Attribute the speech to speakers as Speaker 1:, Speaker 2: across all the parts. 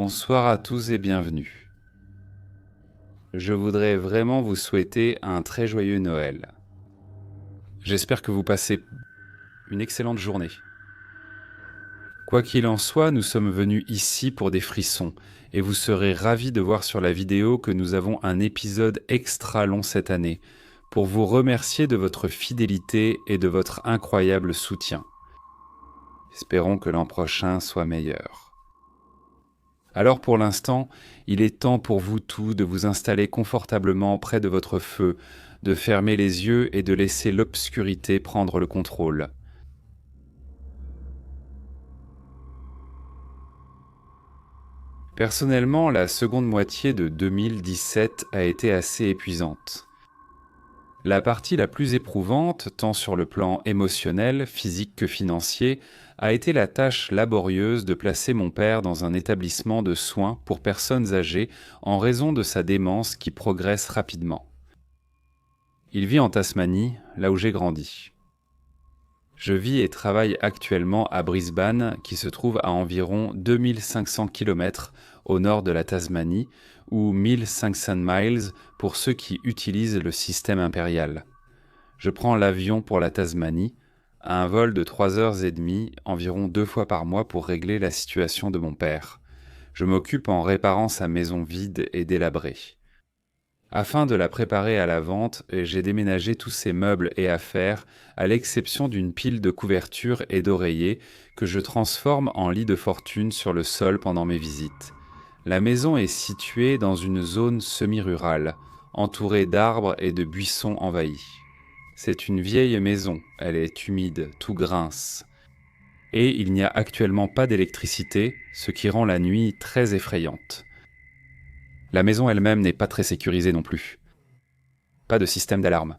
Speaker 1: Bonsoir à tous et bienvenue. Je voudrais vraiment vous souhaiter un très joyeux Noël. J'espère que vous passez une excellente journée. Quoi qu'il en soit, nous sommes venus ici pour des frissons, et vous serez ravis de voir sur la vidéo que nous avons un épisode extra long cette année, pour vous remercier de votre fidélité et de votre incroyable soutien. Espérons que l'an prochain soit meilleur. Alors pour l'instant, il est temps pour vous tous de vous installer confortablement près de votre feu, de fermer les yeux et de laisser l'obscurité prendre le contrôle. Personnellement, la seconde moitié de 2017 a été assez épuisante. La partie la plus éprouvante, tant sur le plan émotionnel, physique que financier, a été la tâche laborieuse de placer mon père dans un établissement de soins pour personnes âgées en raison de sa démence qui progresse rapidement. Il vit en Tasmanie, là où j'ai grandi. Je vis et travaille actuellement à Brisbane, qui se trouve à environ 2500 km au nord de la Tasmanie, ou 1500 miles pour ceux qui utilisent le système impérial. Je prends l'avion pour la Tasmanie, à un vol de 3h30, environ 2 fois par mois pour régler la situation de mon père. Je m'occupe en réparant sa maison vide et délabrée. Afin de la préparer à la vente, j'ai déménagé tous ses meubles et affaires, à l'exception d'une pile de couvertures et d'oreillers que je transforme en lit de fortune sur le sol pendant mes visites. La maison est située dans une zone semi-rurale, entourée d'arbres et de buissons envahis. C'est une vieille maison, elle est humide, tout grince. Et il n'y a actuellement pas d'électricité, ce qui rend la nuit très effrayante. La maison elle-même n'est pas très sécurisée non plus. Pas de système d'alarme.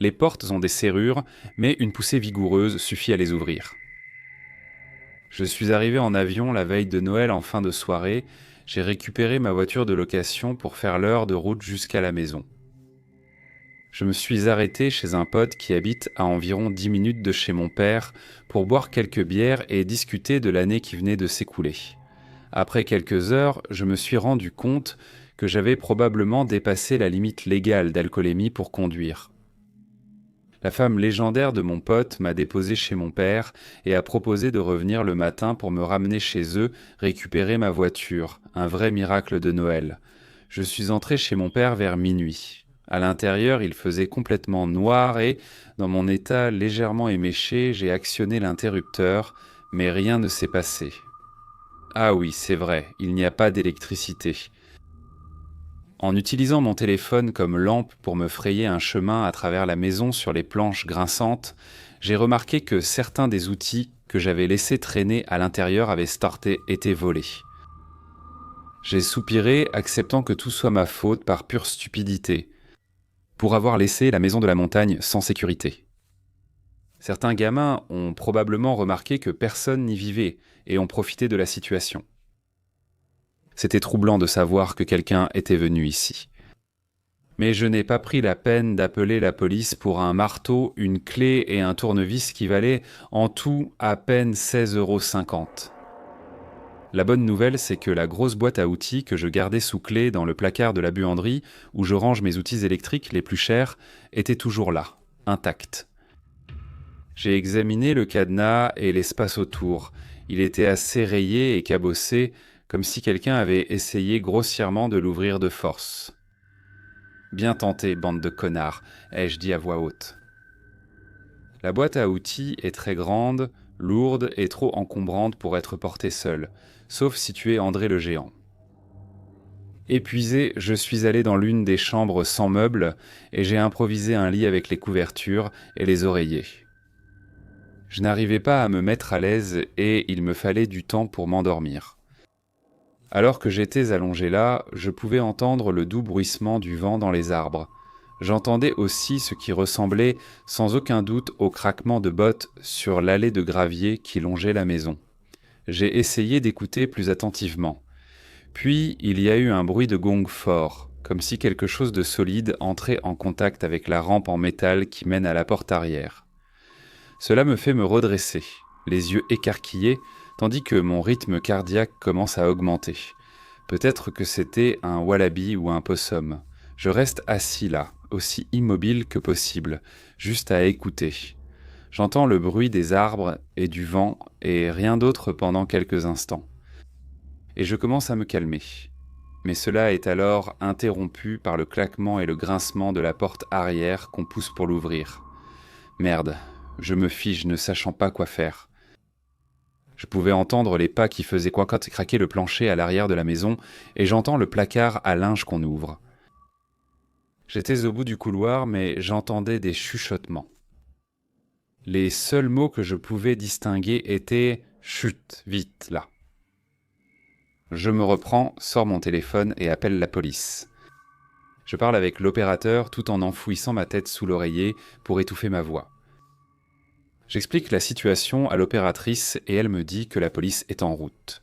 Speaker 1: Les portes ont des serrures, mais une poussée vigoureuse suffit à les ouvrir. Je suis arrivé en avion la veille de Noël en fin de soirée. J'ai récupéré ma voiture de location pour faire l'heure de route jusqu'à la maison. Je me suis arrêté chez un pote qui habite à environ 10 minutes de chez mon père pour boire quelques bières et discuter de l'année qui venait de s'écouler. Après quelques heures, je me suis rendu compte que j'avais probablement dépassé la limite légale d'alcoolémie pour conduire. La femme légendaire de mon pote m'a déposé chez mon père et a proposé de revenir le matin pour me ramener chez eux récupérer ma voiture, un vrai miracle de Noël. Je suis entré chez mon père vers minuit. À l'intérieur, il faisait complètement noir et, dans mon état légèrement éméché, j'ai actionné l'interrupteur, mais rien ne s'est passé. Ah oui, c'est vrai, il n'y a pas d'électricité. En utilisant mon téléphone comme lampe pour me frayer un chemin à travers la maison sur les planches grinçantes, j'ai remarqué que certains des outils que j'avais laissés traîner à l'intérieur avaient été volés. J'ai soupiré, acceptant que tout soit ma faute par pure stupidité, pour avoir laissé la maison de la montagne sans sécurité. Certains gamins ont probablement remarqué que personne n'y vivait et ont profité de la situation. C'était troublant de savoir que quelqu'un était venu ici. Mais je n'ai pas pris la peine d'appeler la police pour un marteau, une clé et un tournevis qui valaient en tout à peine 16,50 €. La bonne nouvelle, c'est que la grosse boîte à outils que je gardais sous clé dans le placard de la buanderie, où je range mes outils électriques les plus chers, était toujours là, intacte. J'ai examiné le cadenas et l'espace autour. Il était assez rayé et cabossé, comme si quelqu'un avait essayé grossièrement de l'ouvrir de force. « Bien tenté, bande de connards », ai-je dit à voix haute. La boîte à outils est très grande, lourde et trop encombrante pour être portée seule, sauf si tu es André le Géant. Épuisé, je suis allé dans l'une des chambres sans meubles et j'ai improvisé un lit avec les couvertures et les oreillers. Je n'arrivais pas à me mettre à l'aise et il me fallait du temps pour m'endormir. Alors que j'étais allongé là, je pouvais entendre le doux bruissement du vent dans les arbres. J'entendais aussi ce qui ressemblait sans aucun doute au craquement de bottes sur l'allée de gravier qui longeait la maison. J'ai essayé d'écouter plus attentivement. Puis il y a eu un bruit de gong fort, comme si quelque chose de solide entrait en contact avec la rampe en métal qui mène à la porte arrière. Cela me fait me redresser, les yeux écarquillés, tandis que mon rythme cardiaque commence à augmenter. Peut-être que c'était un wallaby ou un possum. Je reste assis là, aussi immobile que possible, juste à écouter. J'entends le bruit des arbres et du vent et rien d'autre pendant quelques instants. Et je commence à me calmer. Mais cela est alors interrompu par le claquement et le grincement de la porte arrière qu'on pousse pour l'ouvrir. Merde, je me fige ne sachant pas quoi faire. Je pouvais entendre les pas qui faisaient craquer le plancher à l'arrière de la maison et j'entends le placard à linge qu'on ouvre. J'étais au bout du couloir mais j'entendais des chuchotements. Les seuls mots que je pouvais distinguer étaient « chut, vite, là ». Je me reprends, sors mon téléphone et appelle la police. Je parle avec l'opérateur tout en enfouissant ma tête sous l'oreiller pour étouffer ma voix. J'explique la situation à l'opératrice et elle me dit que la police est en route.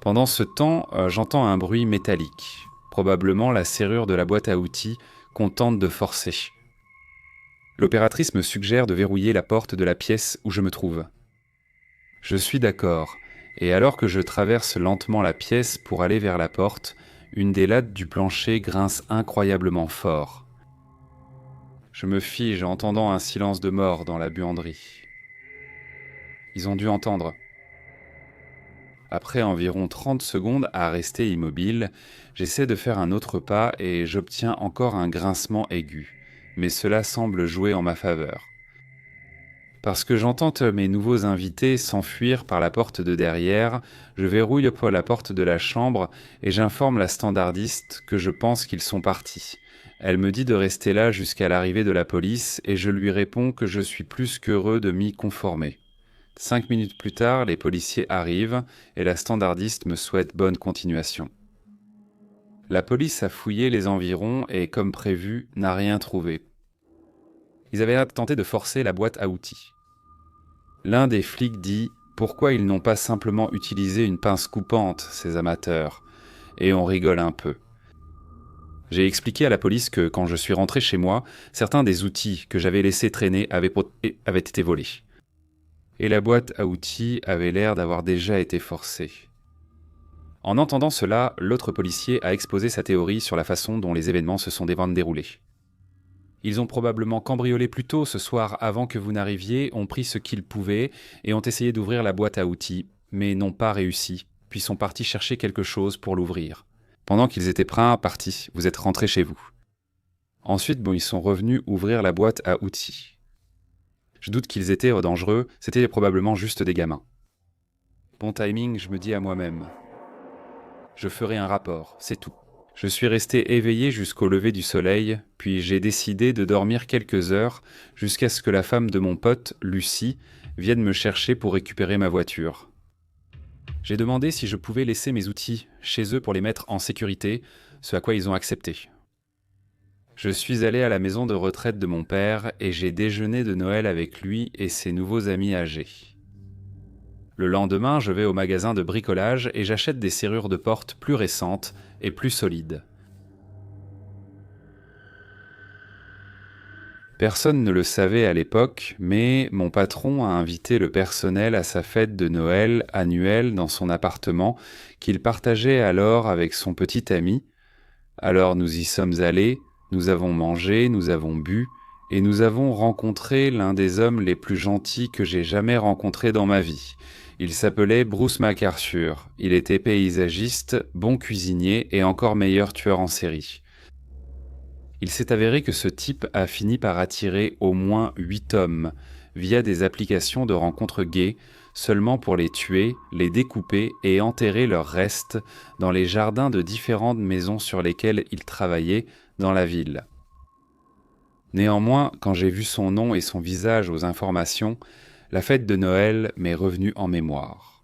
Speaker 1: Pendant ce temps, j'entends un bruit métallique, probablement la serrure de la boîte à outils qu'on tente de forcer. L'opératrice me suggère de verrouiller la porte de la pièce où je me trouve. Je suis d'accord, et alors que je traverse lentement la pièce pour aller vers la porte, une des lattes du plancher grince incroyablement fort. Je me fige en entendant un silence de mort dans la buanderie. Ils ont dû entendre. Après environ 30 secondes à rester immobile, j'essaie de faire un autre pas et j'obtiens encore un grincement aigu, mais cela semble jouer en ma faveur. Parce que j'entends mes nouveaux invités s'enfuir par la porte de derrière, je verrouille la porte de la chambre et j'informe la standardiste que je pense qu'ils sont partis. Elle me dit de rester là jusqu'à l'arrivée de la police et je lui réponds que je suis plus qu'heureux de m'y conformer. 5 minutes plus tard, les policiers arrivent et la standardiste me souhaite bonne continuation. La police a fouillé les environs et, comme prévu, n'a rien trouvé. Ils avaient tenté de forcer la boîte à outils. L'un des flics dit « Pourquoi ils n'ont pas simplement utilisé une pince coupante, ces amateurs ?» Et on rigole un peu. J'ai expliqué à la police que, quand je suis rentré chez moi, certains des outils que j'avais laissés traîner avaient été volés. Et la boîte à outils avait l'air d'avoir déjà été forcée. En entendant cela, l'autre policier a exposé sa théorie sur la façon dont les événements se sont déroulés. Ils ont probablement cambriolé plus tôt ce soir avant que vous n'arriviez, ont pris ce qu'ils pouvaient et ont essayé d'ouvrir la boîte à outils, mais n'ont pas réussi, puis sont partis chercher quelque chose pour l'ouvrir. Pendant qu'ils étaient partis, vous êtes rentrés chez vous. Ensuite, ils sont revenus ouvrir la boîte à outils. Je doute qu'ils étaient dangereux, c'était probablement juste des gamins. Bon timing, je me dis à moi-même. Je ferai un rapport, c'est tout. Je suis resté éveillé jusqu'au lever du soleil, puis j'ai décidé de dormir quelques heures jusqu'à ce que la femme de mon pote, Lucie, vienne me chercher pour récupérer ma voiture. J'ai demandé si je pouvais laisser mes outils chez eux pour les mettre en sécurité, ce à quoi ils ont accepté. Je suis allé à la maison de retraite de mon père et j'ai déjeuné de Noël avec lui et ses nouveaux amis âgés. Le lendemain, je vais au magasin de bricolage et j'achète des serrures de porte plus récentes et plus solides. Personne ne le savait à l'époque, mais mon patron a invité le personnel à sa fête de Noël annuelle dans son appartement qu'il partageait alors avec son petit ami. Alors nous y sommes allés, nous avons mangé, nous avons bu et nous avons rencontré l'un des hommes les plus gentils que j'ai jamais rencontrés dans ma vie. Il s'appelait Bruce McArthur. Il était paysagiste, bon cuisinier et encore meilleur tueur en série. Il s'est avéré que ce type a fini par attirer au moins 8 hommes via des applications de rencontres gays, seulement pour les tuer, les découper et enterrer leurs restes dans les jardins de différentes maisons sur lesquelles il travaillait dans la ville. Néanmoins, quand j'ai vu son nom et son visage aux informations, la fête de Noël m'est revenue en mémoire.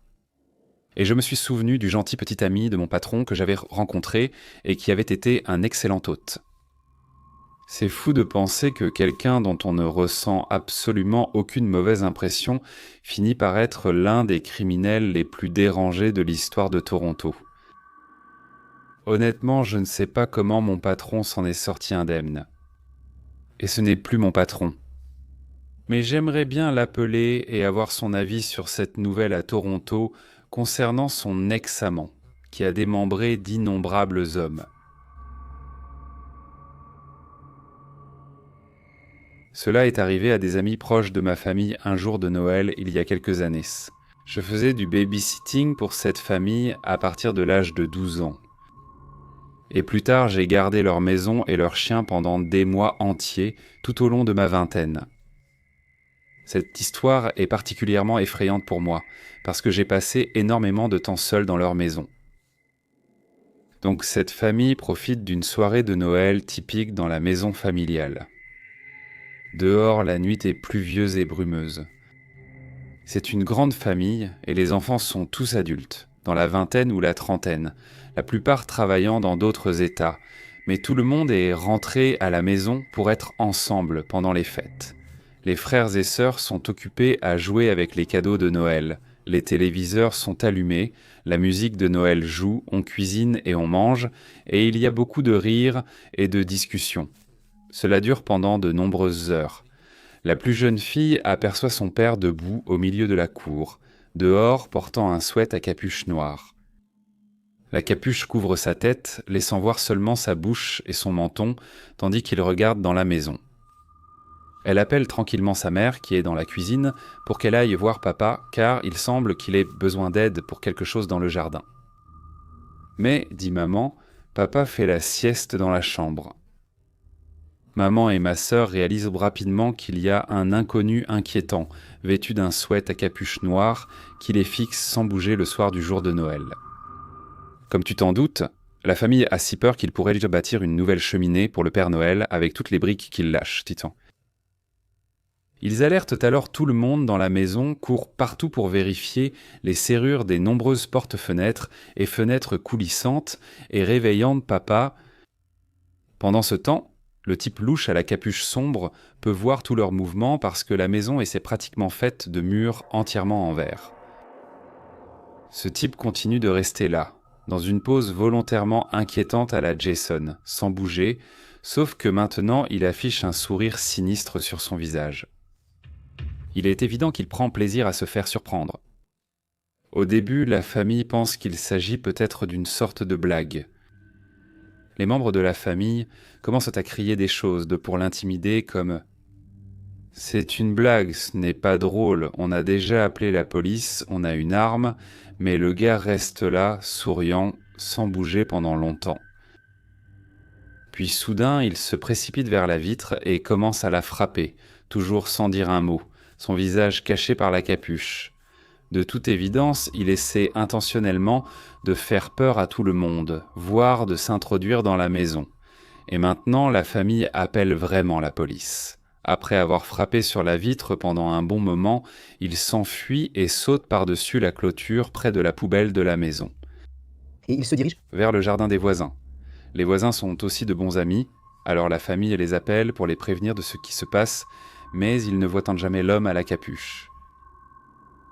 Speaker 1: Et je me suis souvenu du gentil petit ami de mon patron que j'avais rencontré et qui avait été un excellent hôte. C'est fou de penser que quelqu'un dont on ne ressent absolument aucune mauvaise impression finit par être l'un des criminels les plus dérangés de l'histoire de Toronto. Honnêtement, je ne sais pas comment mon patron s'en est sorti indemne. Et ce n'est plus mon patron. mais j'aimerais bien l'appeler et avoir son avis sur cette nouvelle à Toronto concernant son ex-amant, qui a démembré d'innombrables hommes. Cela est arrivé à des amis proches de ma famille un jour de Noël il y a quelques années. Je faisais du babysitting pour cette famille à partir de l'âge de 12 ans. Et plus tard, j'ai gardé leur maison et leurs chiens pendant des mois entiers, tout au long de ma vingtaine. Cette histoire est particulièrement effrayante pour moi, parce que j'ai passé énormément de temps seul dans leur maison. Donc cette famille profite d'une soirée de Noël typique dans la maison familiale. Dehors, la nuit est pluvieuse et brumeuse. C'est une grande famille et les enfants sont tous adultes, dans la vingtaine ou la trentaine, la plupart travaillant dans d'autres États, mais tout le monde est rentré à la maison pour être ensemble pendant les fêtes. Les frères et sœurs sont occupés à jouer avec les cadeaux de Noël, les téléviseurs sont allumés, la musique de Noël joue, on cuisine et on mange, et il y a beaucoup de rires et de discussions. Cela dure pendant de nombreuses heures. La plus jeune fille aperçoit son père debout au milieu de la cour, dehors portant un sweat à capuche noire. La capuche couvre sa tête, laissant voir seulement sa bouche et son menton, tandis qu'il regarde dans la maison. Elle appelle tranquillement sa mère, qui est dans la cuisine, pour qu'elle aille voir papa, car il semble qu'il ait besoin d'aide pour quelque chose dans le jardin. Mais, dit maman, papa fait la sieste dans la chambre. Maman et ma sœur réalisent rapidement qu'il y a un inconnu inquiétant, vêtu d'un sweat à capuche noire, qui les fixe sans bouger le soir du jour de Noël. Comme tu t'en doutes, la famille a si peur qu'il pourrait déjà bâtir une nouvelle cheminée pour le Père Noël avec toutes les briques qu'il lâche, dit-on. Ils alertent alors tout le monde dans la maison, courent partout pour vérifier les serrures des nombreuses portes-fenêtres et fenêtres coulissantes et réveillant papa. Pendant ce temps, le type louche à la capuche sombre peut voir tous leurs mouvements parce que la maison est pratiquement faite de murs entièrement en verre. Ce type continue de rester là, dans une pose volontairement inquiétante à la Jason, sans bouger, sauf que maintenant il affiche un sourire sinistre sur son visage. Il est évident qu'il prend plaisir à se faire surprendre. Au début, la famille pense qu'il s'agit peut-être d'une sorte de blague. Les membres de la famille commencent à crier des choses pour l'intimider comme « C'est une blague, ce n'est pas drôle, on a déjà appelé la police, on a une arme, mais le gars reste là, souriant, sans bouger pendant longtemps. » Puis soudain, il se précipite vers la vitre et commence à la frapper, toujours sans dire un mot, son visage caché par la capuche. De toute évidence, il essaie intentionnellement de faire peur à tout le monde, voire de s'introduire dans la maison. Et maintenant, la famille appelle vraiment la police. Après avoir frappé sur la vitre pendant un bon moment, il s'enfuit et saute par-dessus la clôture près de la poubelle de la maison.
Speaker 2: Et il se dirige
Speaker 1: vers le jardin des voisins. Les voisins sont aussi de bons amis, alors la famille les appelle pour les prévenir de ce qui se passe, mais ils ne voient jamais l'homme à la capuche.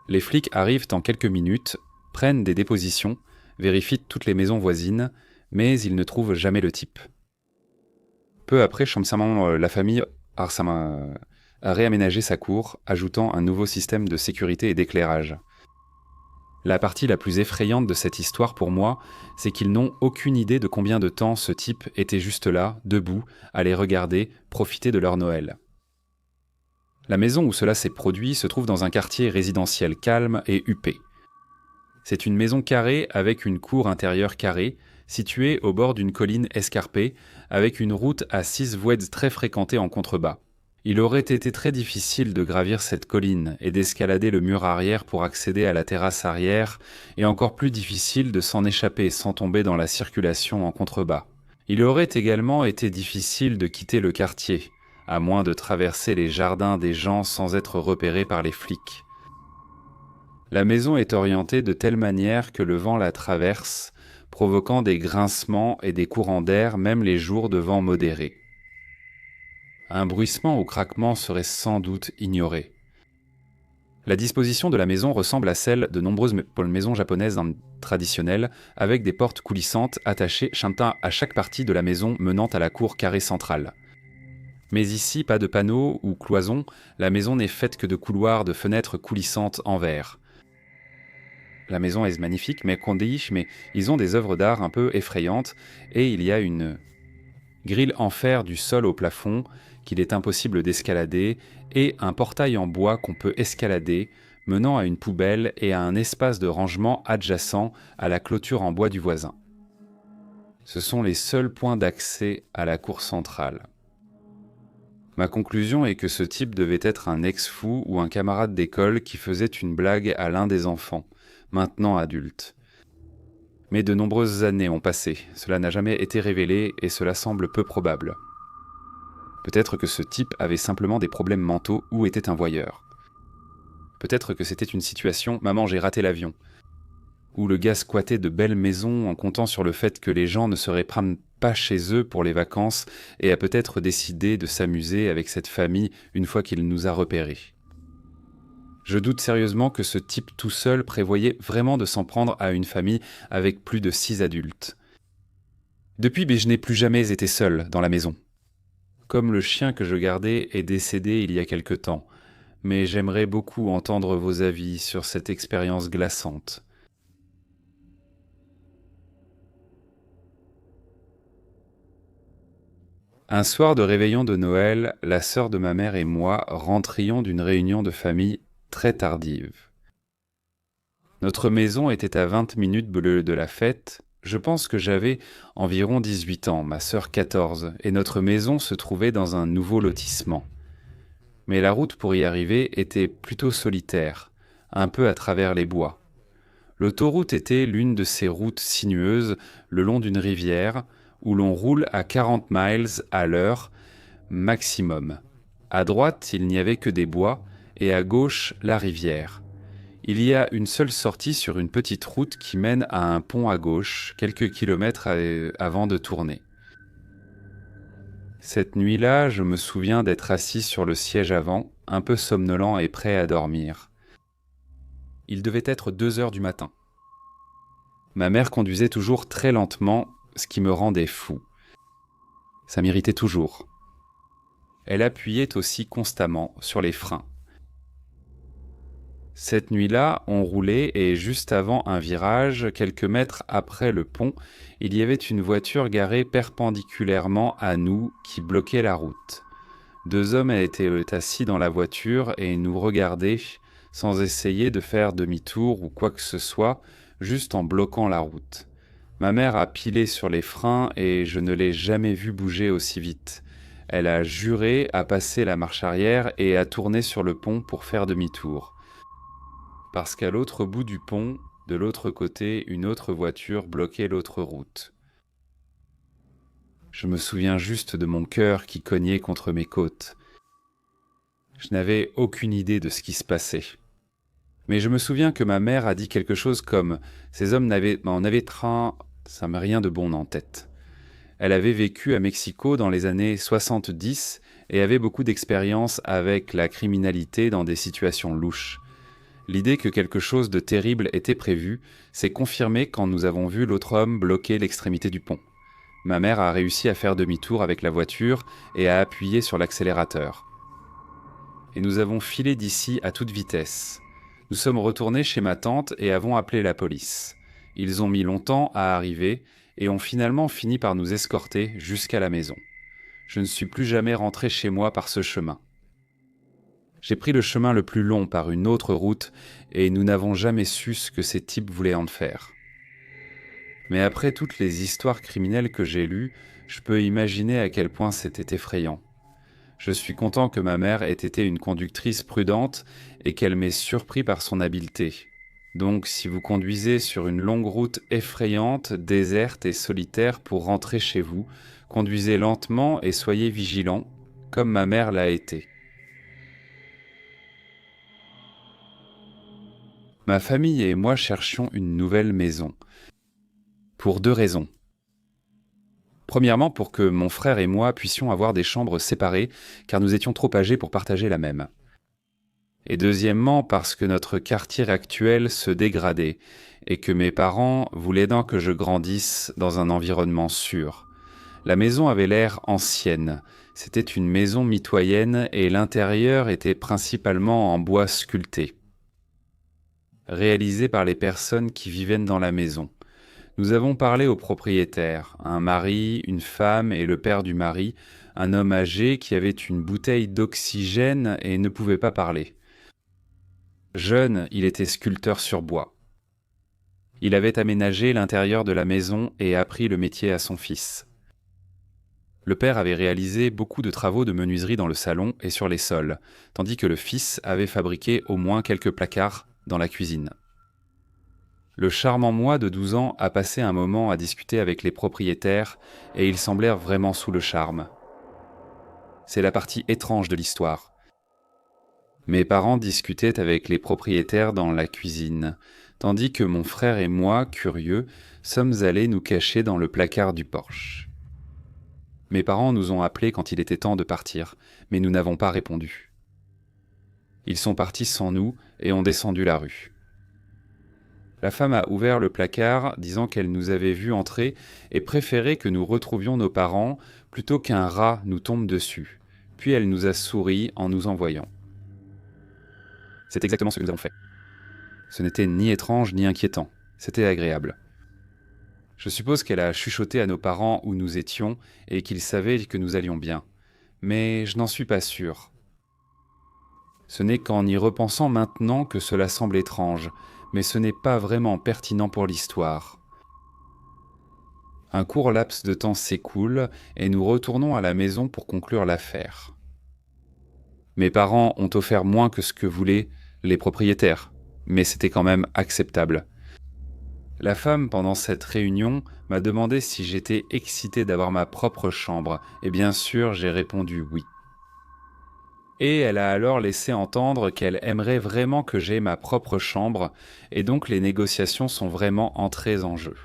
Speaker 1: Les flics arrivent en quelques minutes, prennent des dépositions, vérifient toutes les maisons voisines, mais ils ne trouvent jamais le type. Peu après, la famille a réaménagé sa cour, ajoutant un nouveau système de sécurité et d'éclairage. La partie la plus effrayante de cette histoire pour moi, c'est qu'ils n'ont aucune idée de combien de temps ce type était juste là, debout, à les regarder, profiter de leur Noël. La maison où cela s'est produit se trouve dans un quartier résidentiel calme et huppé. C'est une maison carrée avec une cour intérieure carrée, située au bord d'une colline escarpée, avec une route à 6 voies très fréquentée en contrebas. Il aurait été très difficile de gravir cette colline et d'escalader le mur arrière pour accéder à la terrasse arrière, et encore plus difficile de s'en échapper sans tomber dans la circulation en contrebas. Il aurait également été difficile de quitter le quartier, à moins de traverser les jardins des gens sans être repéré par les flics. La maison est orientée de telle manière que le vent la traverse, provoquant des grincements et des courants d'air même les jours de vent modéré. Un bruissement ou craquement serait sans doute ignoré. La disposition de la maison ressemble à celle de nombreuses maisons japonaises traditionnelles, avec des portes coulissantes attachées à chaque partie de la maison menant à la cour carrée centrale. Mais ici, pas de panneaux ou cloisons, la maison n'est faite que de couloirs de fenêtres coulissantes en verre. La maison est magnifique, mais ils ont des œuvres d'art un peu effrayantes, et il y a une grille en fer du sol au plafond qu'il est impossible d'escalader, et un portail en bois qu'on peut escalader, menant à une poubelle et à un espace de rangement adjacent à la clôture en bois du voisin. Ce sont les seuls points d'accès à la cour centrale. Ma conclusion est que ce type devait être un ex-fou ou un camarade d'école qui faisait une blague à l'un des enfants, maintenant adulte. Mais de nombreuses années ont passé, cela n'a jamais été révélé et cela semble peu probable. Peut-être que ce type avait simplement des problèmes mentaux ou était un voyeur. Peut-être que c'était une situation « maman, j'ai raté l'avion », où le gars squattait de belles maisons en comptant sur le fait que les gens ne se reprennent pas chez eux pour les vacances et a peut-être décidé de s'amuser avec cette famille une fois qu'il nous a repérés. Je doute sérieusement que ce type tout seul prévoyait vraiment de s'en prendre à une famille avec plus de 6 adultes. Depuis, je n'ai plus jamais été seul dans la maison. Comme le chien que je gardais est décédé il y a quelque temps, mais j'aimerais beaucoup entendre vos avis sur cette expérience glaçante. Un soir de réveillon de Noël, la sœur de ma mère et moi rentrions d'une réunion de famille très tardive. Notre maison était à 20 minutes de la fête. Je pense que j'avais environ 18 ans, ma sœur 14, et notre maison se trouvait dans un nouveau lotissement. Mais la route pour y arriver était plutôt solitaire, un peu à travers les bois. L'autoroute était l'une de ces routes sinueuses le long d'une rivière où l'on roule à 40 miles à l'heure maximum. À droite, il n'y avait que des bois et à gauche, la rivière. Il y a une seule sortie sur une petite route qui mène à un pont à gauche, quelques kilomètres avant de tourner. Cette nuit-là, je me souviens d'être assis sur le siège avant, un peu somnolent et prêt à dormir. Il devait être 2 heures du matin. Ma mère conduisait toujours très lentement, ce qui me rendait fou. Ça m'irritait toujours. Elle appuyait aussi constamment sur les freins. Cette nuit-là, on roulait et juste avant un virage, quelques mètres après le pont, il y avait une voiture garée perpendiculairement à nous qui bloquait la route. 2 hommes étaient assis dans la voiture et nous regardaient sans essayer de faire demi-tour ou quoi que ce soit, juste en bloquant la route. Ma mère a pilé sur les freins et je ne l'ai jamais vue bouger aussi vite. Elle a juré à passer la marche arrière et à tourner sur le pont pour faire demi-tour. Parce qu'à l'autre bout du pont, de l'autre côté, une autre voiture bloquait l'autre route. Je me souviens juste de mon cœur qui cognait contre mes côtes. Je n'avais aucune idée de ce qui se passait. Mais je me souviens que ma mère a dit quelque chose comme « Ces hommes en avaient train... » Ça m'a rien de bon en tête. Elle avait vécu à Mexico dans les années 70 et avait beaucoup d'expérience avec la criminalité dans des situations louches. L'idée que quelque chose de terrible était prévu s'est confirmée quand nous avons vu l'autre homme bloquer l'extrémité du pont. Ma mère a réussi à faire demi-tour avec la voiture et à appuyer sur l'accélérateur. Et nous avons filé d'ici à toute vitesse. Nous sommes retournés chez ma tante et avons appelé la police. Ils ont mis longtemps à arriver et ont finalement fini par nous escorter jusqu'à la maison. Je ne suis plus jamais rentré chez moi par ce chemin. J'ai pris le chemin le plus long par une autre route et nous n'avons jamais su ce que ces types voulaient en faire. Mais après toutes les histoires criminelles que j'ai lues, je peux imaginer à quel point c'était effrayant. Je suis content que ma mère ait été une conductrice prudente et qu'elle m'ait surpris par son habileté. Donc si vous conduisez sur une longue route effrayante, déserte et solitaire pour rentrer chez vous, conduisez lentement et soyez vigilants, comme ma mère l'a été. Ma famille et moi cherchions une nouvelle maison. Pour 2 raisons. Premièrement, pour que mon frère et moi puissions avoir des chambres séparées, car nous étions trop âgés pour partager la même. Et deuxièmement, parce que notre quartier actuel se dégradait, et que mes parents voulaient donc que je grandisse dans un environnement sûr. La maison avait l'air ancienne. C'était une maison mitoyenne et l'intérieur était principalement en bois sculpté, réalisé par les personnes qui vivaient dans la maison. Nous avons parlé aux propriétaires, un mari, une femme et le père du mari, un homme âgé qui avait une bouteille d'oxygène et ne pouvait pas parler. Jeune, il était sculpteur sur bois. Il avait aménagé l'intérieur de la maison et appris le métier à son fils. Le père avait réalisé beaucoup de travaux de menuiserie dans le salon et sur les sols, tandis que le fils avait fabriqué au moins quelques placards dans la cuisine. Le charmant moi de 12 ans a passé un moment à discuter avec les propriétaires et ils semblèrent vraiment sous le charme. C'est la partie étrange de l'histoire. Mes parents discutaient avec les propriétaires dans la cuisine, tandis que mon frère et moi, curieux, sommes allés nous cacher dans le placard du porche. Mes parents nous ont appelés quand il était temps de partir, mais nous n'avons pas répondu. Ils sont partis sans nous et ont descendu la rue. La femme a ouvert le placard, disant qu'elle nous avait vus entrer et préférait que nous retrouvions nos parents plutôt qu'un rat nous tombe dessus. Puis elle nous a souri en nous envoyant. C'est exactement ce que nous avons fait. Ce n'était ni étrange ni inquiétant, c'était agréable. Je suppose qu'elle a chuchoté à nos parents où nous étions et qu'ils savaient que nous allions bien. Mais je n'en suis pas sûr. Ce n'est qu'en y repensant maintenant que cela semble étrange, mais ce n'est pas vraiment pertinent pour l'histoire. Un court laps de temps s'écoule et nous retournons à la maison pour conclure l'affaire. Mes parents ont offert moins que ce que voulaient les propriétaires, mais c'était quand même acceptable. La femme, pendant cette réunion, m'a demandé si j'étais excité d'avoir ma propre chambre, et bien sûr, j'ai répondu oui. Et elle a alors laissé entendre qu'elle aimerait vraiment que j'aie ma propre chambre, et donc les négociations sont vraiment entrées en jeu.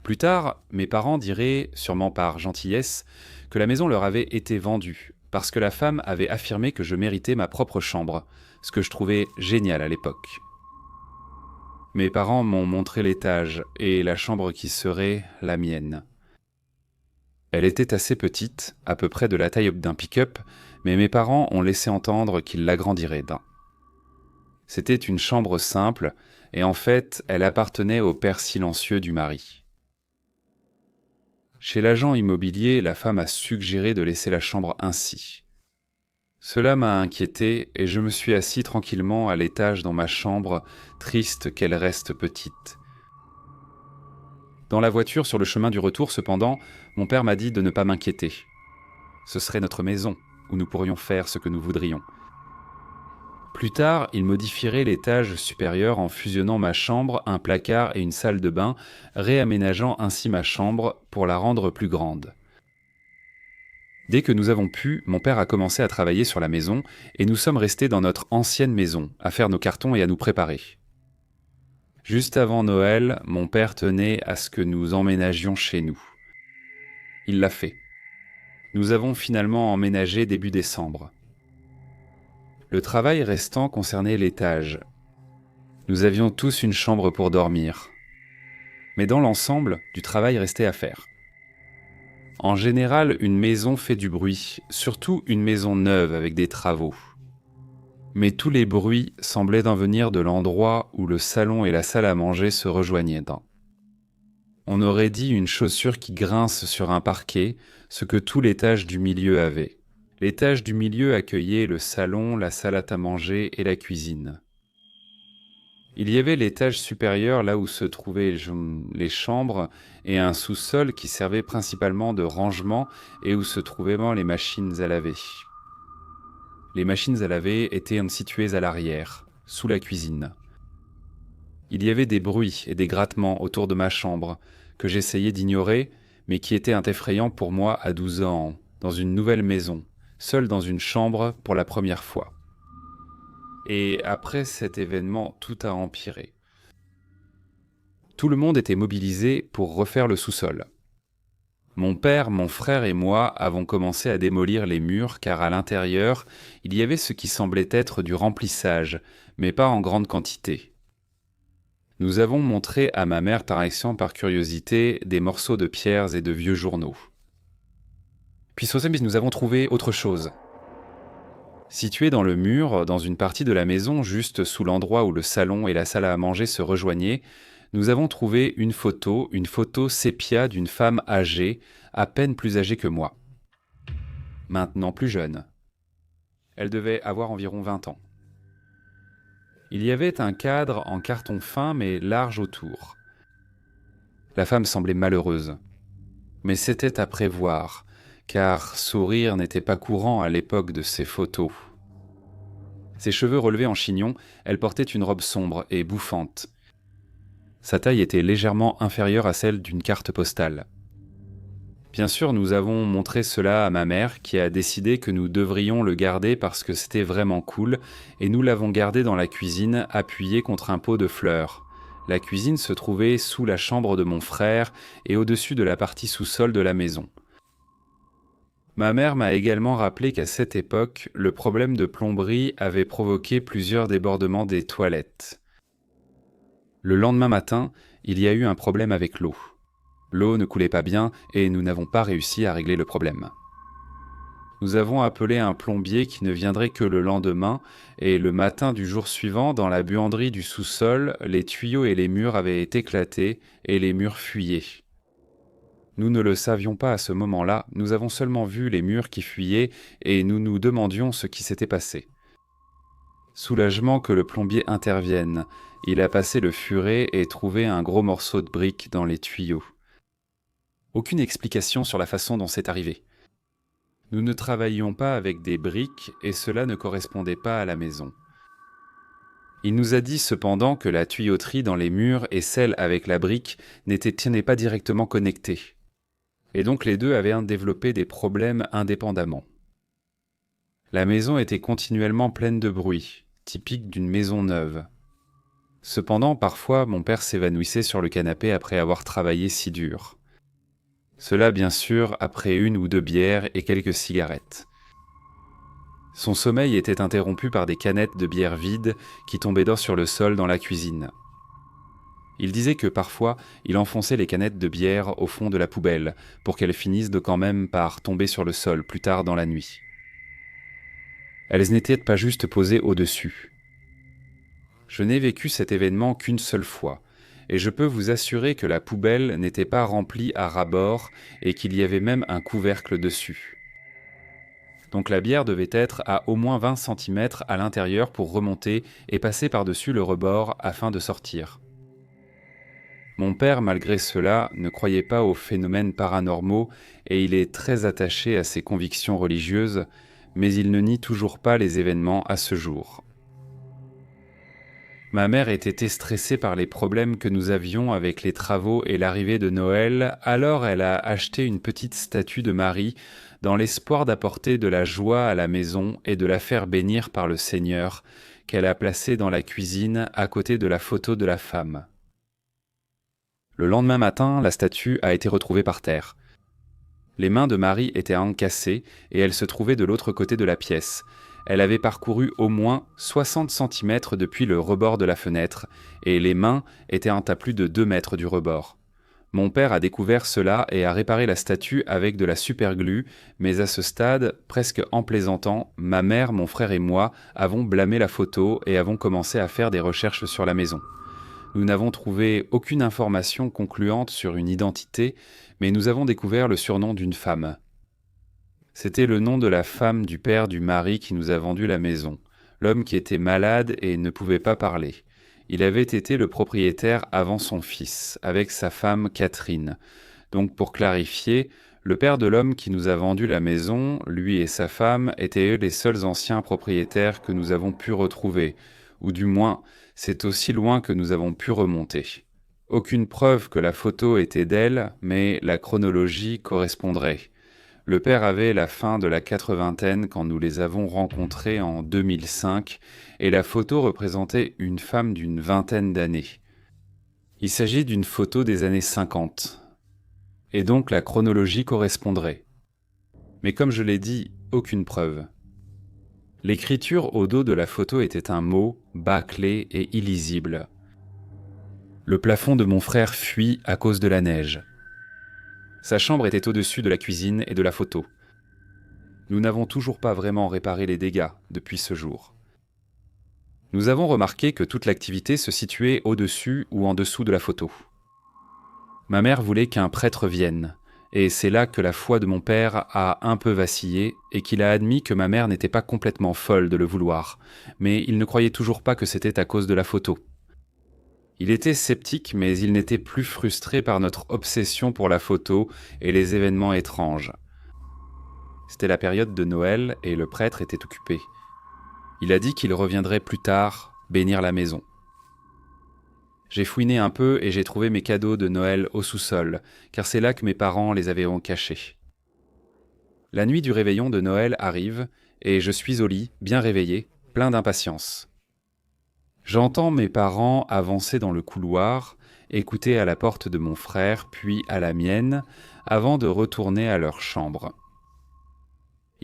Speaker 1: Plus tard, mes parents diraient, sûrement par gentillesse, que la maison leur avait été vendue, parce que la femme avait affirmé que je méritais ma propre chambre, ce que je trouvais génial à l'époque. Mes parents m'ont montré l'étage et la chambre qui serait la mienne. Elle était assez petite, à peu près de la taille d'un pick-up, mais mes parents ont laissé entendre qu'ils l'agrandiraient d'un. C'était une chambre simple, et en fait, elle appartenait au père silencieux du mari. Chez l'agent immobilier, la femme a suggéré de laisser la chambre ainsi. Cela m'a inquiété et je me suis assis tranquillement à l'étage dans ma chambre, triste qu'elle reste petite. Dans la voiture, sur le chemin du retour, cependant, mon père m'a dit de ne pas m'inquiéter. Ce serait notre maison, où nous pourrions faire ce que nous voudrions. Plus tard, il modifierait l'étage supérieur en fusionnant ma chambre, un placard et une salle de bain, réaménageant ainsi ma chambre pour la rendre plus grande. Dès que nous avons pu, mon père a commencé à travailler sur la maison et nous sommes restés dans notre ancienne maison, à faire nos cartons et à nous préparer. Juste avant Noël, mon père tenait à ce que nous emménagions chez nous. Il l'a fait. Nous avons finalement emménagé début décembre. Le travail restant concernait l'étage. Nous avions tous une chambre pour dormir. Mais dans l'ensemble, du travail restait à faire. En général, une maison fait du bruit, surtout une maison neuve avec des travaux. Mais tous les bruits semblaient en venir de l'endroit où le salon et la salle à manger se rejoignaient. On aurait dit une chaussure qui grince sur un parquet, ce que tout l'étage du milieu avait. L'étage du milieu accueillait le salon, la salle à manger et la cuisine. Il y avait l'étage supérieur là où se trouvaient les chambres et un sous-sol qui servait principalement de rangement et où se trouvaient les machines à laver. Les machines à laver étaient situées à l'arrière, sous la cuisine. Il y avait des bruits et des grattements autour de ma chambre que j'essayais d'ignorer, mais qui étaient effrayants pour moi à 12 ans, dans une nouvelle maison, seul dans une chambre pour la première fois. Et après cet événement, tout a empiré. Tout le monde était mobilisé pour refaire le sous-sol. Mon père, mon frère et moi avons commencé à démolir les murs car à l'intérieur, il y avait ce qui semblait être du remplissage, mais pas en grande quantité. Nous avons montré à ma mère par curiosité des morceaux de pierres et de vieux journaux. Puis Sotheby's, nous avons trouvé autre chose. Situé dans le mur, dans une partie de la maison, juste sous l'endroit où le salon et la salle à manger se rejoignaient, nous avons trouvé une photo sépia d'une femme âgée, à peine plus âgée que moi. Maintenant plus jeune. Elle devait avoir environ 20 ans. Il y avait un cadre en carton fin mais large autour. La femme semblait malheureuse. Mais c'était à prévoir, car sourire n'était pas courant à l'époque de ces photos. Ses cheveux relevés en chignon, elle portait une robe sombre et bouffante. Sa taille était légèrement inférieure à celle d'une carte postale. Bien sûr, nous avons montré cela à ma mère qui a décidé que nous devrions le garder parce que c'était vraiment cool et nous l'avons gardé dans la cuisine appuyé contre un pot de fleurs. La cuisine se trouvait sous la chambre de mon frère et au-dessus de la partie sous-sol de la maison. Ma mère m'a également rappelé qu'à cette époque, le problème de plomberie avait provoqué plusieurs débordements des toilettes. Le lendemain matin, il y a eu un problème avec l'eau. L'eau ne coulait pas bien et nous n'avons pas réussi à régler le problème. Nous avons appelé un plombier qui ne viendrait que le lendemain et le matin du jour suivant, dans la buanderie du sous-sol, les tuyaux et les murs avaient éclaté et les murs fuyaient. Nous ne le savions pas à ce moment-là, nous avons seulement vu les murs qui fuyaient et nous nous demandions ce qui s'était passé. Soulagement que le plombier intervienne. Il a passé le furet et trouvé un gros morceau de brique dans les tuyaux. Aucune explication sur la façon dont c'est arrivé. Nous ne travaillions pas avec des briques et cela ne correspondait pas à la maison. Il nous a dit cependant que la tuyauterie dans les murs et celle avec la brique n'étaient pas directement connectées. Et donc les deux avaient développé des problèmes indépendamment. La maison était continuellement pleine de bruit, typique d'une maison neuve. Cependant, parfois, mon père s'évanouissait sur le canapé après avoir travaillé si dur. Cela, bien sûr, après 1 ou 2 bières et quelques cigarettes. Son sommeil était interrompu par des canettes de bière vides qui tombaient sur le sol dans la cuisine. Il disait que parfois, il enfonçait les canettes de bière au fond de la poubelle pour qu'elles finissent quand même par tomber sur le sol plus tard dans la nuit. Elles n'étaient pas juste posées au-dessus. Je n'ai vécu cet événement qu'une seule fois, et je peux vous assurer que la poubelle n'était pas remplie à ras-bord et qu'il y avait même un couvercle dessus. Donc la bière devait être à au moins 20 cm à l'intérieur pour remonter et passer par-dessus le rebord afin de sortir. Mon père, malgré cela, ne croyait pas aux phénomènes paranormaux et il est très attaché à ses convictions religieuses, mais il ne nie toujours pas les événements à ce jour. Ma mère était stressée par les problèmes que nous avions avec les travaux et l'arrivée de Noël, alors elle a acheté une petite statue de Marie dans l'espoir d'apporter de la joie à la maison et de la faire bénir par le Seigneur, qu'elle a placée dans la cuisine à côté de la photo de la femme. Le lendemain matin, la statue a été retrouvée par terre. Les mains de Marie étaient cassées et elle se trouvait de l'autre côté de la pièce. Elle avait parcouru au moins 60 cm depuis le rebord de la fenêtre, et les mains étaient à plus de 2 mètres du rebord. Mon père a découvert cela et a réparé la statue avec de la superglue, mais à ce stade, presque en plaisantant, ma mère, mon frère et moi avons blâmé la photo et avons commencé à faire des recherches sur la maison. Nous n'avons trouvé aucune information concluante sur une identité, mais nous avons découvert le surnom d'une femme. C'était le nom de la femme du père du mari qui nous a vendu la maison, l'homme qui était malade et ne pouvait pas parler. Il avait été le propriétaire avant son fils, avec sa femme Catherine. Donc pour clarifier, le père de l'homme qui nous a vendu la maison, lui et sa femme, étaient les seuls anciens propriétaires que nous avons pu retrouver, ou du moins, c'est aussi loin que nous avons pu remonter. Aucune preuve que la photo était d'elle, mais la chronologie correspondrait. Le père avait la fin de la 80aine quand nous les avons rencontrés en 2005 et la photo représentait une femme d'une 20aine d'années. Il s'agit d'une photo des années 50 et donc la chronologie correspondrait. Mais comme je l'ai dit, aucune preuve. L'écriture au dos de la photo était un mot bâclé et illisible. Le plafond de mon frère fuit à cause de la neige. Sa chambre était au-dessus de la cuisine et de la photo. Nous n'avons toujours pas vraiment réparé les dégâts depuis ce jour. Nous avons remarqué que toute l'activité se situait au-dessus ou en dessous de la photo. Ma mère voulait qu'un prêtre vienne, et c'est là que la foi de mon père a un peu vacillé et qu'il a admis que ma mère n'était pas complètement folle de le vouloir, mais il ne croyait toujours pas que c'était à cause de la photo. Il était sceptique, mais il n'était plus frustré par notre obsession pour la photo et les événements étranges. C'était la période de Noël et le prêtre était occupé. Il a dit qu'il reviendrait plus tard bénir la maison. J'ai fouiné un peu et j'ai trouvé mes cadeaux de Noël au sous-sol, car c'est là que mes parents les avaient cachés. La nuit du réveillon de Noël arrive et je suis au lit, bien réveillé, plein d'impatience. J'entends mes parents avancer dans le couloir, écouter à la porte de mon frère, puis à la mienne, avant de retourner à leur chambre.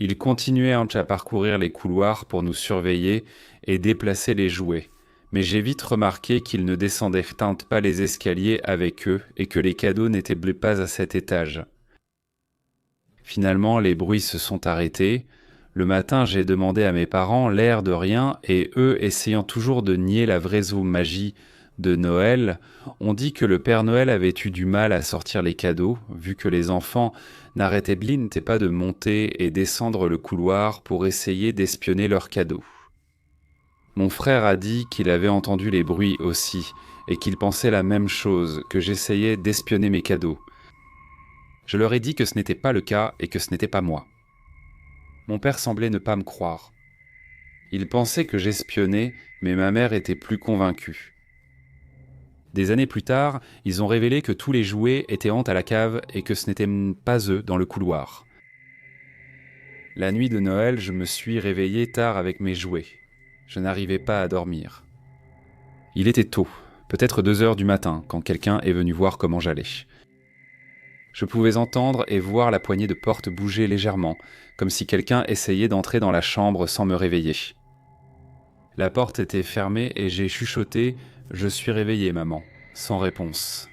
Speaker 1: Ils continuaient à parcourir les couloirs pour nous surveiller et déplacer les jouets, mais j'ai vite remarqué qu'ils ne descendaient pas les escaliers avec eux et que les cadeaux n'étaient pas à cet étage. Finalement, les bruits se sont arrêtés. Le matin, j'ai demandé à mes parents l'air de rien et eux, essayant toujours de nier la vraie magie de Noël, ont dit que le Père Noël avait eu du mal à sortir les cadeaux, vu que les enfants n'arrêtaient pas de monter et descendre le couloir pour essayer d'espionner leurs cadeaux. Mon frère a dit qu'il avait entendu les bruits aussi et qu'il pensait la même chose, que j'essayais d'espionner mes cadeaux. Je leur ai dit que ce n'était pas le cas et que ce n'était pas moi. Mon père semblait ne pas me croire. Il pensait que j'espionnais, mais ma mère était plus convaincue. Des années plus tard, ils ont révélé que tous les jouets étaient à la cave et que ce n'était pas eux dans le couloir. La nuit de Noël, je me suis réveillé tard avec mes jouets. Je n'arrivais pas à dormir. Il était tôt, peut-être 2 heures du matin, quand quelqu'un est venu voir comment j'allais. Je pouvais entendre et voir la poignée de porte bouger légèrement, comme si quelqu'un essayait d'entrer dans la chambre sans me réveiller. La porte était fermée et j'ai chuchoté « Je suis réveillé, maman », sans réponse.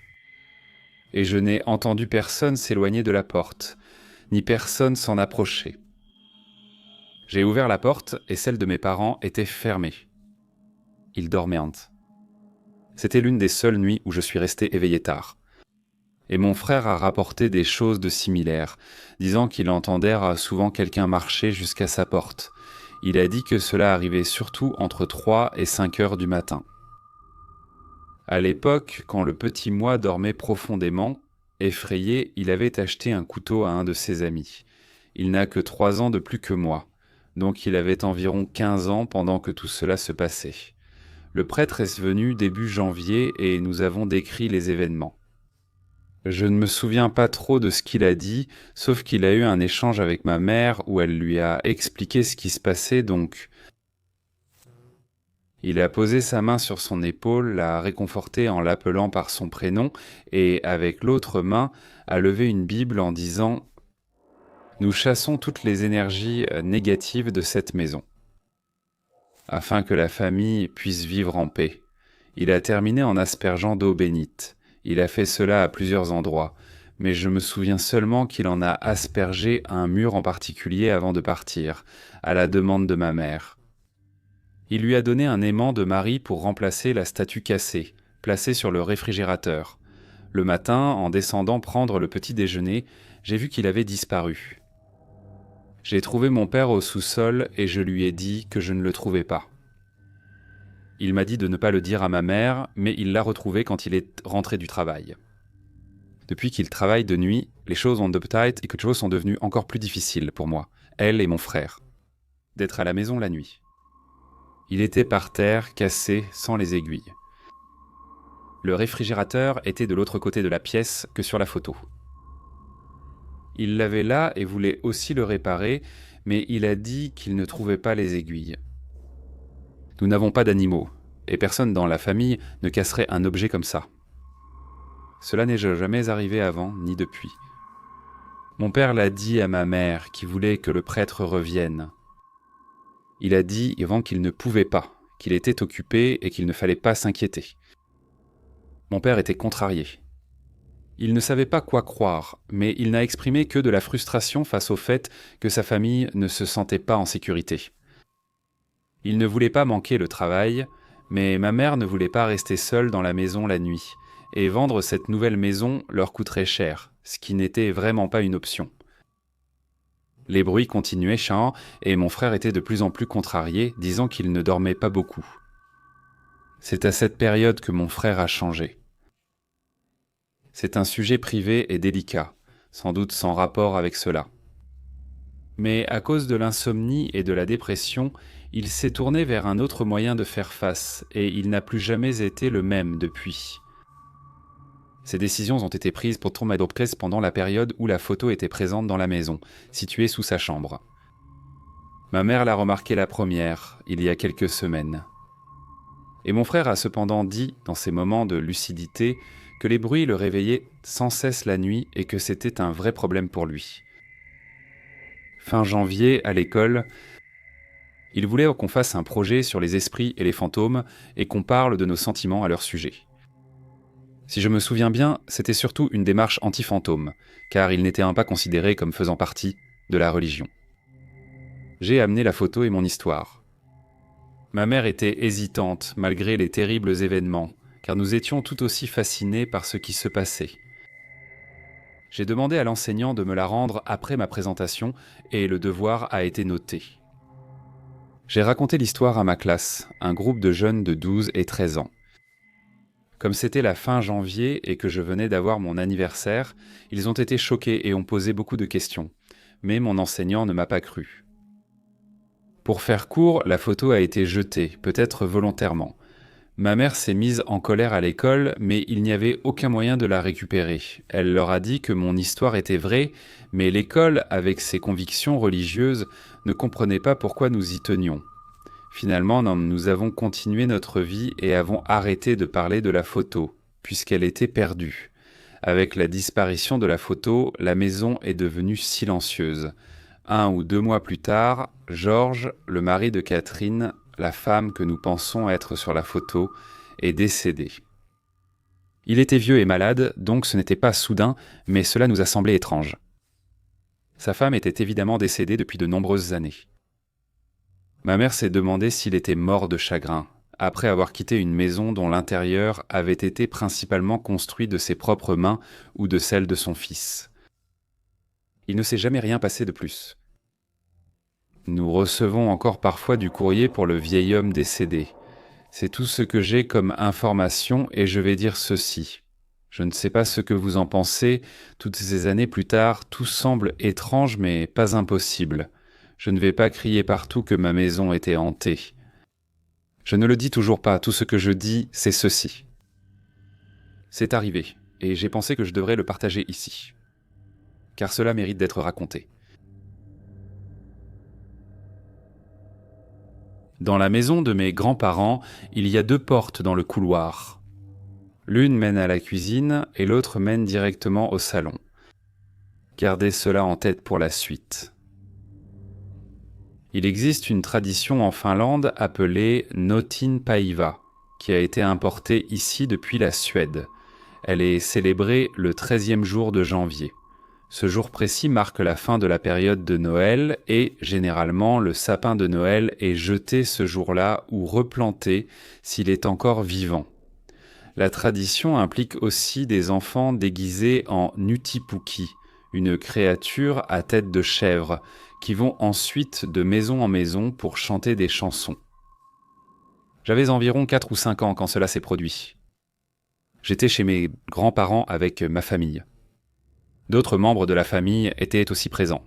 Speaker 1: Et je n'ai entendu personne s'éloigner de la porte, ni personne s'en approcher. J'ai ouvert la porte et celle de mes parents était fermée. Ils dormaient. C'était l'une des seules nuits où je suis resté éveillé tard. Et mon frère a rapporté des choses de similaires, disant qu'il entendait souvent quelqu'un marcher jusqu'à sa porte. Il a dit que cela arrivait surtout entre 3 et 5 heures du matin. À l'époque, quand le petit moi dormait profondément, effrayé, il avait acheté un couteau à un de ses amis. Il n'a que 3 ans de plus que moi, donc il avait environ 15 ans pendant que tout cela se passait. Le prêtre est venu début janvier et nous avons décrit les événements. Je ne me souviens pas trop de ce qu'il a dit, sauf qu'il a eu un échange avec ma mère où elle lui a expliqué ce qui se passait, donc il a posé sa main sur son épaule, l'a réconforté en l'appelant par son prénom et, avec l'autre main, a levé une Bible en disant « Nous chassons toutes les énergies négatives de cette maison, afin que la famille puisse vivre en paix. » Il a terminé en aspergeant d'eau bénite. Il a fait cela à plusieurs endroits, mais je me souviens seulement qu'il en a aspergé un mur en particulier avant de partir, à la demande de ma mère. Il lui a donné un aimant de Marie pour remplacer la statue cassée, placée sur le réfrigérateur. Le matin, en descendant prendre le petit déjeuner, j'ai vu qu'il avait disparu. J'ai trouvé mon père au sous-sol et je lui ai dit que je ne le trouvais pas. Il m'a dit de ne pas le dire à ma mère, mais il l'a retrouvé quand il est rentré du travail. Depuis qu'il travaille de nuit, les choses sont devenues encore plus difficiles pour moi, elle et mon frère, d'être à la maison la nuit. Il était par terre, cassé, sans les aiguilles. Le réfrigérateur était de l'autre côté de la pièce que sur la photo. Il l'avait là et voulait aussi le réparer, mais il a dit qu'il ne trouvait pas les aiguilles. Nous n'avons pas d'animaux, et personne dans la famille ne casserait un objet comme ça. Cela n'est jamais arrivé avant, ni depuis. Mon père l'a dit à ma mère, qui voulait que le prêtre revienne. Il a dit avant qu'il ne pouvait pas, qu'il était occupé et qu'il ne fallait pas s'inquiéter. Mon père était contrarié. Il ne savait pas quoi croire, mais il n'a exprimé que de la frustration face au fait que sa famille ne se sentait pas en sécurité. Il ne voulait pas manquer le travail, mais ma mère ne voulait pas rester seule dans la maison la nuit, et vendre cette nouvelle maison leur coûterait cher, ce qui n'était vraiment pas une option. Les bruits continuaient chaque et mon frère était de plus en plus contrarié, disant qu'il ne dormait pas beaucoup. C'est à cette période que mon frère a changé. C'est un sujet privé et délicat, sans doute sans rapport avec cela. Mais à cause de l'insomnie et de la dépression, il s'est tourné vers un autre moyen de faire face, et il n'a plus jamais été le même depuis. Ces décisions ont été prises pour Tourmadopres pendant la période où la photo était présente dans la maison, située sous sa chambre. Ma mère l'a remarqué la première, il y a quelques semaines. Et mon frère a cependant dit, dans ces moments de lucidité, que les bruits le réveillaient sans cesse la nuit et que c'était un vrai problème pour lui. Fin janvier, à l'école, il voulait qu'on fasse un projet sur les esprits et les fantômes et qu'on parle de nos sentiments à leur sujet. Si je me souviens bien, c'était surtout une démarche anti-fantôme, car il n'était pas considéré comme faisant partie de la religion. J'ai amené la photo et mon histoire. Ma mère était hésitante malgré les terribles événements, car nous étions tout aussi fascinés par ce qui se passait. J'ai demandé à l'enseignant de me la rendre après ma présentation et le devoir a été noté. J'ai raconté l'histoire à ma classe, un groupe de jeunes de 12 et 13 ans. Comme c'était la fin janvier et que je venais d'avoir mon anniversaire, ils ont été choqués et ont posé beaucoup de questions. Mais mon enseignant ne m'a pas cru. Pour faire court, la photo a été jetée, peut-être volontairement. Ma mère s'est mise en colère à l'école, mais il n'y avait aucun moyen de la récupérer. Elle leur a dit que mon histoire était vraie, mais l'école, avec ses convictions religieuses, ne comprenait pas pourquoi nous y tenions. Finalement, nous avons continué notre vie et avons arrêté de parler de la photo, puisqu'elle était perdue. Avec la disparition de la photo, la maison est devenue silencieuse. 1 ou 2 mois plus tard, Georges, le mari de Catherine, la femme que nous pensons être sur la photo, est décédé. Il était vieux et malade, donc ce n'était pas soudain, mais cela nous a semblé étrange. Sa femme était évidemment décédée depuis de nombreuses années. Ma mère s'est demandé s'il était mort de chagrin, après avoir quitté une maison dont l'intérieur avait été principalement construit de ses propres mains ou de celles de son fils. Il ne s'est jamais rien passé de plus. Nous recevons encore parfois du courrier pour le vieil homme décédé. C'est tout ce que j'ai comme information et je vais dire ceci. Je ne sais pas ce que vous en pensez, toutes ces années plus tard, tout semble étrange mais pas impossible. Je ne vais pas crier partout que ma maison était hantée. Je ne le dis toujours pas, tout ce que je dis, c'est ceci. C'est arrivé, et j'ai pensé que je devrais le partager ici. Car cela mérite d'être raconté. Dans la maison de mes grands-parents, il y a 2 portes dans le couloir. L'une mène à la cuisine et l'autre mène directement au salon. Gardez cela en tête pour la suite. Il existe une tradition en Finlande appelée Notin Päivä, qui a été importée ici depuis la Suède. Elle est célébrée le 13e jour de janvier. Ce jour précis marque la fin de la période de Noël et, généralement, le sapin de Noël est jeté ce jour-là ou replanté s'il est encore vivant. La tradition implique aussi des enfants déguisés en Nuttipukki, une créature à tête de chèvre, qui vont ensuite de maison en maison pour chanter des chansons. J'avais environ 4 ou 5 ans quand cela s'est produit. J'étais chez mes grands-parents avec ma famille. D'autres membres de la famille étaient aussi présents.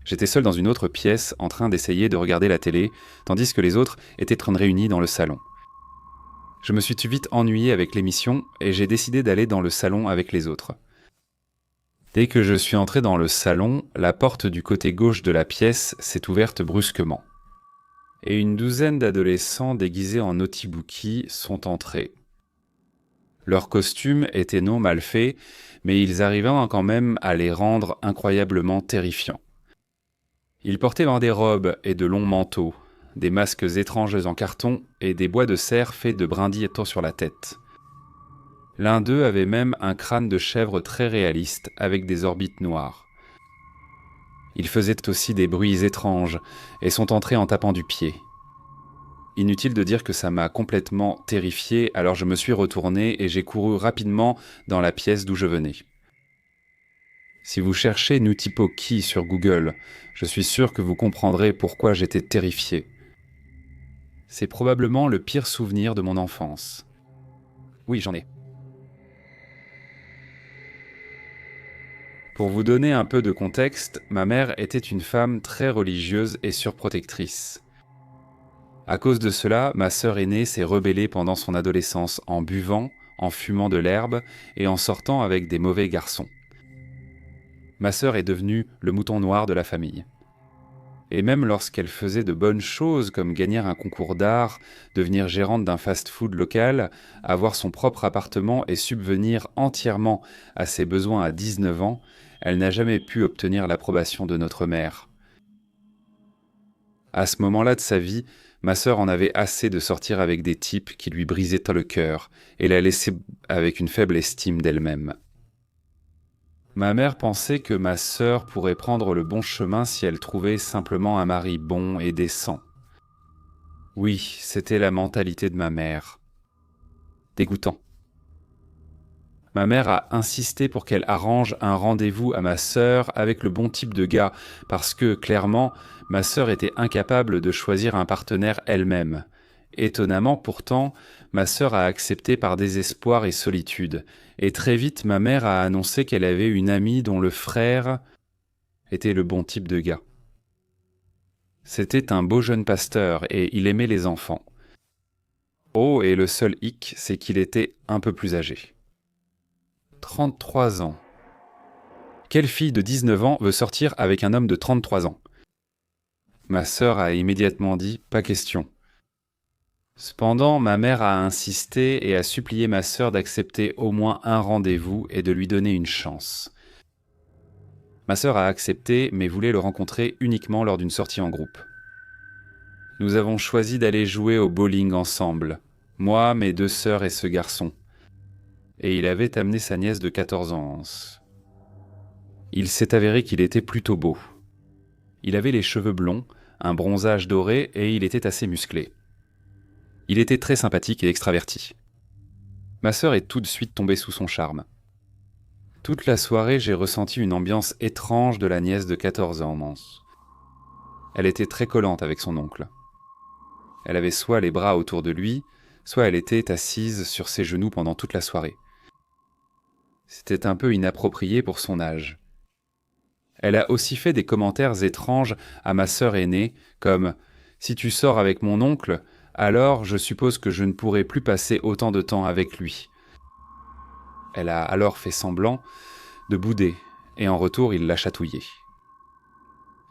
Speaker 1: J'étais seul dans une autre pièce en train d'essayer de regarder la télé, tandis que les autres étaient réunis dans le salon. Je me suis vite ennuyé avec l'émission et j'ai décidé d'aller dans le salon avec les autres. Dès que je suis entré dans le salon, la porte du côté gauche de la pièce s'est ouverte brusquement. Et une douzaine d'adolescents déguisés en Nuttipukki sont entrés. Leurs costumes étaient non mal faits, mais ils arrivaient quand même à les rendre incroyablement terrifiants. Ils portaient des robes et de longs manteaux, des masques étranges en carton et des bois de cerf faits de brindilles sur la tête. L'un d'eux avait même un crâne de chèvre très réaliste avec des orbites noires. Ils faisaient aussi des bruits étranges et sont entrés en tapant du pied. Inutile de dire que ça m'a complètement terrifié, alors je me suis retourné et j'ai couru rapidement dans la pièce d'où je venais. Si vous cherchez Nutipoki sur Google, je suis sûr que vous comprendrez pourquoi j'étais terrifié. C'est probablement le pire souvenir de mon enfance. Oui, j'en ai. Pour vous donner un peu de contexte, ma mère était une femme très religieuse et surprotectrice. À cause de cela, ma sœur aînée s'est rebellée pendant son adolescence en buvant, en fumant de l'herbe et en sortant avec des mauvais garçons. Ma sœur est devenue le mouton noir de la famille. Et même lorsqu'elle faisait de bonnes choses comme gagner un concours d'art, devenir gérante d'un fast-food local, avoir son propre appartement et subvenir entièrement à ses besoins à 19 ans, elle n'a jamais pu obtenir l'approbation de notre mère. À ce moment-là de sa vie, ma sœur en avait assez de sortir avec des types qui lui brisaient le cœur et la laissaient avec une faible estime d'elle-même. Ma mère pensait que ma sœur pourrait prendre le bon chemin si elle trouvait simplement un mari bon et décent. Oui, c'était la mentalité de ma mère. Dégoûtant. Ma mère a insisté pour qu'elle arrange un rendez-vous à ma sœur avec le bon type de gars, parce que, clairement, ma sœur était incapable de choisir un partenaire elle-même. Étonnamment, pourtant, ma sœur a accepté par désespoir et solitude, et très vite ma mère a annoncé qu'elle avait une amie dont le frère était le bon type de gars. C'était un beau jeune pasteur, et il aimait les enfants. Oh, et le seul hic, c'est qu'il était un peu plus âgé. 33 ans. Quelle fille de 19 ans veut sortir avec un homme de 33 ans? Ma sœur a immédiatement dit « pas question ». Cependant, ma mère a insisté et a supplié ma sœur d'accepter au moins un rendez-vous et de lui donner une chance. Ma sœur a accepté, mais voulait le rencontrer uniquement lors d'une sortie en groupe. Nous avons choisi d'aller jouer au bowling ensemble, moi, mes 2 sœurs et ce garçon. Et il avait amené sa nièce de 14 ans. Il s'est avéré qu'il était plutôt beau. Il avait les cheveux blonds, un bronzage doré et il était assez musclé. Il était très sympathique et extraverti. Ma sœur est tout de suite tombée sous son charme. Toute la soirée, j'ai ressenti une ambiance étrange de la nièce de 14 ans. Elle était très collante avec son oncle. Elle avait soit les bras autour de lui, soit elle était assise sur ses genoux pendant toute la soirée. C'était un peu inapproprié pour son âge. Elle a aussi fait des commentaires étranges à ma sœur aînée, comme « Si tu sors avec mon oncle, alors je suppose que je ne pourrai plus passer autant de temps avec lui. » Elle a alors fait semblant de bouder, et en retour il l'a chatouillée.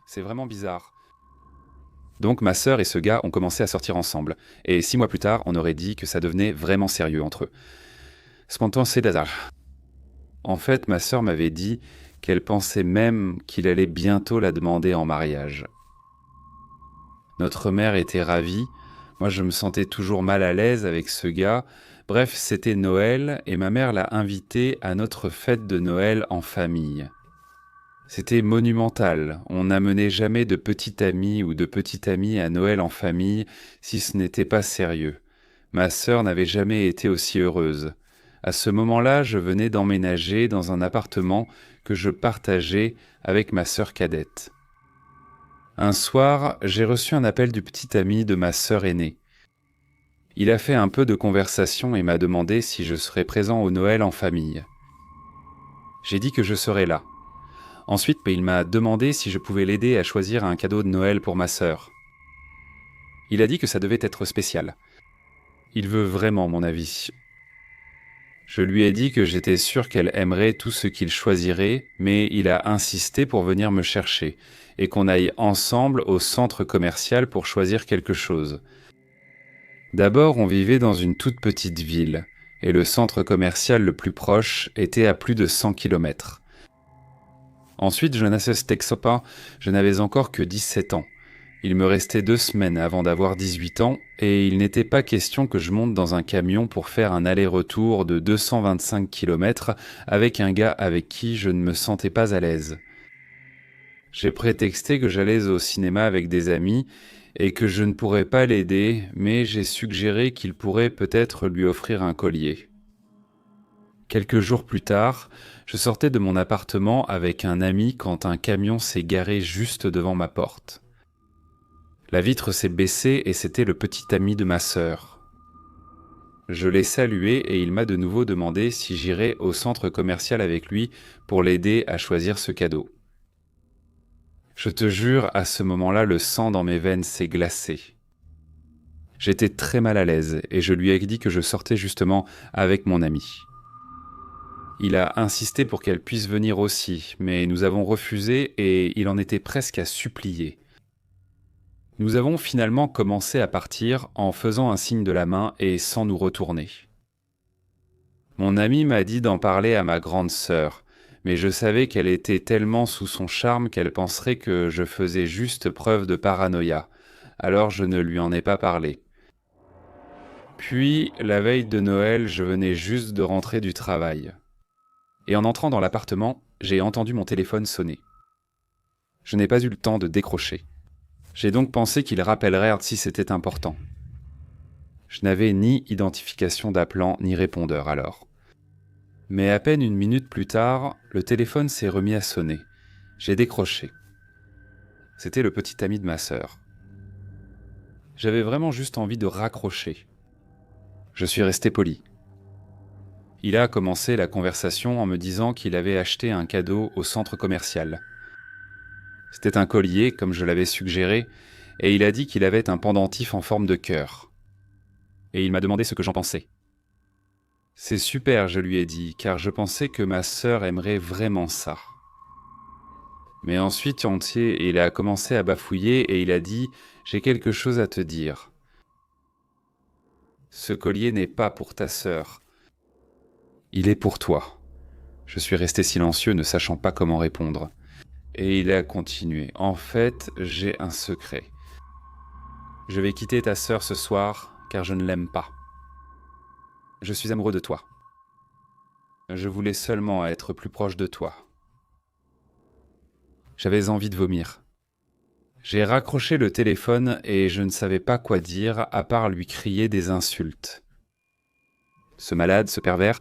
Speaker 1: C'est vraiment bizarre. Donc ma sœur et ce gars ont commencé à sortir ensemble, et 6 mois plus tard, on aurait dit que ça devenait vraiment sérieux entre eux. Spontan c'est d'hasard. En fait, ma sœur m'avait dit qu'elle pensait même qu'il allait bientôt la demander en mariage. Notre mère était ravie, moi je me sentais toujours mal à l'aise avec ce gars. Bref, c'était Noël et ma mère l'a invité à notre fête de Noël en famille. C'était monumental, on n'amenait jamais de petit ami ou de petite amie à Noël en famille si ce n'était pas sérieux. Ma sœur n'avait jamais été aussi heureuse. À ce moment-là, je venais d'emménager dans un appartement que je partageais avec ma sœur cadette. Un soir, j'ai reçu un appel du petit ami de ma sœur aînée. Il a fait un peu de conversation et m'a demandé si je serais présent au Noël en famille. J'ai dit que je serais là. Ensuite, il m'a demandé si je pouvais l'aider à choisir un cadeau de Noël pour ma sœur. Il a dit que ça devait être spécial. Il veut vraiment mon avis. Je lui ai dit que j'étais sûr qu'elle aimerait tout ce qu'il choisirait, mais il a insisté pour venir me chercher et qu'on aille ensemble au centre commercial pour choisir quelque chose. D'abord, on vivait dans une toute petite ville, et le centre commercial le plus proche était à plus de 100 km. Ensuite, je n'avais encore que 17 ans, Il me restait 2 semaines avant d'avoir 18 ans et il n'était pas question que je monte dans un camion pour faire un aller-retour de 225 km avec un gars avec qui je ne me sentais pas à l'aise. J'ai prétexté que j'allais au cinéma avec des amis et que je ne pourrais pas l'aider, mais j'ai suggéré qu'il pourrait peut-être lui offrir un collier. Quelques jours plus tard, je sortais de mon appartement avec un ami quand un camion s'est garé juste devant ma porte. La vitre s'est baissée et c'était le petit ami de ma sœur. Je l'ai salué et il m'a de nouveau demandé si j'irais au centre commercial avec lui pour l'aider à choisir ce cadeau. Je te jure, à ce moment-là, le sang dans mes veines s'est glacé. J'étais très mal à l'aise et je lui ai dit que je sortais justement avec mon ami. Il a insisté pour qu'elle puisse venir aussi, mais nous avons refusé et il en était presque à supplier. Nous avons finalement commencé à partir en faisant un signe de la main et sans nous retourner. Mon ami m'a dit d'en parler à ma grande sœur, mais je savais qu'elle était tellement sous son charme qu'elle penserait que je faisais juste preuve de paranoïa, alors je ne lui en ai pas parlé. Puis, la veille de Noël, je venais juste de rentrer du travail. Et en entrant dans l'appartement, j'ai entendu mon téléphone sonner. Je n'ai pas eu le temps de décrocher. J'ai donc pensé qu'il rappellerait si c'était important. Je n'avais ni identification d'appelant ni répondeur alors. Mais à peine une minute plus tard, le téléphone s'est remis à sonner. J'ai décroché. C'était le petit ami de ma sœur. J'avais vraiment juste envie de raccrocher. Je suis resté poli. Il a commencé la conversation en me disant qu'il avait acheté un cadeau au centre commercial. C'était un collier, comme je l'avais suggéré, et il a dit qu'il avait un pendentif en forme de cœur. Et il m'a demandé ce que j'en pensais. C'est super, je lui ai dit, car je pensais que ma sœur aimerait vraiment ça. Mais ensuite, il a commencé à bafouiller et il a dit « J'ai quelque chose à te dire. Ce collier n'est pas pour ta sœur. Il est pour toi. » Je suis resté silencieux, ne sachant pas comment répondre. Et il a continué. « En fait, j'ai un secret. Je vais quitter ta sœur ce soir, car je ne l'aime pas. Je suis amoureux de toi. Je voulais seulement être plus proche de toi. » J'avais envie de vomir. J'ai raccroché le téléphone et je ne savais pas quoi dire à part lui crier des insultes. Ce malade, ce pervers,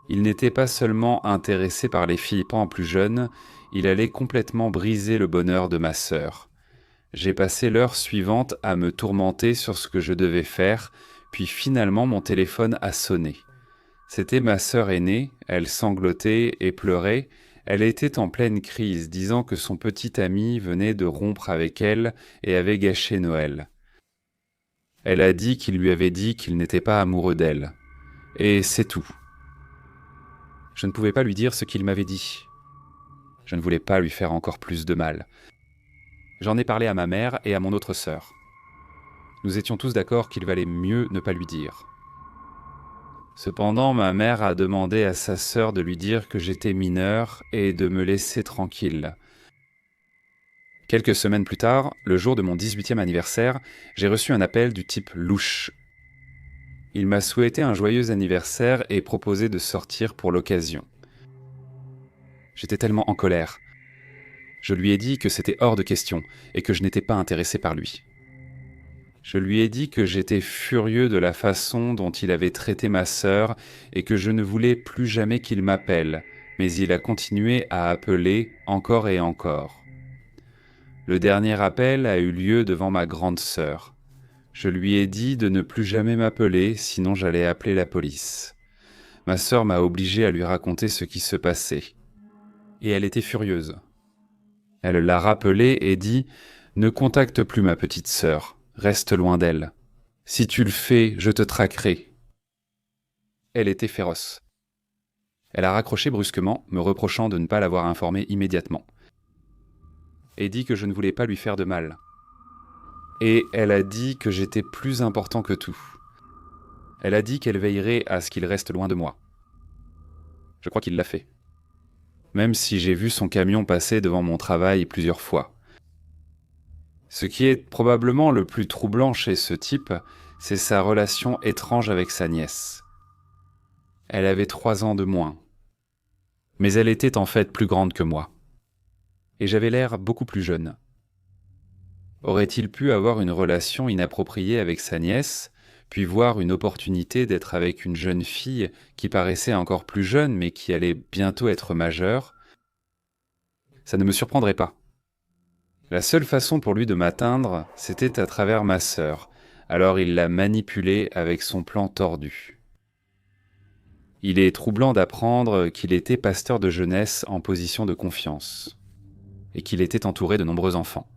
Speaker 1: il n'était pas seulement intéressé par les filles pas en plus jeunes, il allait complètement briser le bonheur de ma sœur. J'ai passé l'heure suivante à me tourmenter sur ce que je devais faire, puis finalement mon téléphone a sonné. C'était ma sœur aînée, elle sanglotait et pleurait. Elle était en pleine crise, disant que son petit ami venait de rompre avec elle et avait gâché Noël. Elle a dit qu'il lui avait dit qu'il n'était pas amoureux d'elle. Et c'est tout. Je ne pouvais pas lui dire ce qu'il m'avait dit. Je ne voulais pas lui faire encore plus de mal. J'en ai parlé à ma mère et à mon autre sœur. Nous étions tous d'accord qu'il valait mieux ne pas lui dire. Cependant, ma mère a demandé à sa sœur de lui dire que j'étais mineur et de me laisser tranquille. Quelques semaines plus tard, le jour de mon 18e anniversaire, j'ai reçu un appel du type louche. Il m'a souhaité un joyeux anniversaire et proposé de sortir pour l'occasion. J'étais tellement en colère. Je lui ai dit que c'était hors de question et que je n'étais pas intéressé par lui. Je lui ai dit que j'étais furieux de la façon dont il avait traité ma sœur et que je ne voulais plus jamais qu'il m'appelle, mais il a continué à appeler encore et encore. Le dernier appel a eu lieu devant ma grande sœur. Je lui ai dit de ne plus jamais m'appeler, sinon j'allais appeler la police. Ma sœur m'a obligé à lui raconter ce qui se passait. Et elle était furieuse. Elle l'a rappelé et dit « Ne contacte plus ma petite sœur. Reste loin d'elle. Si tu le fais, je te traquerai. » Elle était féroce. Elle a raccroché brusquement, me reprochant de ne pas l'avoir informée immédiatement. Et dit que je ne voulais pas lui faire de mal. Et elle a dit que j'étais plus important que tout. Elle a dit qu'elle veillerait à ce qu'il reste loin de moi. Je crois qu'il l'a fait. Même si j'ai vu son camion passer devant mon travail plusieurs fois. Ce qui est probablement le plus troublant chez ce type, c'est sa relation étrange avec sa nièce. Elle avait 3 ans de moins. Mais elle était en fait plus grande que moi. Et j'avais l'air beaucoup plus jeune. Aurait-il pu avoir une relation inappropriée avec sa nièce, puis voir une opportunité d'être avec une jeune fille qui paraissait encore plus jeune mais qui allait bientôt être majeure? Ça ne me surprendrait pas. La seule façon pour lui de m'atteindre, c'était à travers ma sœur, alors il l'a manipulée avec son plan tordu. Il est troublant d'apprendre qu'il était pasteur de jeunesse en position de confiance, et qu'il était entouré de nombreux enfants.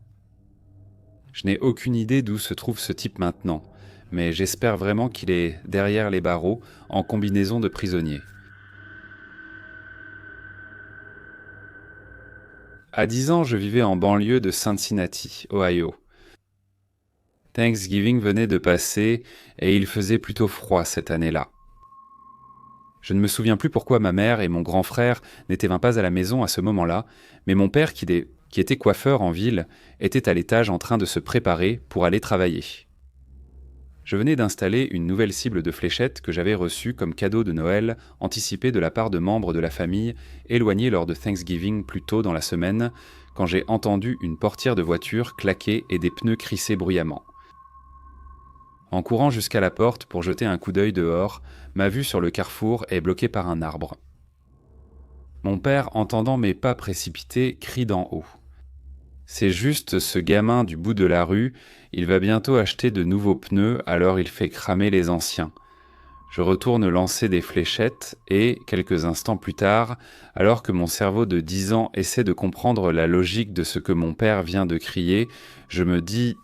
Speaker 1: Je n'ai aucune idée d'où se trouve ce type maintenant, mais j'espère vraiment qu'il est derrière les barreaux en combinaison de prisonnier. À 10 ans, je vivais en banlieue de Cincinnati, Ohio. Thanksgiving venait de passer et il faisait plutôt froid cette année-là. Je ne me souviens plus pourquoi ma mère et mon grand frère n'étaient pas à la maison à ce moment-là, mais mon père, qui était coiffeur en ville, était à l'étage en train de se préparer pour aller travailler. Je venais d'installer une nouvelle cible de fléchettes que j'avais reçue comme cadeau de Noël anticipé de la part de membres de la famille éloignés lors de Thanksgiving plus tôt dans la semaine, quand j'ai entendu une portière de voiture claquer et des pneus crisser bruyamment. En courant jusqu'à la porte pour jeter un coup d'œil dehors, ma vue sur le carrefour est bloquée par un arbre. Mon père, entendant mes pas précipités, crie d'en haut. C'est juste ce gamin du bout de la rue, il va bientôt acheter de nouveaux pneus, alors il fait cramer les anciens. Je retourne lancer des fléchettes et, quelques instants plus tard, alors que mon cerveau de 10 ans essaie de comprendre la logique de ce que mon père vient de crier, je me dis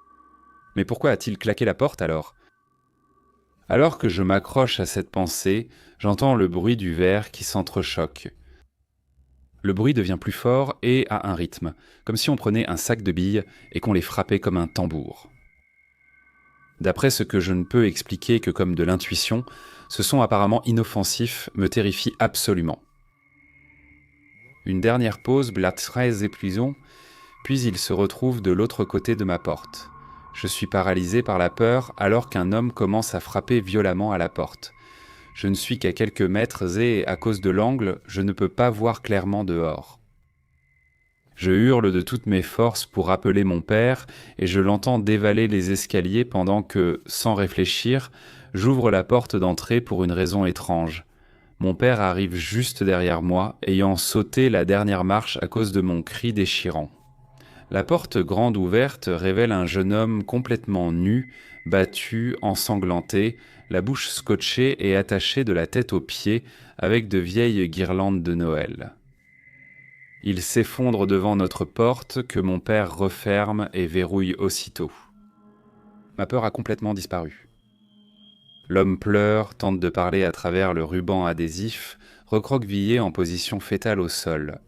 Speaker 1: « Mais pourquoi a-t-il claqué la porte alors ?» Alors que je m'accroche à cette pensée, j'entends le bruit du verre qui s'entrechoque. Le bruit devient plus fort et à un rythme, comme si on prenait un sac de billes et qu'on les frappait comme un tambour. D'après ce que je ne peux expliquer que comme de l'intuition, ce son apparemment inoffensif me terrifie absolument. Une dernière pause blatte très épuisant, puis il se retrouve de l'autre côté de ma porte. Je suis paralysé par la peur alors qu'un homme commence à frapper violemment à la porte. Je ne suis qu'à quelques mètres et, à cause de l'angle, je ne peux pas voir clairement dehors. Je hurle de toutes mes forces pour appeler mon père et je l'entends dévaler les escaliers pendant que, sans réfléchir, j'ouvre la porte d'entrée pour une raison étrange. Mon père arrive juste derrière moi, ayant sauté la dernière marche à cause de mon cri déchirant. La porte grande ouverte révèle un jeune homme complètement nu, battu, ensanglanté, la bouche scotchée et attachée de la tête aux pieds avec de vieilles guirlandes de Noël. Il s'effondre devant notre porte que mon père referme et verrouille aussitôt. Ma peur a complètement disparu. L'homme pleure, tente de parler à travers le ruban adhésif, recroquevillé en position fétale au sol.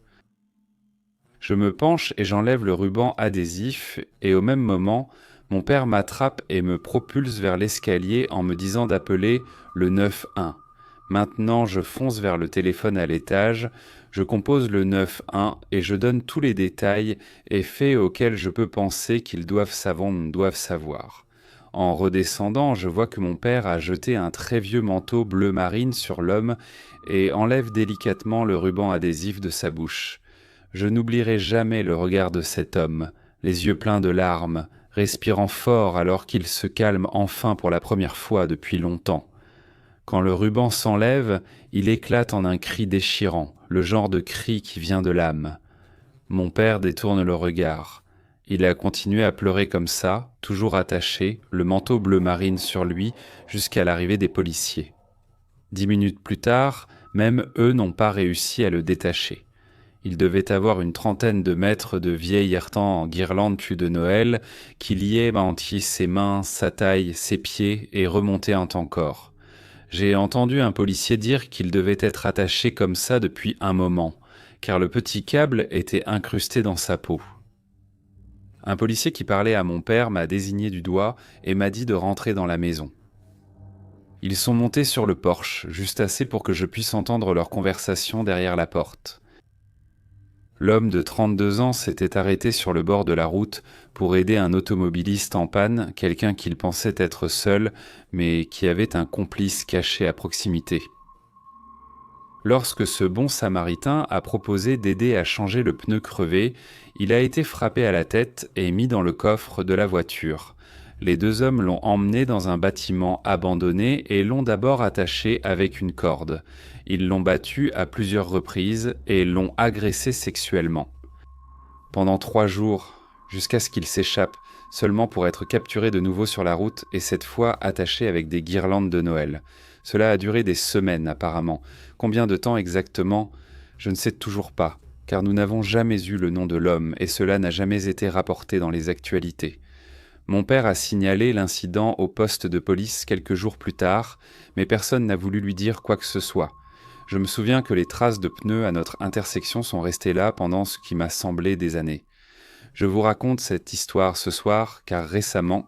Speaker 1: Je me penche et j'enlève le ruban adhésif et au même moment, mon père m'attrape et me propulse vers l'escalier en me disant d'appeler le 9-1. Maintenant, je fonce vers le téléphone à l'étage, je compose le 9-1 et je donne tous les détails et faits auxquels je peux penser qu'ils doivent savoir. En redescendant, je vois que mon père a jeté un très vieux manteau bleu marine sur l'homme et enlève délicatement le ruban adhésif de sa bouche. Je n'oublierai jamais le regard de cet homme, les yeux pleins de larmes, respirant fort alors qu'il se calme enfin pour la première fois depuis longtemps. Quand le ruban s'enlève, il éclate en un cri déchirant, le genre de cri qui vient de l'âme. Mon père détourne le regard. Il a continué à pleurer comme ça, toujours attaché, le manteau bleu marine sur lui, jusqu'à l'arrivée des policiers. 10 minutes plus tard, même eux n'ont pas réussi à le détacher. Il devait avoir une trentaine de mètres de vieil hertant en guirlande puis de Noël qui liait entier ses mains, sa taille, ses pieds et remontait encore. J'ai entendu un policier dire qu'il devait être attaché comme ça depuis un moment, car le petit câble était incrusté dans sa peau. Un policier qui parlait à mon père m'a désigné du doigt et m'a dit de rentrer dans la maison. Ils sont montés sur le porche, juste assez pour que je puisse entendre leur conversation derrière la porte. L'homme de 32 ans s'était arrêté sur le bord de la route pour aider un automobiliste en panne, quelqu'un qu'il pensait être seul, mais qui avait un complice caché à proximité. Lorsque ce bon samaritain a proposé d'aider à changer le pneu crevé, il a été frappé à la tête et mis dans le coffre de la voiture. Les deux hommes l'ont emmené dans un bâtiment abandonné et l'ont d'abord attaché avec une corde. Ils l'ont battu à plusieurs reprises et l'ont agressé sexuellement. Pendant 3 jours, jusqu'à ce qu'il s'échappe, seulement pour être capturé de nouveau sur la route et cette fois attaché avec des guirlandes de Noël. Cela a duré des semaines apparemment. Combien de temps exactement? Je ne sais toujours pas, car nous n'avons jamais eu le nom de l'homme et cela n'a jamais été rapporté dans les actualités. Mon père a signalé l'incident au poste de police quelques jours plus tard, mais personne n'a voulu lui dire quoi que ce soit. Je me souviens que les traces de pneus à notre intersection sont restées là pendant ce qui m'a semblé des années. Je vous raconte cette histoire ce soir car récemment,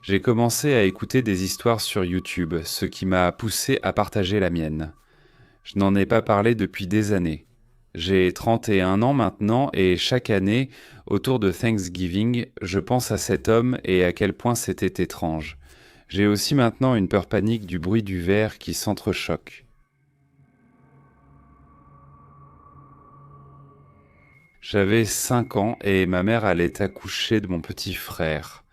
Speaker 1: j'ai commencé à écouter des histoires sur YouTube, ce qui m'a poussé à partager la mienne. Je n'en ai pas parlé depuis des années. J'ai 31 ans maintenant et chaque année, autour de Thanksgiving, je pense à cet homme et à quel point c'était étrange. J'ai aussi maintenant une peur panique du bruit du verre qui s'entrechoque. J'avais 5 ans et ma mère allait accoucher de mon petit frère.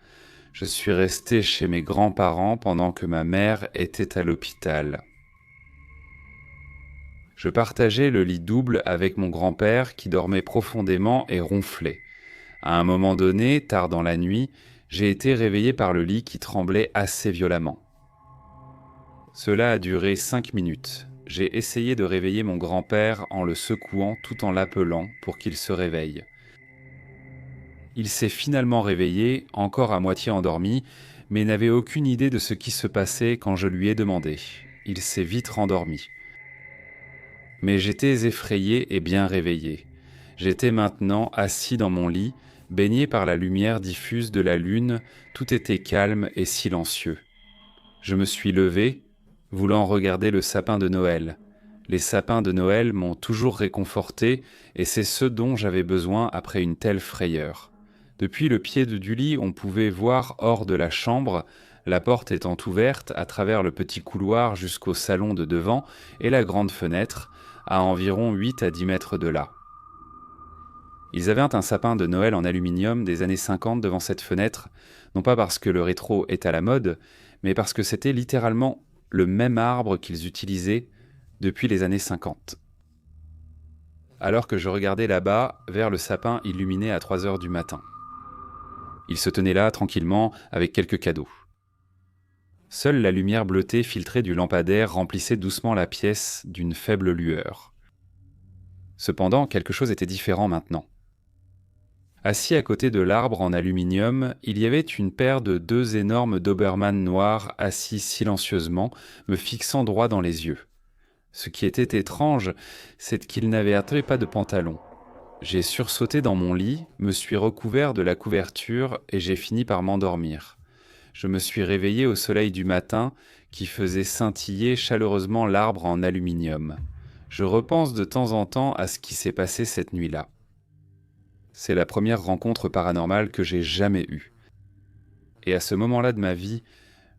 Speaker 1: Je suis resté chez mes grands-parents pendant que ma mère était à l'hôpital. Je partageais le lit double avec mon grand-père qui dormait profondément et ronflait. À un moment donné, tard dans la nuit, j'ai été réveillé par le lit qui tremblait assez violemment. Cela a duré 5 minutes. J'ai essayé de réveiller mon grand-père en le secouant tout en l'appelant pour qu'il se réveille. Il s'est finalement réveillé, encore à moitié endormi, mais n'avait aucune idée de ce qui se passait quand je lui ai demandé. Il s'est vite rendormi. Mais j'étais effrayé et bien réveillé. J'étais maintenant assis dans mon lit, baigné par la lumière diffuse de la lune, tout était calme et silencieux. Je me suis levé, voulant regarder le sapin de Noël. Les sapins de Noël m'ont toujours réconforté et c'est ce dont j'avais besoin après une telle frayeur. Depuis le pied du lit, on pouvait voir hors de la chambre, la porte étant ouverte à travers le petit couloir jusqu'au salon de devant et la grande fenêtre, à environ 8 à 10 mètres de là. Ils avaient un sapin de Noël en aluminium des années 50 devant cette fenêtre, non pas parce que le rétro est à la mode, mais parce que c'était littéralement le même arbre qu'ils utilisaient depuis les années 50. Alors que je regardais là-bas, vers le sapin illuminé à 3 heures du matin. Il se tenait là, tranquillement, avec quelques cadeaux. Seule la lumière bleutée filtrée du lampadaire remplissait doucement la pièce d'une faible lueur. Cependant, quelque chose était différent maintenant. Assis à côté de l'arbre en aluminium, il y avait une paire de 2 énormes Doberman noirs assis silencieusement, me fixant droit dans les yeux. Ce qui était étrange, c'est qu'ils n'avaient pas de pantalon. J'ai sursauté dans mon lit, me suis recouvert de la couverture et j'ai fini par m'endormir. Je me suis réveillé au soleil du matin qui faisait scintiller chaleureusement l'arbre en aluminium. Je repense de temps en temps à ce qui s'est passé cette nuit-là. C'est la première rencontre paranormale que j'ai jamais eue. Et à ce moment-là de ma vie,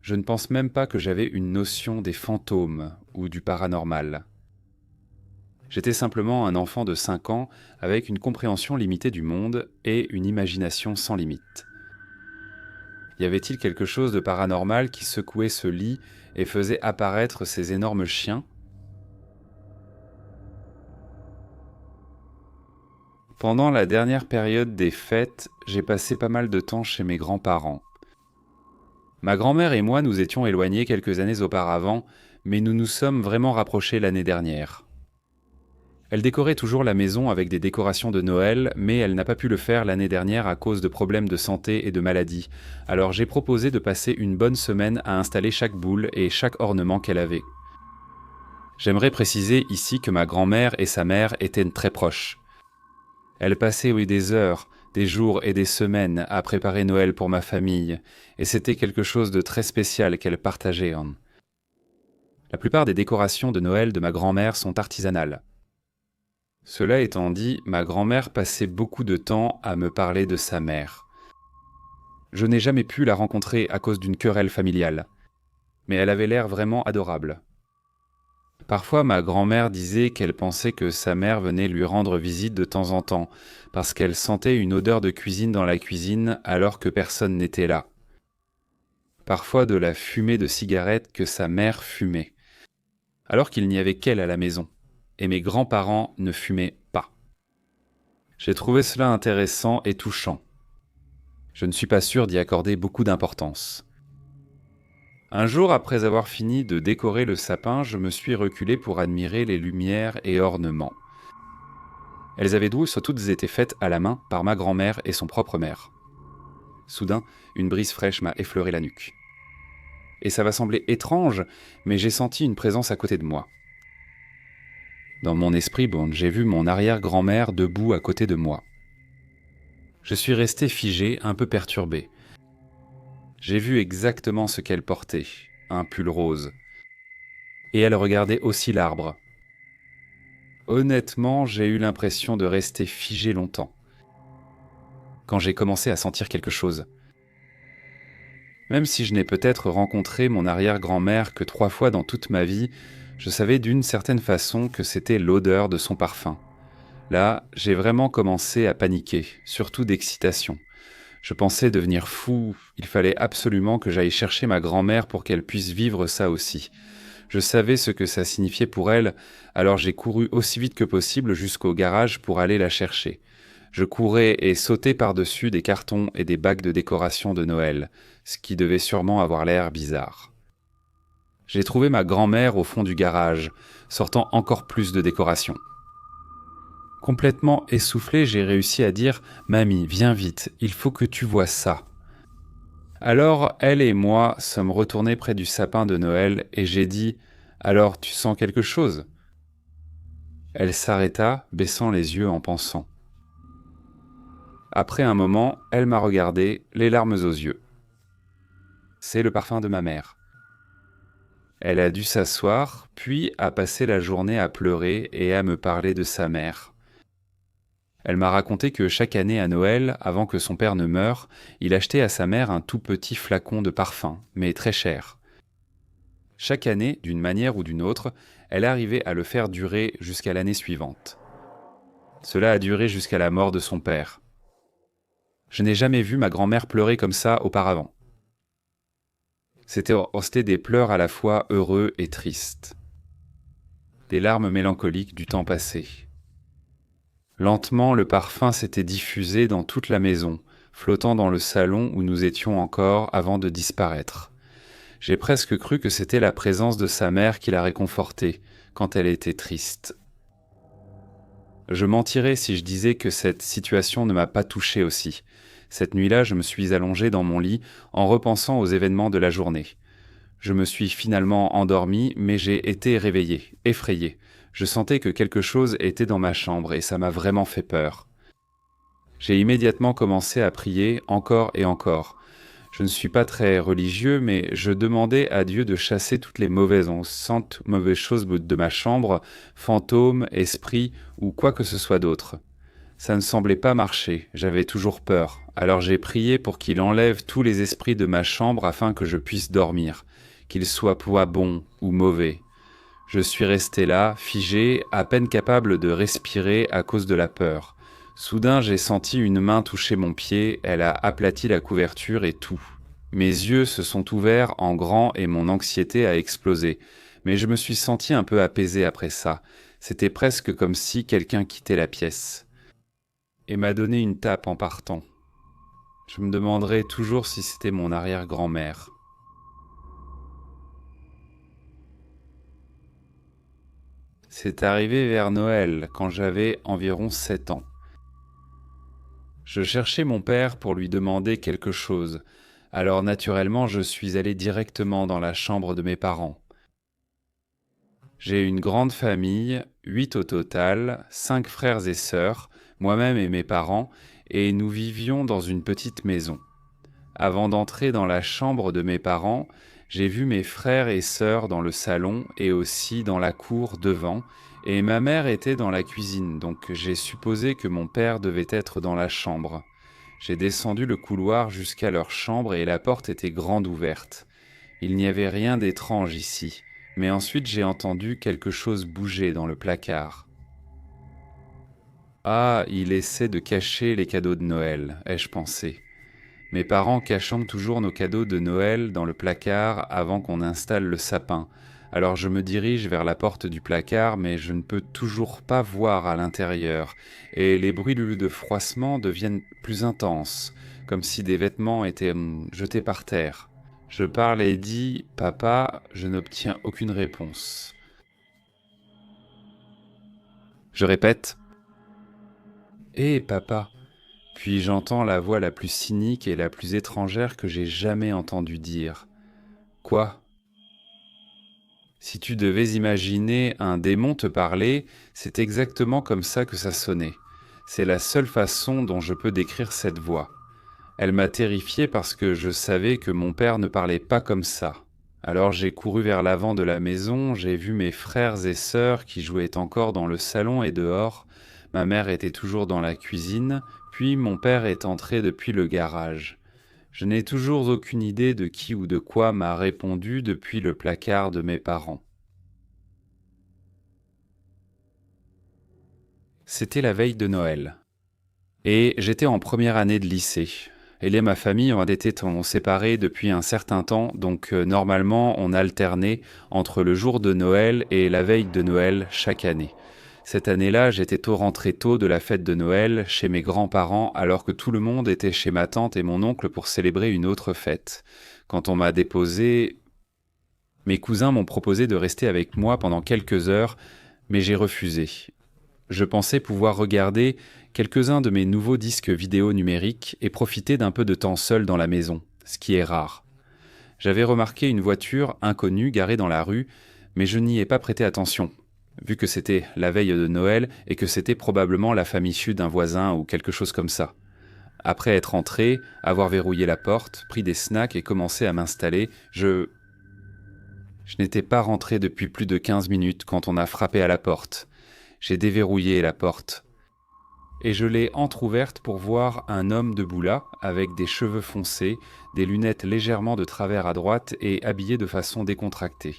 Speaker 1: je ne pense même pas que j'avais une notion des fantômes ou du paranormal. J'étais simplement un enfant de 5 ans avec une compréhension limitée du monde et une imagination sans limite. Y avait-il quelque chose de paranormal qui secouait ce lit et faisait apparaître ces énormes chiens ? Pendant la dernière période des fêtes, j'ai passé pas mal de temps chez mes grands-parents. Ma grand-mère et moi nous étions éloignés quelques années auparavant, mais nous nous sommes vraiment rapprochés l'année dernière. Elle décorait toujours la maison avec des décorations de Noël, mais elle n'a pas pu le faire l'année dernière à cause de problèmes de santé et de maladie. Alors j'ai proposé de passer une bonne semaine à installer chaque boule et chaque ornement qu'elle avait. J'aimerais préciser ici que ma grand-mère et sa mère étaient très proches. Elle passait des heures, des jours et des semaines à préparer Noël pour ma famille, et c'était quelque chose de très spécial qu'elle partageait. La plupart des décorations de Noël de ma grand-mère sont artisanales. Cela étant dit, ma grand-mère passait beaucoup de temps à me parler de sa mère. Je n'ai jamais pu la rencontrer à cause d'une querelle familiale, mais elle avait l'air vraiment adorable. Parfois, ma grand-mère disait qu'elle pensait que sa mère venait lui rendre visite de temps en temps, parce qu'elle sentait une odeur de cuisine dans la cuisine alors que personne n'était là. Parfois de la fumée de cigarette que sa mère fumait, alors qu'il n'y avait qu'elle à la maison, et mes grands-parents ne fumaient pas. J'ai trouvé cela intéressant et touchant. Je ne suis pas sûr d'y accorder beaucoup d'importance. Un jour, après avoir fini de décorer le sapin, je me suis reculé pour admirer les lumières et ornements. Elles avaient tous toutes été faites à la main par ma grand-mère et son propre mère. Soudain, une brise fraîche m'a effleuré la nuque. Et ça va sembler étrange, mais j'ai senti une présence à côté de moi. Dans mon esprit, j'ai vu mon arrière-grand-mère debout à côté de moi. Je suis resté figé, un peu perturbé. J'ai vu exactement ce qu'elle portait, un pull rose. Et elle regardait aussi l'arbre. Honnêtement, j'ai eu l'impression de rester figé longtemps. Quand j'ai commencé à sentir quelque chose. Même si je n'ai peut-être rencontré mon arrière-grand-mère que 3 fois dans toute ma vie, je savais d'une certaine façon que c'était l'odeur de son parfum. Là, j'ai vraiment commencé à paniquer, surtout d'excitation. Je pensais devenir fou, il fallait absolument que j'aille chercher ma grand-mère pour qu'elle puisse vivre ça aussi. Je savais ce que ça signifiait pour elle, alors j'ai couru aussi vite que possible jusqu'au garage pour aller la chercher. Je courais et sautais par-dessus des cartons et des bacs de décoration de Noël, ce qui devait sûrement avoir l'air bizarre. J'ai trouvé ma grand-mère au fond du garage, sortant encore plus de décorations. Complètement essoufflé, j'ai réussi à dire « Mamie, viens vite, il faut que tu vois ça ». Alors, elle et moi sommes retournés près du sapin de Noël et j'ai dit « Alors, tu sens quelque chose ?» Elle s'arrêta, baissant les yeux en pensant. Après un moment, elle m'a regardé, les larmes aux yeux. C'est le parfum de ma mère. Elle a dû s'asseoir, puis a passé la journée à pleurer et à me parler de sa mère. Elle m'a raconté que chaque année à Noël, avant que son père ne meure, il achetait à sa mère un tout petit flacon de parfum, mais très cher. Chaque année, d'une manière ou d'une autre, elle arrivait à le faire durer jusqu'à l'année suivante. Cela a duré jusqu'à la mort de son père. Je n'ai jamais vu ma grand-mère pleurer comme ça auparavant. C'était des pleurs à la fois heureux et tristes. Des larmes mélancoliques du temps passé. Lentement, le parfum s'était diffusé dans toute la maison, flottant dans le salon où nous étions encore avant de disparaître. J'ai presque cru que c'était la présence de sa mère qui la réconfortait quand elle était triste. Je mentirais si je disais que cette situation ne m'a pas touché aussi. Cette nuit-là, je me suis allongé dans mon lit en repensant aux événements de la journée. Je me suis finalement endormi, mais j'ai été réveillé, effrayé. Je sentais que quelque chose était dans ma chambre et ça m'a vraiment fait peur. J'ai immédiatement commencé à prier encore et encore. Je ne suis pas très religieux, mais je demandais à Dieu de chasser toutes les mauvaises choses de ma chambre, fantômes, esprits ou quoi que ce soit d'autre. Ça ne semblait pas marcher, j'avais toujours peur. Alors j'ai prié pour qu'il enlève tous les esprits de ma chambre afin que je puisse dormir, qu'ils soient bons ou mauvais. Je suis resté là, figé, à peine capable de respirer à cause de la peur. Soudain, j'ai senti une main toucher mon pied, elle a aplati la couverture et tout. Mes yeux se sont ouverts en grand et mon anxiété a explosé. Mais je me suis senti un peu apaisé après ça. C'était presque comme si quelqu'un quittait la pièce. Et m'a donné une tape en partant. Je me demanderai toujours si c'était mon arrière-grand-mère. C'est arrivé vers Noël, quand j'avais environ 7 ans. Je cherchais mon père pour lui demander quelque chose, alors naturellement je suis allé directement dans la chambre de mes parents. J'ai une grande famille, 8 au total, 5 frères et sœurs, moi-même et mes parents, et nous vivions dans une petite maison. Avant d'entrer dans la chambre de mes parents, j'ai vu mes frères et sœurs dans le salon et aussi dans la cour devant, Et ma mère était dans la cuisine, donc j'ai supposé que mon père devait être dans la chambre. J'ai descendu le couloir jusqu'à leur chambre et la porte était grande ouverte. Il n'y avait rien d'étrange ici, mais ensuite j'ai entendu quelque chose bouger dans le placard. Ah, il essaie de cacher les cadeaux de Noël, ai-je pensé. Mes parents cachant toujours nos cadeaux de Noël dans le placard avant qu'on installe le sapin. Alors je me dirige vers la porte du placard, mais je ne peux toujours pas voir à l'intérieur, et les bruits de froissement deviennent plus intenses, comme si des vêtements étaient jetés par terre. Je parle et dis « Papa », je n'obtiens aucune réponse. Je répète « Hé, papa !» Puis j'entends la voix la plus cynique et la plus étrangère que j'ai jamais entendue dire. Quoi? Si tu devais imaginer un démon te parler, c'est exactement comme ça que ça sonnait. C'est la seule façon dont je peux décrire cette voix. Elle m'a terrifié parce que je savais que mon père ne parlait pas comme ça. Alors j'ai couru vers l'avant de la maison, j'ai vu mes frères et sœurs qui jouaient encore dans le salon et dehors. Ma mère était toujours dans la cuisine, puis mon père est entré depuis le garage. Je n'ai toujours aucune idée de qui ou de quoi m'a répondu depuis le placard de mes parents. C'était la veille de Noël. Et j'étais en première année de lycée. Elle et ma famille ont été séparés depuis un certain temps, donc normalement on alternait entre le jour de Noël et la veille de Noël chaque année. Cette année-là, j'étais rentré tôt de la fête de Noël chez mes grands-parents alors que tout le monde était chez ma tante et mon oncle pour célébrer une autre fête. Quand on m'a déposé, mes cousins m'ont proposé de rester avec moi pendant quelques heures, mais j'ai refusé. Je pensais pouvoir regarder quelques-uns de mes nouveaux disques vidéo numériques et profiter d'un peu de temps seul dans la maison, ce qui est rare. J'avais remarqué une voiture inconnue garée dans la rue, mais je n'y ai pas prêté attention, vu que c'était la veille de Noël et que c'était probablement la femme issue d'un voisin ou quelque chose comme ça. Après être entré, avoir verrouillé la porte, pris des snacks et commencé à m'installer, je n'étais pas rentré depuis plus de 15 minutes quand on a frappé à la porte. J'ai déverrouillé la porte et je l'ai entr'ouverte pour voir un homme debout là, avec des cheveux foncés, des lunettes légèrement de travers à droite et habillé de façon décontractée.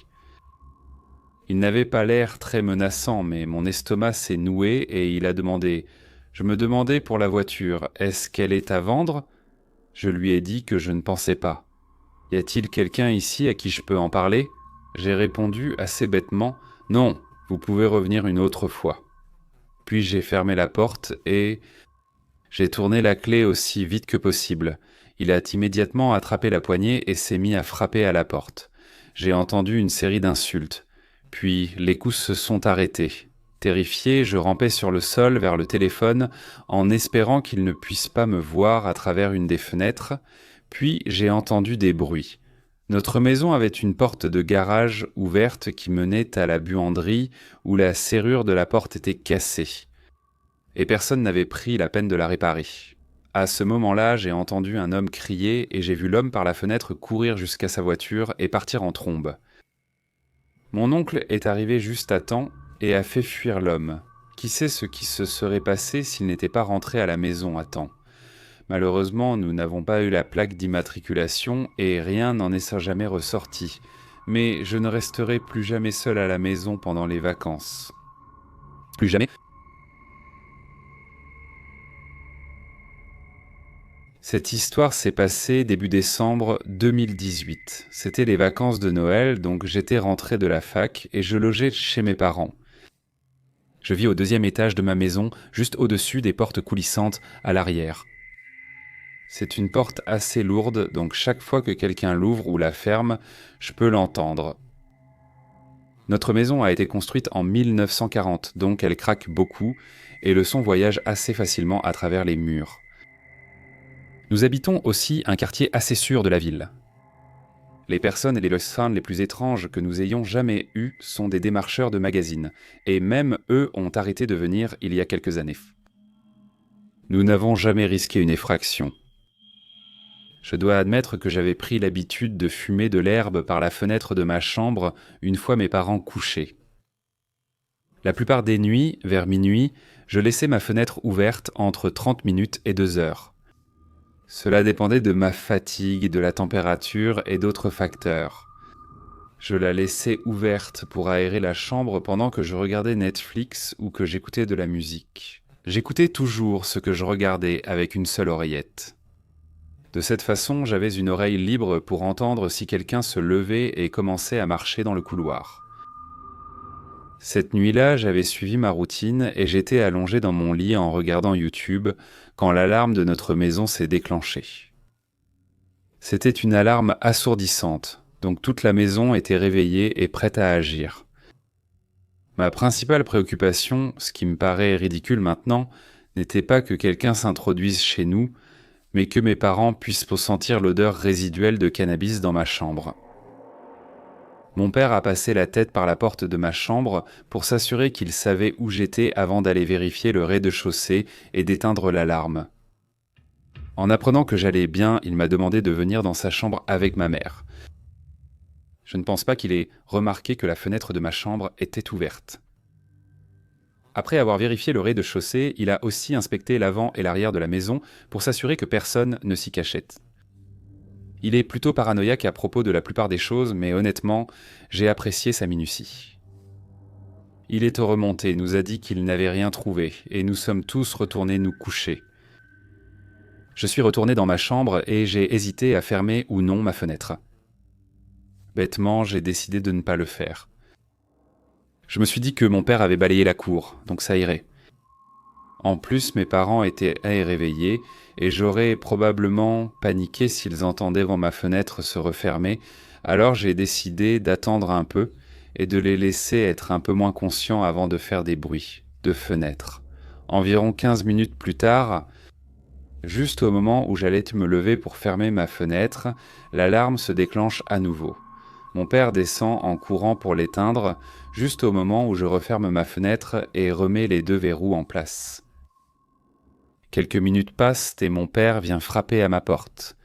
Speaker 1: Il n'avait pas l'air très menaçant, mais mon estomac s'est noué et il a demandé « Je me demandais pour la voiture, est-ce qu'elle est à vendre ?» Je lui ai dit que je ne pensais pas. « Y a-t-il quelqu'un ici à qui je peux en parler ?» J'ai répondu assez bêtement « Non, vous pouvez revenir une autre fois. » Puis j'ai fermé la porte et j'ai tourné la clé aussi vite que possible. Il a immédiatement attrapé la poignée et s'est mis à frapper à la porte. J'ai entendu une série d'insultes. Puis les coups se sont arrêtés. Terrifié, je rampais sur le sol vers le téléphone en espérant qu'il ne puisse pas me voir à travers une des fenêtres. Puis j'ai entendu des bruits. Notre maison avait une porte de garage ouverte qui menait à la buanderie où la serrure de la porte était cassée. Et personne n'avait pris la peine de la réparer. À ce moment-là, j'ai entendu un homme crier et j'ai vu l'homme par la fenêtre courir jusqu'à sa voiture et partir en trombe. Mon oncle est arrivé juste à temps et a fait fuir l'homme. Qui sait ce qui se serait passé s'il n'était pas rentré à la maison à temps ? Malheureusement, nous n'avons pas eu la plaque d'immatriculation et rien n'en est jamais ressorti. Mais je ne resterai plus jamais seul à la maison pendant les vacances. Plus jamais. Cette histoire s'est passée début décembre 2018. C'était les vacances de Noël, donc j'étais rentré de la fac et je logeais chez mes parents. Je vis au 2e étage de ma maison, juste au-dessus des portes coulissantes à l'arrière. C'est une porte assez lourde, donc chaque fois que quelqu'un l'ouvre ou la ferme, je peux l'entendre. Notre maison a été construite en 1940, donc elle craque beaucoup, et le son voyage assez facilement à travers les murs. Nous habitons aussi un quartier assez sûr de la ville. Les personnes et les fans les plus étranges que nous ayons jamais eus sont des démarcheurs de magazines, et même eux ont arrêté de venir il y a quelques années. Nous n'avons jamais risqué une effraction. Je dois admettre que j'avais pris l'habitude de fumer de l'herbe par la fenêtre de ma chambre une fois mes parents couchés. La plupart des nuits, vers minuit, je laissais ma fenêtre ouverte entre 30 minutes et 2 heures. Cela dépendait de ma fatigue, de la température et d'autres facteurs. Je la laissais ouverte pour aérer la chambre pendant que je regardais Netflix ou que j'écoutais de la musique. J'écoutais toujours ce que je regardais avec une seule oreillette. De cette façon, j'avais une oreille libre pour entendre si quelqu'un se levait et commençait à marcher dans le couloir. Cette nuit-là, j'avais suivi ma routine et j'étais allongé dans mon lit en regardant YouTube quand l'alarme de notre maison s'est déclenchée. C'était une alarme assourdissante, donc toute la maison était réveillée et prête à agir. Ma principale préoccupation, ce qui me paraît ridicule maintenant, n'était pas que quelqu'un s'introduise chez nous, mais que mes parents puissent sentir l'odeur résiduelle de cannabis dans ma chambre. Mon père a passé la tête par la porte de ma chambre pour s'assurer qu'il savait où j'étais avant d'aller vérifier le rez-de-chaussée et d'éteindre l'alarme. En apprenant que j'allais bien, il m'a demandé de venir dans sa chambre avec ma mère. Je ne pense pas qu'il ait remarqué que la fenêtre de ma chambre était ouverte. Après avoir vérifié le rez-de-chaussée, il a aussi inspecté l'avant et l'arrière de la maison pour s'assurer que personne ne s'y cachait. Il est plutôt paranoïaque à propos de la plupart des choses, mais honnêtement, j'ai apprécié sa minutie. Il est remonté, nous a dit qu'il n'avait rien trouvé, et nous sommes tous retournés nous coucher. Je suis retourné dans ma chambre et j'ai hésité à fermer ou non ma fenêtre. Bêtement, j'ai décidé de ne pas le faire. Je me suis dit que mon père avait balayé la cour, donc ça irait. En plus, mes parents étaient réveillés et j'aurais probablement paniqué s'ils entendaient devant ma fenêtre se refermer, alors j'ai décidé d'attendre un peu et de les laisser être un peu moins conscients avant de faire des bruits de fenêtre. Environ 15 minutes plus tard, juste au moment où j'allais me lever pour fermer ma fenêtre, l'alarme se déclenche à nouveau. Mon père descend en courant pour l'éteindre, juste au moment où je referme ma fenêtre et remets les 2 verrous en place. Quelques minutes passent et mon père vient frapper à ma porte.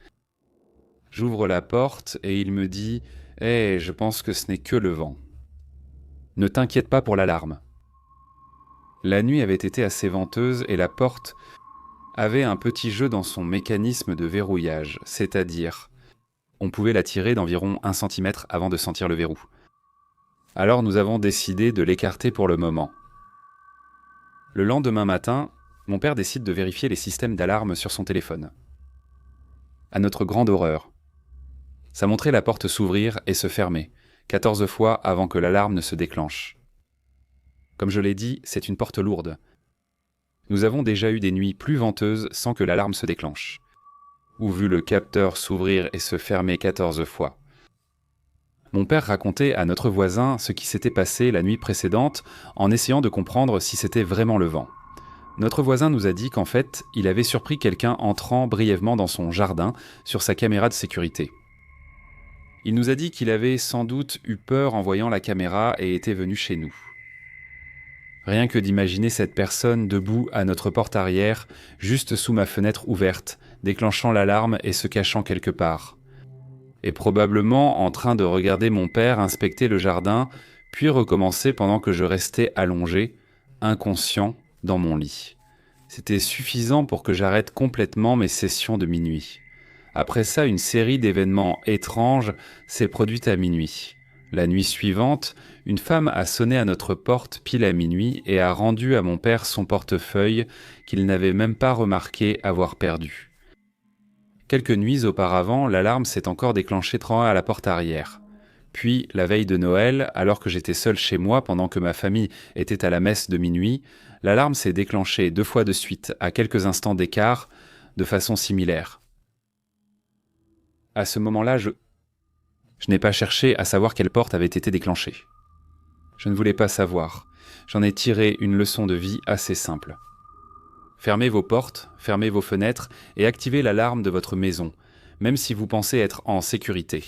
Speaker 1: J'ouvre la porte et il me dit « Hey, je pense que ce n'est que le vent. Ne t'inquiète pas pour l'alarme. » La nuit avait été assez venteuse et la porte avait un petit jeu dans son mécanisme de verrouillage, c'est-à-dire on pouvait la tirer d'environ 1 cm avant de sentir le verrou. Alors nous avons décidé de l'écarter pour le moment. Le lendemain matin, mon père décide de vérifier les systèmes d'alarme sur son téléphone. À notre grande horreur, ça montrait la porte s'ouvrir et se fermer, 14 fois avant que l'alarme ne se déclenche. Comme je l'ai dit, c'est une porte lourde. Nous avons déjà eu des nuits plus venteuses sans que l'alarme se déclenche, ou vu le capteur s'ouvrir et se fermer 14 fois. Mon père racontait à notre voisin ce qui s'était passé la nuit précédente en essayant de comprendre si c'était vraiment le vent. Notre voisin nous a dit qu'en fait, il avait surpris quelqu'un entrant brièvement dans son jardin sur sa caméra de sécurité. Il nous a dit qu'il avait sans doute eu peur en voyant la caméra et était venu chez nous. Rien que d'imaginer cette personne debout à notre porte arrière, juste sous ma fenêtre ouverte, déclenchant l'alarme et se cachant quelque part. Et probablement en train de regarder mon père inspecter le jardin, puis recommencer pendant que je restais allongé, inconscient, dans mon lit. C'était suffisant pour que j'arrête complètement mes sessions de minuit. Après ça, une série d'événements étranges s'est produite à minuit. La nuit suivante, une femme a sonné à notre porte pile à minuit et a rendu à mon père son portefeuille qu'il n'avait même pas remarqué avoir perdu. Quelques nuits auparavant, l'alarme s'est encore déclenchée à la porte arrière. Puis, la veille de Noël, alors que j'étais seul chez moi pendant que ma famille était à la messe de minuit, l'alarme s'est déclenchée 2 fois de suite, à quelques instants d'écart, de façon similaire. À ce moment-là, je n'ai pas cherché à savoir quelle porte avait été déclenchée. Je ne voulais pas savoir. J'en ai tiré une leçon de vie assez simple. Fermez vos portes, fermez vos fenêtres et activez l'alarme de votre maison, même si vous pensez être en sécurité.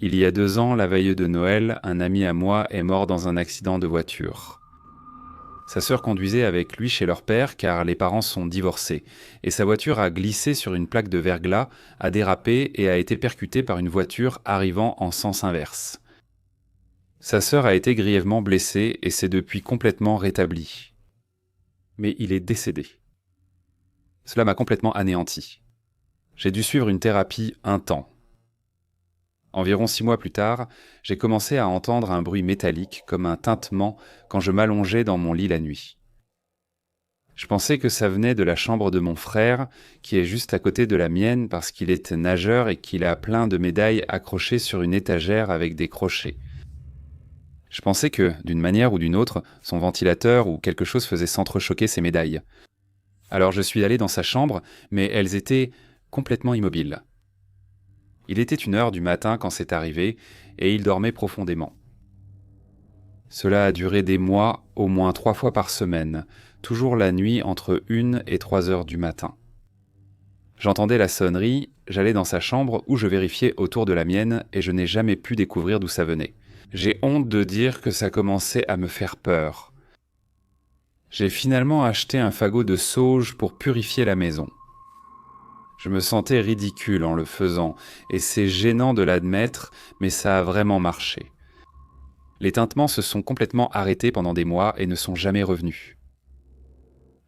Speaker 1: Il y a 2 ans, la veille de Noël, un ami à moi est mort dans un accident de voiture. Sa sœur conduisait avec lui chez leur père car les parents sont divorcés, et sa voiture a glissé sur une plaque de verglas, a dérapé et a été percutée par une voiture arrivant en sens inverse. Sa sœur a été grièvement blessée et s'est depuis complètement rétablie. Mais il est décédé. Cela m'a complètement anéanti. J'ai dû suivre une thérapie un temps. Environ 6 mois plus tard, j'ai commencé à entendre un bruit métallique comme un tintement quand je m'allongeais dans mon lit la nuit. Je pensais que ça venait de la chambre de mon frère, qui est juste à côté de la mienne parce qu'il est nageur et qu'il a plein de médailles accrochées sur une étagère avec des crochets. Je pensais que, d'une manière ou d'une autre, son ventilateur ou quelque chose faisait s'entrechoquer ces médailles. Alors je suis allé dans sa chambre, mais elles étaient complètement immobiles. Il était 1 heure du matin quand c'est arrivé, et il dormait profondément. Cela a duré des mois, au moins 3 fois par semaine, toujours la nuit entre 1 et 3 heures du matin. J'entendais la sonnerie, j'allais dans sa chambre où je vérifiais autour de la mienne et je n'ai jamais pu découvrir d'où ça venait. J'ai honte de dire que ça commençait à me faire peur. J'ai finalement acheté un fagot de sauge pour purifier la maison. Je me sentais ridicule en le faisant, et c'est gênant de l'admettre, mais ça a vraiment marché. Les tintements se sont complètement arrêtés pendant des mois et ne sont jamais revenus.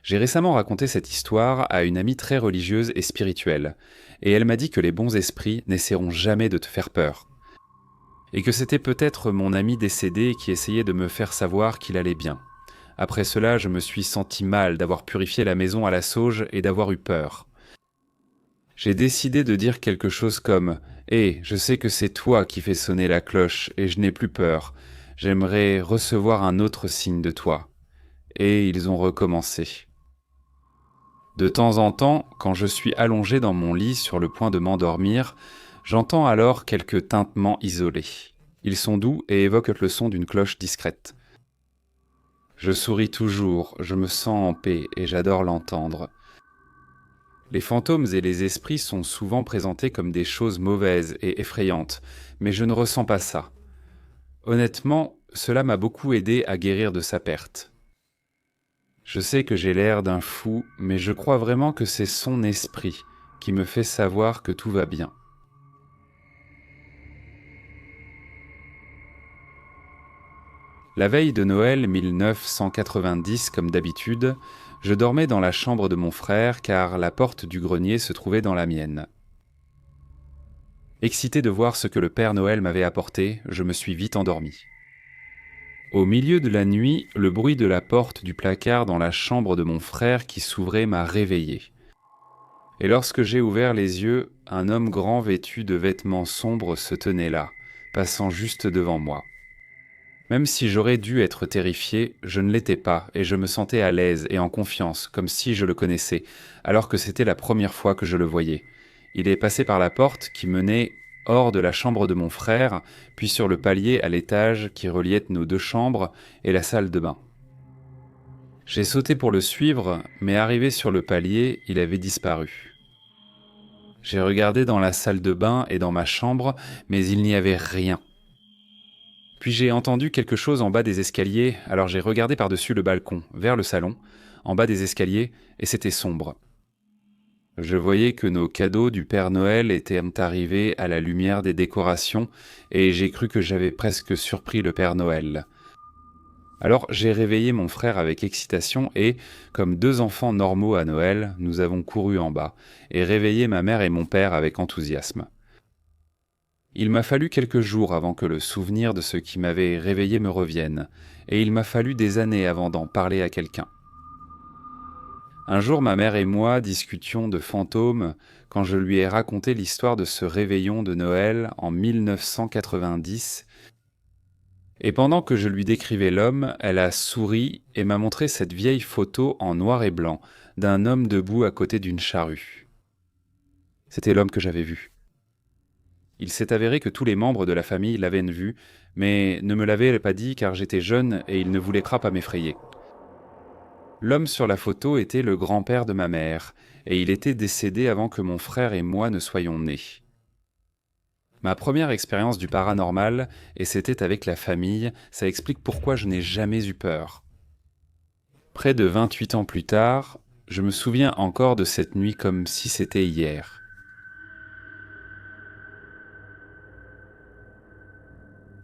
Speaker 1: J'ai récemment raconté cette histoire à une amie très religieuse et spirituelle, et elle m'a dit que les bons esprits n'essaieront jamais de te faire peur. Et que c'était peut-être mon ami décédé qui essayait de me faire savoir qu'il allait bien. Après cela, je me suis senti mal d'avoir purifié la maison à la sauge et d'avoir eu peur. J'ai décidé de dire quelque chose comme « Hé, je sais que c'est toi qui fais sonner la cloche et je n'ai plus peur. J'aimerais recevoir un autre signe de toi. » Et ils ont recommencé. De temps en temps, quand je suis allongé dans mon lit sur le point de m'endormir, j'entends alors quelques tintements isolés. Ils sont doux et évoquent le son d'une cloche discrète. Je souris toujours, je me sens en paix et j'adore l'entendre. Les fantômes et les esprits sont souvent présentés comme des choses mauvaises et effrayantes, mais je ne ressens pas ça. Honnêtement, cela m'a beaucoup aidé à guérir de sa perte. Je sais que j'ai l'air d'un fou, mais je crois vraiment que c'est son esprit qui me fait savoir que tout va bien. La veille de Noël 1990, comme d'habitude, je dormais dans la chambre de mon frère car la porte du grenier se trouvait dans la mienne. Excité de voir ce que le Père Noël m'avait apporté, je me suis vite endormi. Au milieu de la nuit, le bruit de la porte du placard dans la chambre de mon frère qui s'ouvrait m'a réveillé. Et lorsque j'ai ouvert les yeux, un homme grand vêtu de vêtements sombres se tenait là, passant juste devant moi. Même si j'aurais dû être terrifié, je ne l'étais pas et je me sentais à l'aise et en confiance, comme si je le connaissais, alors que c'était la première fois que je le voyais. Il est passé par la porte qui menait hors de la chambre de mon frère, puis sur le palier à l'étage qui reliait nos 2 chambres et la salle de bain. J'ai sauté pour le suivre, mais arrivé sur le palier, il avait disparu. J'ai regardé dans la salle de bain et dans ma chambre, mais il n'y avait rien. Puis j'ai entendu quelque chose en bas des escaliers, alors j'ai regardé par-dessus le balcon, vers le salon, en bas des escaliers, et c'était sombre. Je voyais que nos cadeaux du Père Noël étaient arrivés à la lumière des décorations, et j'ai cru que j'avais presque surpris le Père Noël. Alors j'ai réveillé mon frère avec excitation et, comme 2 enfants normaux à Noël, nous avons couru en bas, et réveillé ma mère et mon père avec enthousiasme. Il m'a fallu quelques jours avant que le souvenir de ce qui m'avait réveillé me revienne, et il m'a fallu des années avant d'en parler à quelqu'un. Un jour, ma mère et moi discutions de fantômes quand je lui ai raconté l'histoire de ce réveillon de Noël en 1990, et pendant que je lui décrivais l'homme, elle a souri et m'a montré cette vieille photo en noir et blanc d'un homme debout à côté d'une charrue. C'était l'homme que j'avais vu. Il s'est avéré que tous les membres de la famille l'avaient vu, mais ne me l'avaient pas dit car j'étais jeune et il ne voulait pas m'effrayer. L'homme sur la photo était le grand-père de ma mère, et il était décédé avant que mon frère et moi ne soyons nés. Ma première expérience du paranormal, et c'était avec la famille, ça explique pourquoi je n'ai jamais eu peur. Près de 28 ans plus tard, je me souviens encore de cette nuit comme si c'était hier.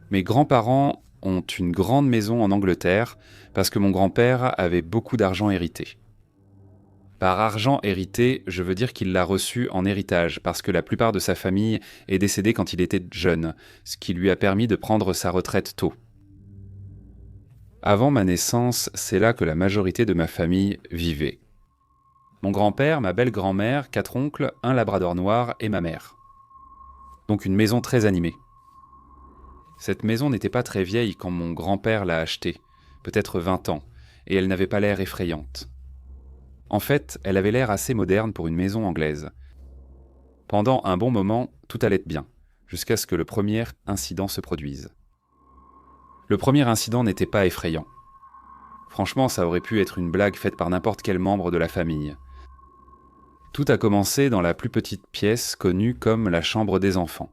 Speaker 1: Mes grands-parents ont une grande maison en Angleterre parce que mon grand-père avait beaucoup d'argent hérité. Par argent hérité, je veux dire qu'il l'a reçu en héritage parce que la plupart de sa famille est décédée quand il était jeune, ce qui lui a permis de prendre sa retraite tôt. Avant ma naissance, c'est là que la majorité de ma famille vivait. Mon grand-père, ma belle-grand-mère, 4 oncles, un labrador noir et ma mère. Donc une maison très animée. Cette maison n'était pas très vieille quand mon grand-père l'a achetée, peut-être 20 ans, et elle n'avait pas l'air effrayante. En fait, elle avait l'air assez moderne pour une maison anglaise. Pendant un bon moment, tout allait bien, jusqu'à ce que le premier incident se produise. Le premier incident n'était pas effrayant. Franchement, ça aurait pu être une blague faite par n'importe quel membre de la famille. Tout a commencé dans la plus petite pièce connue comme la chambre des enfants.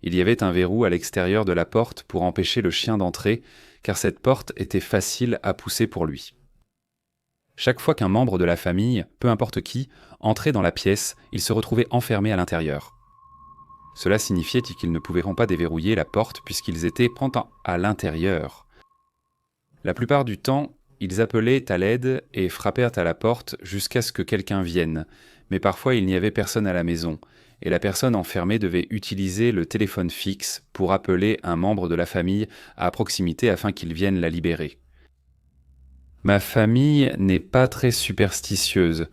Speaker 1: Il y avait un verrou à l'extérieur de la porte pour empêcher le chien d'entrer, car cette porte était facile à pousser pour lui. Chaque fois qu'un membre de la famille, peu importe qui, entrait dans la pièce, il se retrouvait enfermé à l'intérieur. Cela signifiait qu'ils ne pouvaient pas déverrouiller la porte puisqu'ils étaient pendant à l'intérieur. La plupart du temps, ils appelaient à l'aide et frappèrent à la porte jusqu'à ce que quelqu'un vienne, mais parfois il n'y avait personne à la maison, et la personne enfermée devait utiliser le téléphone fixe pour appeler un membre de la famille à proximité afin qu'il vienne la libérer. Ma famille n'est pas très superstitieuse,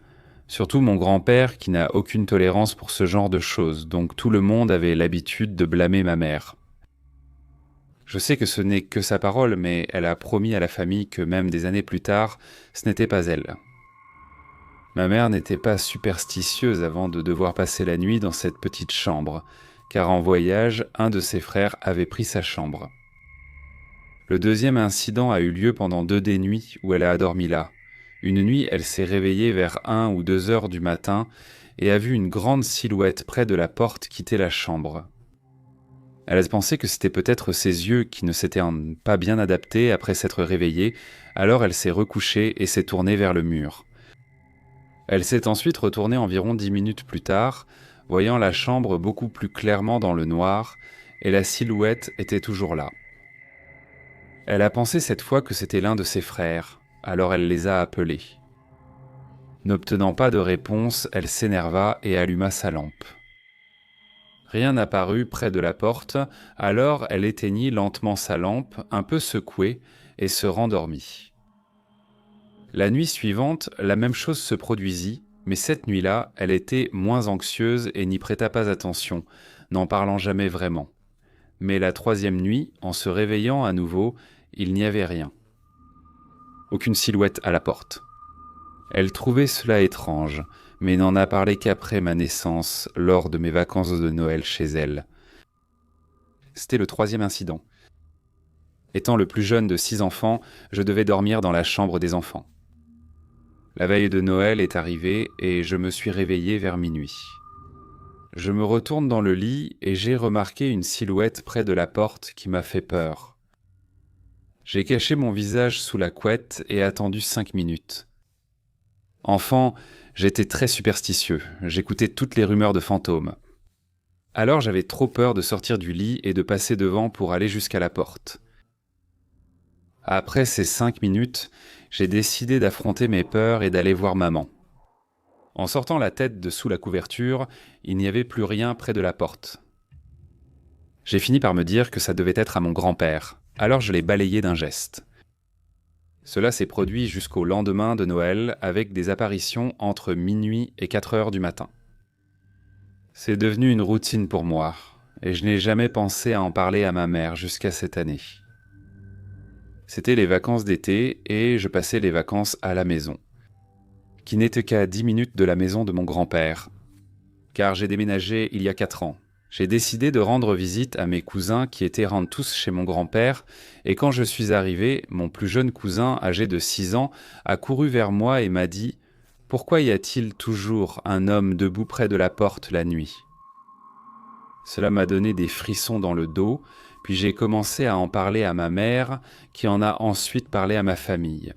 Speaker 1: surtout mon grand-père qui n'a aucune tolérance pour ce genre de choses, donc tout le monde avait l'habitude de blâmer ma mère. Je sais que ce n'est que sa parole, mais elle a promis à la famille que même des années plus tard, ce n'était pas elle. Ma mère n'était pas superstitieuse avant de devoir passer la nuit dans cette petite chambre, car en voyage, un de ses frères avait pris sa chambre. Le deuxième incident a eu lieu pendant 2 des nuits où elle a dormi là. Une nuit, elle s'est réveillée vers 1 ou 2 heures du matin et a vu une grande silhouette près de la porte quitter la chambre. Elle a pensé que c'était peut-être ses yeux qui ne s'étaient pas bien adaptés après s'être réveillée, alors elle s'est recouchée et s'est tournée vers le mur. Elle s'est ensuite retournée environ 10 minutes plus tard, voyant la chambre beaucoup plus clairement dans le noir, et la silhouette était toujours là. Elle a pensé cette fois que c'était l'un de ses frères, alors elle les a appelés. N'obtenant pas de réponse, elle s'énerva et alluma sa lampe. Rien n'apparut près de la porte, alors elle éteignit lentement sa lampe, un peu secouée, et se rendormit. La nuit suivante, la même chose se produisit, mais cette nuit-là, elle était moins anxieuse et n'y prêta pas attention, n'en parlant jamais vraiment. Mais la 3e nuit, en se réveillant à nouveau, il n'y avait rien. Aucune silhouette à la porte. Elle trouvait cela étrange, mais n'en a parlé qu'après ma naissance, lors de mes vacances de Noël chez elle. C'était le 3e incident. Étant le plus jeune de 6 enfants, je devais dormir dans la chambre des enfants. La veille de Noël est arrivée et je me suis réveillé vers minuit. Je me retourne dans le lit et j'ai remarqué une silhouette près de la porte qui m'a fait peur. J'ai caché mon visage sous la couette et attendu 5 minutes. Enfant, j'étais très superstitieux, j'écoutais toutes les rumeurs de fantômes. Alors j'avais trop peur de sortir du lit et de passer devant pour aller jusqu'à la porte. Après ces 5 minutes, j'ai décidé d'affronter mes peurs et d'aller voir maman. En sortant la tête de sous la couverture, il n'y avait plus rien près de la porte. J'ai fini par me dire que ça devait être à mon grand-père, alors je l'ai balayé d'un geste. Cela s'est produit jusqu'au lendemain de Noël avec des apparitions entre minuit et 4 heures du matin. C'est devenu une routine pour moi, et je n'ai jamais pensé à en parler à ma mère jusqu'à cette année. C'était les vacances d'été et je passais les vacances à la maison, qui n'était qu'à 10 minutes de la maison de mon grand-père. Car j'ai déménagé il y a 4 ans. J'ai décidé de rendre visite à mes cousins qui étaient rendus tous chez mon grand-père, et quand je suis arrivé, mon plus jeune cousin, âgé de 6 ans, a couru vers moi et m'a dit « Pourquoi y a-t-il toujours un homme debout près de la porte la nuit ?» Cela m'a donné des frissons dans le dos, puis j'ai commencé à en parler à ma mère, qui en a ensuite parlé à ma famille.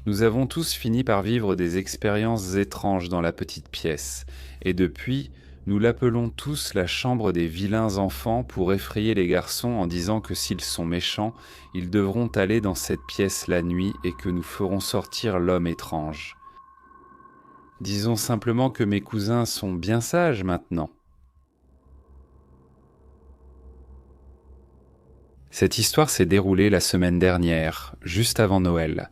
Speaker 1: Nous avons tous fini par vivre des expériences étranges dans la petite pièce, et depuis, Nous l'appelons tous la chambre des vilains enfants pour effrayer les garçons en disant que s'ils sont méchants, ils devront aller dans cette pièce la nuit et que nous ferons sortir l'homme étrange. Disons simplement que mes cousins sont bien sages maintenant. Cette histoire s'est déroulée la semaine dernière, juste avant Noël,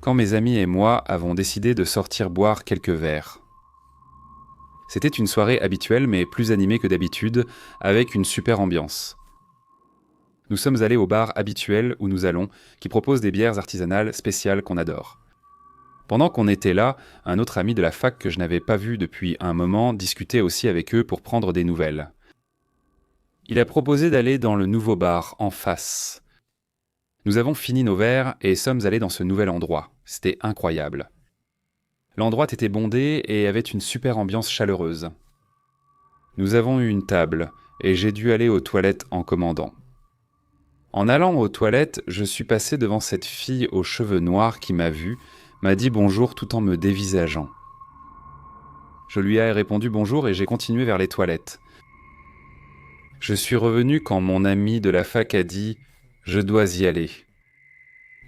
Speaker 1: quand mes amis et moi avons décidé de sortir boire quelques verres. C'était une soirée habituelle mais plus animée que d'habitude, avec une super ambiance. Nous sommes allés au bar habituel où nous allons, qui propose des bières artisanales spéciales qu'on adore. Pendant qu'on était là, un autre ami de la fac que je n'avais pas vu depuis un moment discutait aussi avec eux pour prendre des nouvelles. Il a proposé d'aller dans le nouveau bar en face. Nous avons fini nos verres et sommes allés dans ce nouvel endroit. C'était incroyable. L'endroit était bondé et avait une super ambiance chaleureuse. Nous avons eu une table et j'ai dû aller aux toilettes en commandant. En allant aux toilettes, je suis passé devant cette fille aux cheveux noirs qui m'a vu, m'a dit bonjour tout en me dévisageant. Je lui ai répondu bonjour et j'ai continué vers les toilettes. Je suis revenu quand mon ami de la fac a dit « Je dois y aller ».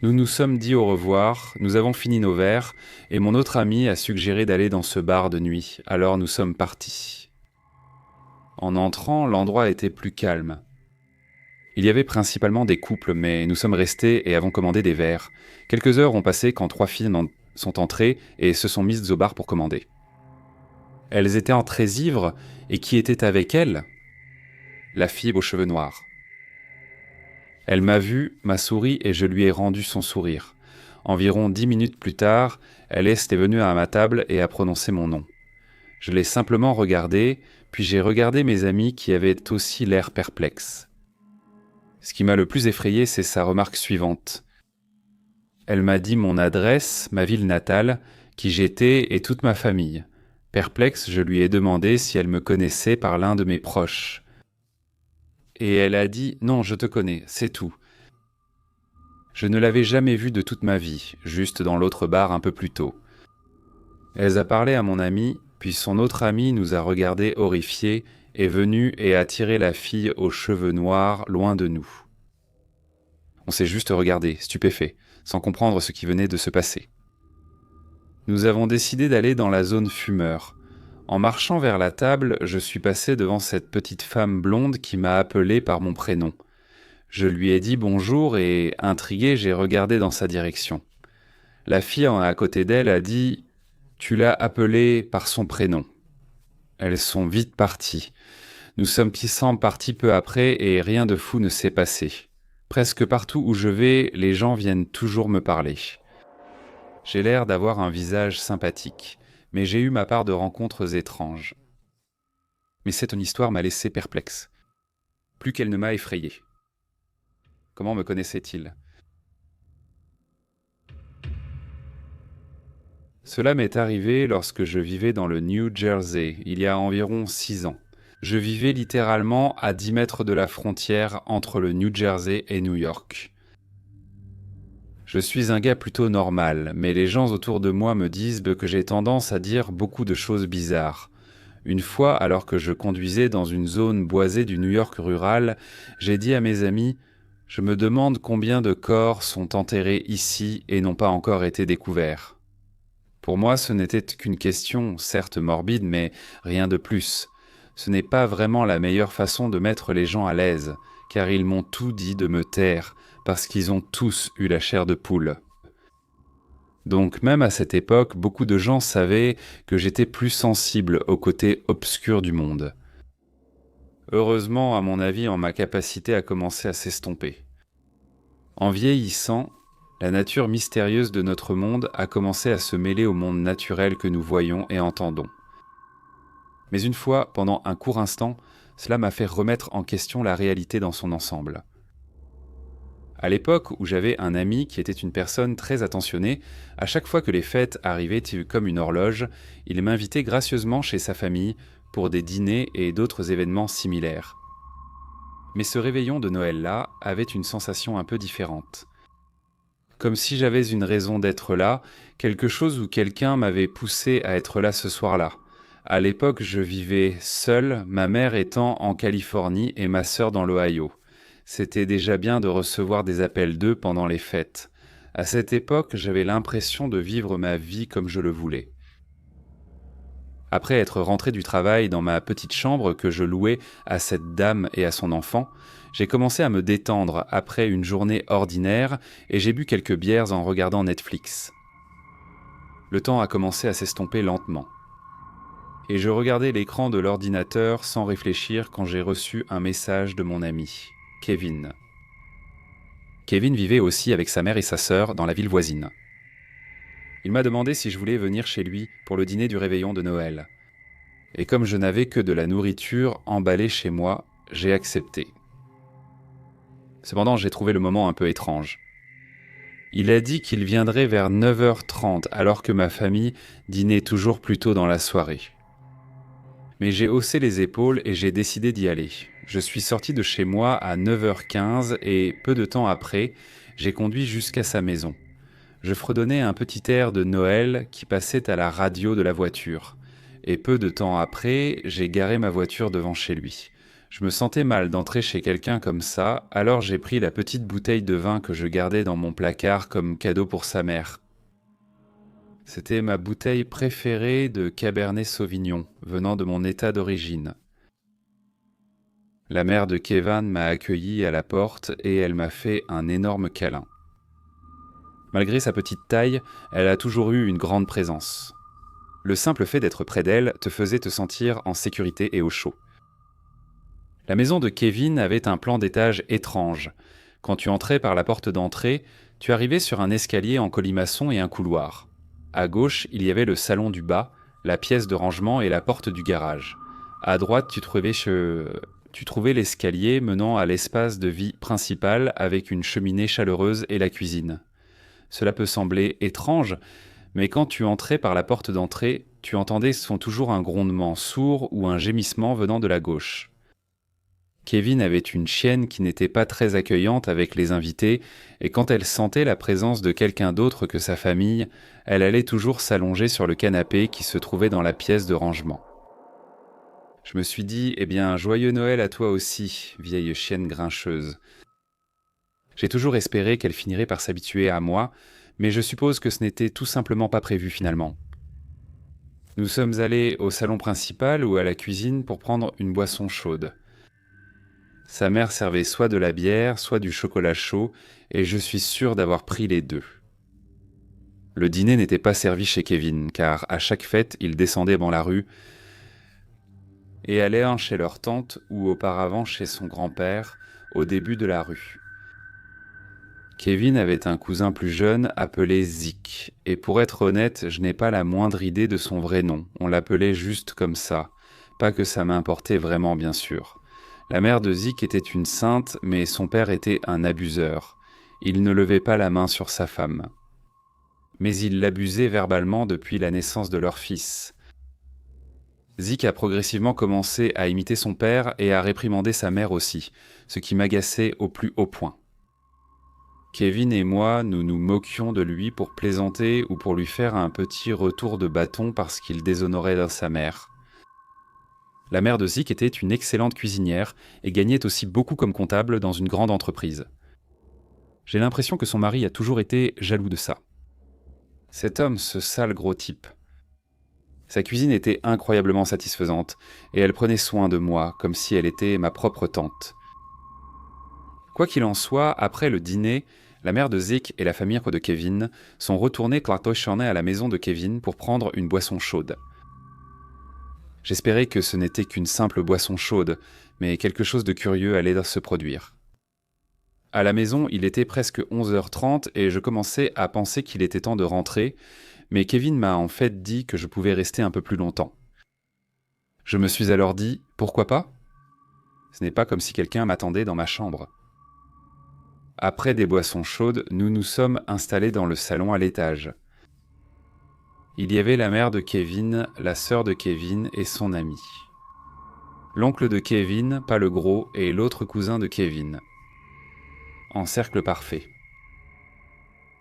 Speaker 1: Nous nous sommes dit au revoir, nous avons fini nos verres, et mon autre ami a suggéré d'aller dans ce bar de nuit, alors nous sommes partis. En entrant, l'endroit était plus calme. Il y avait principalement des couples, mais nous sommes restés et avons commandé des verres. Quelques heures ont passé quand 3 filles sont entrées et se sont mises au bar pour commander. Elles étaient en très ivres, et qui était avec elles ? La fille aux cheveux noirs. Elle m'a vu, m'a souri et je lui ai rendu son sourire. Environ 10 minutes plus tard, elle est venue à ma table et a prononcé mon nom. Je l'ai simplement regardée, puis j'ai regardé mes amis qui avaient aussi l'air perplexes. Ce qui m'a le plus effrayé, c'est sa remarque suivante. Elle m'a dit mon adresse, ma ville natale, qui j'étais et toute ma famille. Perplexe, je lui ai demandé si elle me connaissait par l'un de mes proches. Et elle a dit « Non, je te connais, c'est tout ». Je ne l'avais jamais vue de toute ma vie, juste dans l'autre bar un peu plus tôt. Elle a parlé à mon ami, puis son autre ami nous a regardés horrifiés, est venu et a tiré la fille aux cheveux noirs loin de nous. On s'est juste regardé, stupéfait, sans comprendre ce qui venait de se passer. Nous avons décidé d'aller dans la zone fumeur. En marchant vers la table, je suis passé devant cette petite femme blonde qui m'a appelé par mon prénom. Je lui ai dit bonjour et, intrigué, j'ai regardé dans sa direction. La fille à côté d'elle a dit « Tu l'as appelée par son prénom ». Elles sont vite parties. Nous sommes partis peu après et rien de fou ne s'est passé. Presque partout où je vais, les gens viennent toujours me parler. J'ai l'air d'avoir un visage sympathique, mais j'ai eu ma part de rencontres étranges. Mais cette histoire m'a laissé perplexe. Plus qu'elle ne m'a effrayé. Comment me connaissait-il ? Cela m'est arrivé lorsque je vivais dans le New Jersey, il y a environ 6 ans. Je vivais littéralement à 10 mètres de la frontière entre le New Jersey et New York. Je suis un gars plutôt normal, mais les gens autour de moi me disent que j'ai tendance à dire beaucoup de choses bizarres. Une fois, alors que je conduisais dans une zone boisée du New York rural, j'ai dit à mes amis « Je me demande combien de corps sont enterrés ici et n'ont pas encore été découverts. » Pour moi, ce n'était qu'une question, certes morbide, mais rien de plus. Ce n'est pas vraiment la meilleure façon de mettre les gens à l'aise, car ils m'ont tout dit de me taire, parce qu'ils ont tous eu la chair de poule. Donc même à cette époque, beaucoup de gens savaient que j'étais plus sensible au côté obscur du monde. Heureusement, à mon avis, ma capacité a commencé à s'estomper. En vieillissant, la nature mystérieuse de notre monde a commencé à se mêler au monde naturel que nous voyons et entendons. Mais une fois, pendant un court instant, cela m'a fait remettre en question la réalité dans son ensemble. À l'époque où j'avais un ami qui était une personne très attentionnée, à chaque fois que les fêtes arrivaient comme une horloge, il m'invitait gracieusement chez sa famille pour des dîners et d'autres événements similaires. Mais ce réveillon de Noël-là avait une sensation un peu différente. Comme si j'avais une raison d'être là, quelque chose ou quelqu'un m'avait poussé à être là ce soir-là, À l'époque, je vivais seul, ma mère étant en Californie et ma sœur dans l'Ohio. C'était déjà bien de recevoir des appels d'eux pendant les fêtes. À cette époque, j'avais l'impression de vivre ma vie comme je le voulais. Après être rentré du travail dans ma petite chambre que je louais à cette dame et à son enfant, j'ai commencé à me détendre après une journée ordinaire et j'ai bu quelques bières en regardant Netflix. Le temps a commencé à s'estomper lentement. Et je regardais l'écran de l'ordinateur sans réfléchir quand j'ai reçu un message de mon ami, Kevin. Kevin vivait aussi avec sa mère et sa sœur dans la ville voisine. Il m'a demandé si je voulais venir chez lui pour le dîner du réveillon de Noël. Et comme je n'avais que de la nourriture emballée chez moi, j'ai accepté. Cependant, j'ai trouvé le moment un peu étrange. Il a dit qu'il viendrait vers 9h30 alors que ma famille dînait toujours plus tôt dans la soirée. Mais j'ai haussé les épaules et j'ai décidé d'y aller. Je suis sorti de chez moi à 9h15 et peu de temps après, j'ai conduit jusqu'à sa maison. Je fredonnais un petit air de Noël qui passait à la radio de la voiture. Et peu de temps après, j'ai garé ma voiture devant chez lui. Je me sentais mal d'entrer chez quelqu'un comme ça, alors j'ai pris la petite bouteille de vin que je gardais dans mon placard comme cadeau pour sa mère. C'était ma bouteille préférée de Cabernet Sauvignon, venant de mon état d'origine. La mère de Kevin m'a accueilli à la porte et elle m'a fait un énorme câlin. Malgré sa petite taille, elle a toujours eu une grande présence. Le simple fait d'être près d'elle te faisait te sentir en sécurité et au chaud. La maison de Kevin avait un plan d'étage étrange. Quand tu entrais par la porte d'entrée, tu arrivais sur un escalier en colimaçon et un couloir. À gauche, il y avait le salon du bas, la pièce de rangement et la porte du garage. À droite, tu trouvais l'escalier menant à l'espace de vie principal avec une cheminée chaleureuse et la cuisine. Cela peut sembler étrange, mais quand tu entrais par la porte d'entrée, tu entendais toujours un grondement sourd ou un gémissement venant de la gauche. Kevin avait une chienne qui n'était pas très accueillante avec les invités, et quand elle sentait la présence de quelqu'un d'autre que sa famille, elle allait toujours s'allonger sur le canapé qui se trouvait dans la pièce de rangement. Je me suis dit, eh bien, joyeux Noël à toi aussi, vieille chienne grincheuse. J'ai toujours espéré qu'elle finirait par s'habituer à moi, mais je suppose que ce n'était tout simplement pas prévu finalement. Nous sommes allés au salon principal ou à la cuisine pour prendre une boisson chaude. Sa mère servait soit de la bière, soit du chocolat chaud, et je suis sûr d'avoir pris les deux. Le dîner n'était pas servi chez Kevin, car à chaque fête, il descendait dans la rue et allait chez leur tante ou auparavant chez son grand-père, au début de la rue. Kevin avait un cousin plus jeune appelé Zik, et pour être honnête, je n'ai pas la moindre idée de son vrai nom, on l'appelait juste comme ça, pas que ça m'importait vraiment bien sûr. La mère de Zik était une sainte, mais son père était un abuseur. Il ne levait pas la main sur sa femme. Mais il l'abusait verbalement depuis la naissance de leur fils. Zik a progressivement commencé à imiter son père et à réprimander sa mère aussi, ce qui m'agaçait au plus haut point. Kevin et moi, nous nous moquions de lui pour plaisanter ou pour lui faire un petit retour de bâton parce qu'il déshonorait sa mère. La mère de Zik était une excellente cuisinière et gagnait aussi beaucoup comme comptable dans une grande entreprise. J'ai l'impression que son mari a toujours été jaloux de ça. Cet homme, ce sale gros type. Sa cuisine était incroyablement satisfaisante et elle prenait soin de moi comme si elle était ma propre tante. Quoi qu'il en soit, après le dîner, la mère de Zik et la famille de Kevin sont retournés à la maison de Kevin pour prendre une boisson chaude. J'espérais que ce n'était qu'une simple boisson chaude, mais quelque chose de curieux allait se produire. À la maison, il était presque 11h30 et je commençais à penser qu'il était temps de rentrer, mais Kevin m'a en fait dit que je pouvais rester un peu plus longtemps. Je me suis alors dit, pourquoi pas ? Ce n'est pas comme si quelqu'un m'attendait dans ma chambre. Après des boissons chaudes, nous nous sommes installés dans le salon à l'étage. Il y avait la mère de Kevin, la sœur de Kevin et son ami. L'oncle de Kevin, pas le gros, et l'autre cousin de Kevin. En cercle parfait.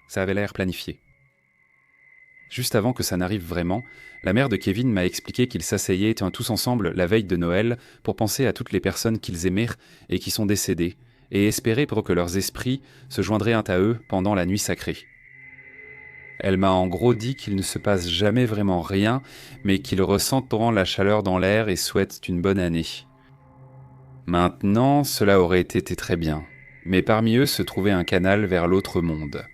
Speaker 1: Ça avait l'air planifié. Juste avant que ça n'arrive vraiment, la mère de Kevin m'a expliqué qu'ils s'asseyaient tous ensemble la veille de Noël pour penser à toutes les personnes qu'ils aimaient et qui sont décédées, et espérer pour que leurs esprits se joindraient un à eux pendant la nuit sacrée. Elle m'a en gros dit qu'il ne se passe jamais vraiment rien, mais qu'ils ressentent la chaleur dans l'air et souhaitent une bonne année. Maintenant, cela aurait été très bien, mais parmi eux se trouvait un canal vers l'autre monde.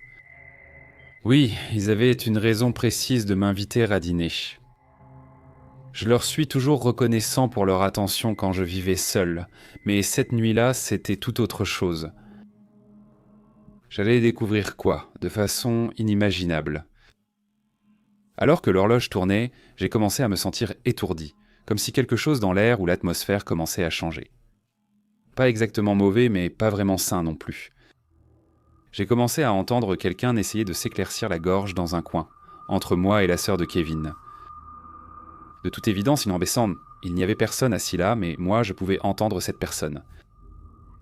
Speaker 1: Oui, ils avaient une raison précise de m'inviter à dîner. Je leur suis toujours reconnaissant pour leur attention quand je vivais seul, mais cette nuit-là, c'était tout autre chose. J'allais découvrir quoi, de façon inimaginable. Alors que l'horloge tournait, j'ai commencé à me sentir étourdi, comme si quelque chose dans l'air ou l'atmosphère commençait à changer. Pas exactement mauvais, mais pas vraiment sain non plus. J'ai commencé à entendre quelqu'un essayer de s'éclaircir la gorge dans un coin, entre moi et la sœur de Kevin. De toute évidence, il n'y avait personne assis là, mais moi je pouvais entendre cette personne.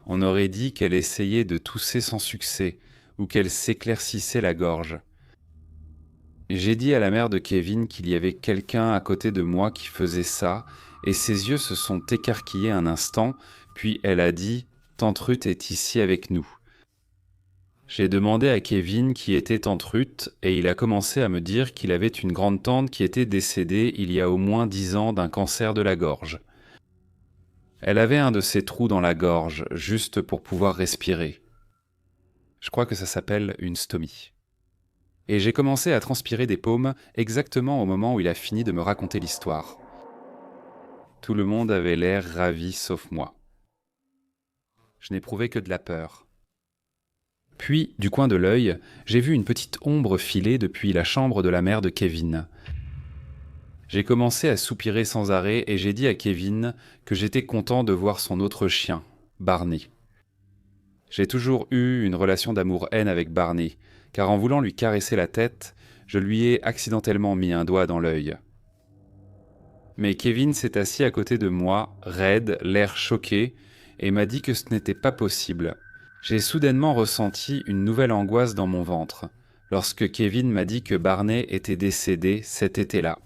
Speaker 1: On aurait dit qu'elle essayait de tousser sans succès, ou qu'elle s'éclaircissait la gorge. J'ai dit à la mère de Kevin qu'il y avait quelqu'un à côté de moi qui faisait ça, et ses yeux se sont écarquillés un instant, puis elle a dit « Tante Ruth est ici avec nous ». J'ai demandé à Kevin qui était Tante Ruth, et il a commencé à me dire qu'il avait une grande-tante qui était décédée il y a au moins 10 ans d'un cancer de la gorge. Elle avait un de ces trous dans la gorge, juste pour pouvoir respirer. Je crois que ça s'appelle une stomie. Et j'ai commencé à transpirer des paumes exactement au moment où il a fini de me raconter l'histoire. Tout le monde avait l'air ravi sauf moi. Je n'éprouvais que de la peur. Puis, du coin de l'œil, j'ai vu une petite ombre filer depuis la chambre de la mère de Kevin. J'ai commencé à soupirer sans arrêt et j'ai dit à Kevin que j'étais content de voir son autre chien, Barney. J'ai toujours eu une relation d'amour-haine avec Barney, car en voulant lui caresser la tête, je lui ai accidentellement mis un doigt dans l'œil. Mais Kevin s'est assis à côté de moi, raide, l'air choqué, et m'a dit que ce n'était pas possible. J'ai soudainement ressenti une nouvelle angoisse dans mon ventre, lorsque Kevin m'a dit que Barney était décédé cet été-là.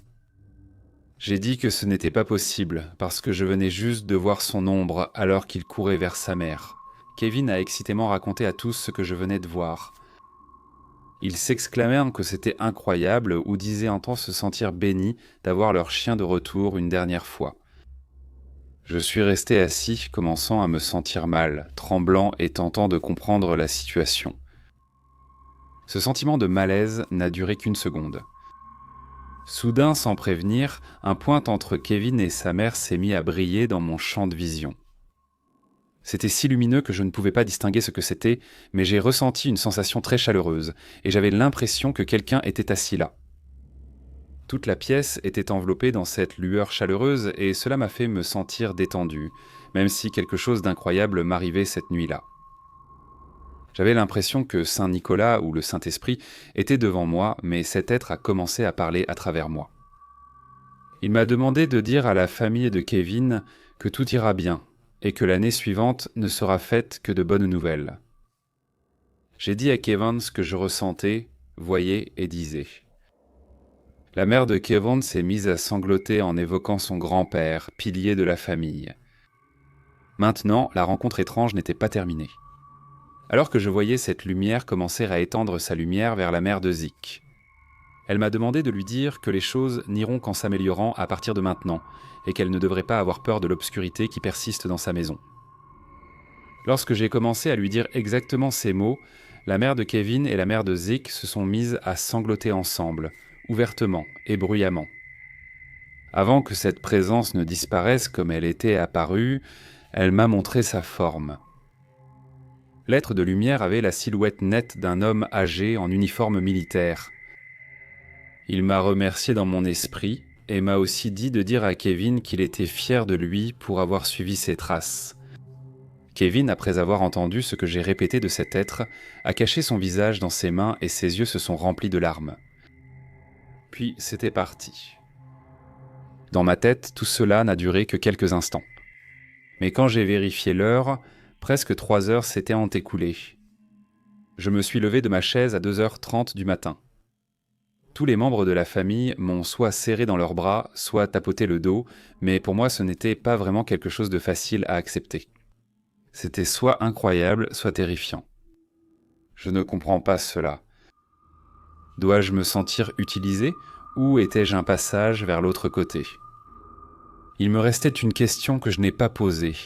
Speaker 1: J'ai dit que ce n'était pas possible, parce que je venais juste de voir son ombre alors qu'il courait vers sa mère. Kevin a excitément raconté à tous ce que je venais de voir. Ils s'exclamèrent que c'était incroyable ou disaient en temps se sentir bénis d'avoir leur chien de retour une dernière fois. Je suis resté assis, commençant à me sentir mal, tremblant et tentant de comprendre la situation. Ce sentiment de malaise n'a duré qu'une seconde. Soudain, sans prévenir, un point entre Kevin et sa mère s'est mis à briller dans mon champ de vision. C'était si lumineux que je ne pouvais pas distinguer ce que c'était, mais j'ai ressenti une sensation très chaleureuse, et j'avais l'impression que quelqu'un était assis là. Toute la pièce était enveloppée dans cette lueur chaleureuse, et cela m'a fait me sentir détendu, même si quelque chose d'incroyable m'arrivait cette nuit-là. J'avais l'impression que Saint Nicolas ou le Saint-Esprit était devant moi, mais cet être a commencé à parler à travers moi. Il m'a demandé de dire à la famille de Kevin que tout ira bien, et que l'année suivante ne sera faite que de bonnes nouvelles. J'ai dit à Kevin ce que je ressentais, voyais et disais. La mère de Kevin s'est mise à sangloter en évoquant son grand-père, pilier de la famille. Maintenant, la rencontre étrange n'était pas terminée. Alors que je voyais cette lumière commencer à étendre sa lumière vers la mère de Zik. Elle m'a demandé de lui dire que les choses n'iront qu'en s'améliorant à partir de maintenant, et qu'elle ne devrait pas avoir peur de l'obscurité qui persiste dans sa maison. Lorsque j'ai commencé à lui dire exactement ces mots, la mère de Kevin et la mère de Zik se sont mises à sangloter ensemble, ouvertement et bruyamment. Avant que cette présence ne disparaisse comme elle était apparue, elle m'a montré sa forme. L'être de lumière avait la silhouette nette d'un homme âgé en uniforme militaire. Il m'a remercié dans mon esprit et m'a aussi dit de dire à Kevin qu'il était fier de lui pour avoir suivi ses traces. Kevin, après avoir entendu ce que j'ai répété de cet être, a caché son visage dans ses mains et ses yeux se sont remplis de larmes. Puis c'était parti. Dans ma tête, tout cela n'a duré que quelques instants. Mais quand j'ai vérifié l'heure, presque 3 heures s'étaient écoulées. Je me suis levé de ma chaise à 2h30 du matin. Tous les membres de la famille m'ont soit serré dans leurs bras, soit tapoté le dos, mais pour moi ce n'était pas vraiment quelque chose de facile à accepter. C'était soit incroyable, soit terrifiant. Je ne comprends pas cela. Dois-je me sentir utilisé ou étais-je un passage vers l'autre côté? Il me restait une question que je n'ai pas posée.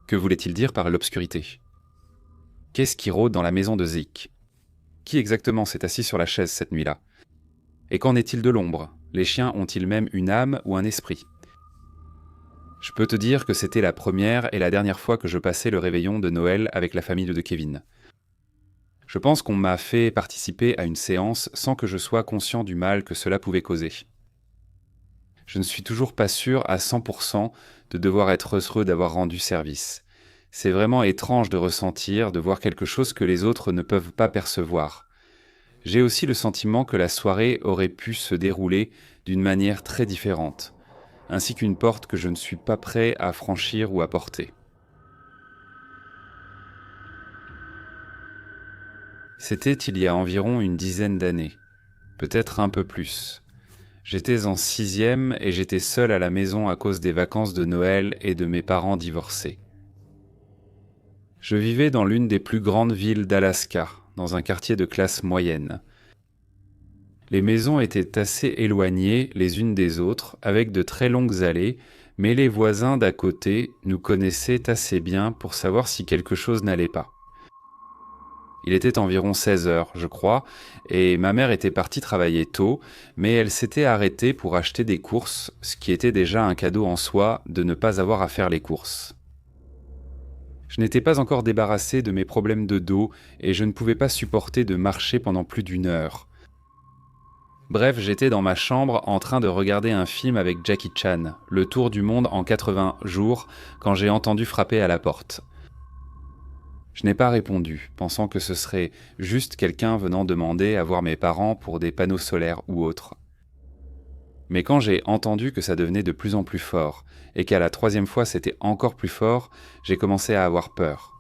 Speaker 1: Que voulait-il dire par l'obscurité? Qu'est-ce qui rôde dans la maison de Zik? Qui exactement s'est assis sur la chaise cette nuit-là? Et qu'en est-il de l'ombre? Les chiens ont-ils même une âme ou un esprit? Je peux te dire que c'était la première et la dernière fois que je passais le réveillon de Noël avec la famille de Kevin. Je pense qu'on m'a fait participer à une séance sans que je sois conscient du mal que cela pouvait causer. Je ne suis toujours pas sûr à 100% de devoir être heureux d'avoir rendu service. C'est vraiment étrange de ressentir, de voir quelque chose que les autres ne peuvent pas percevoir. J'ai aussi le sentiment que la soirée aurait pu se dérouler d'une manière très différente, ainsi qu'une porte que je ne suis pas prêt à franchir ou à porter. C'était il y a environ une dizaine d'années, peut-être un peu plus. J'étais en 6e et j'étais seul à la maison à cause des vacances de Noël et de mes parents divorcés. Je vivais dans l'une des plus grandes villes d'Alaska, dans un quartier de classe moyenne. Les maisons étaient assez éloignées les unes des autres, avec de très longues allées, mais les voisins d'à côté nous connaissaient assez bien pour savoir si quelque chose n'allait pas. Il était environ 16 heures, je crois, et ma mère était partie travailler tôt, mais elle s'était arrêtée pour acheter des courses, ce qui était déjà un cadeau en soi de ne pas avoir à faire les courses. Je n'étais pas encore débarrassé de mes problèmes de dos et je ne pouvais pas supporter de marcher pendant plus d'une heure. Bref, j'étais dans ma chambre en train de regarder un film avec Jackie Chan, Le Tour du monde en 80 jours, quand j'ai entendu frapper à la porte. Je n'ai pas répondu, pensant que ce serait juste quelqu'un venant demander à voir mes parents pour des panneaux solaires ou autres. Mais quand j'ai entendu que ça devenait de plus en plus fort, et qu'à la 3e fois c'était encore plus fort, j'ai commencé à avoir peur.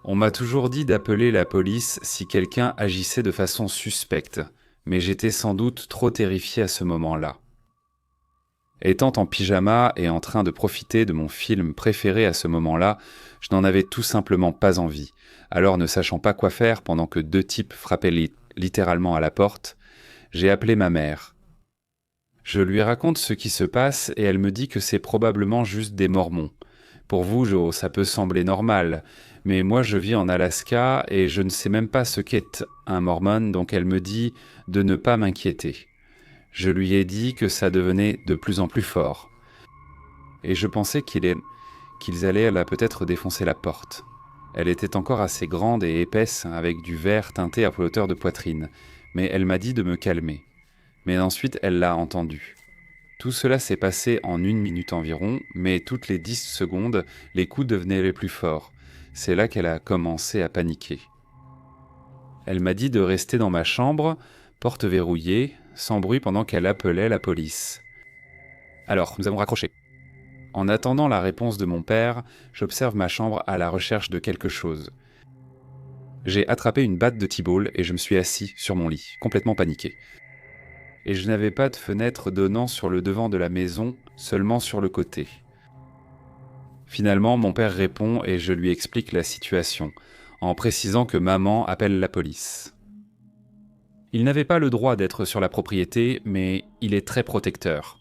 Speaker 1: On m'a toujours dit d'appeler la police si quelqu'un agissait de façon suspecte, mais j'étais sans doute trop terrifié à ce moment-là. Étant en pyjama et en train de profiter de mon film préféré à ce moment-là, je n'en avais tout simplement pas envie. Alors ne sachant pas quoi faire pendant que 2 types frappaient littéralement à la porte, j'ai appelé ma mère. Je lui raconte ce qui se passe et elle me dit que c'est probablement juste des mormons. Pour vous, Joe, ça peut sembler normal, mais moi je vis en Alaska et je ne sais même pas ce qu'est un mormon, donc elle me dit de ne pas m'inquiéter. Je lui ai dit que ça devenait de plus en plus fort. Et je pensais qu'ils allaient là peut-être défoncer la porte. Elle était encore assez grande et épaisse, avec du verre teinté à hauteur de poitrine, mais elle m'a dit de me calmer. Mais ensuite, elle l'a entendu. Tout cela s'est passé en 1 minute environ, mais toutes les 10 secondes, les coups devenaient les plus forts. C'est là qu'elle a commencé à paniquer. Elle m'a dit de rester dans ma chambre, porte verrouillée, sans bruit pendant qu'elle appelait la police. Alors, nous avons raccroché. En attendant la réponse de mon père, j'observe ma chambre à la recherche de quelque chose. J'ai attrapé une batte de T-ball et je me suis assis sur mon lit, complètement paniqué. Et je n'avais pas de fenêtre donnant sur le devant de la maison, seulement sur le côté. Finalement, mon père répond et je lui explique la situation, en précisant que maman appelle la police. Il n'avait pas le droit d'être sur la propriété, mais il est très protecteur.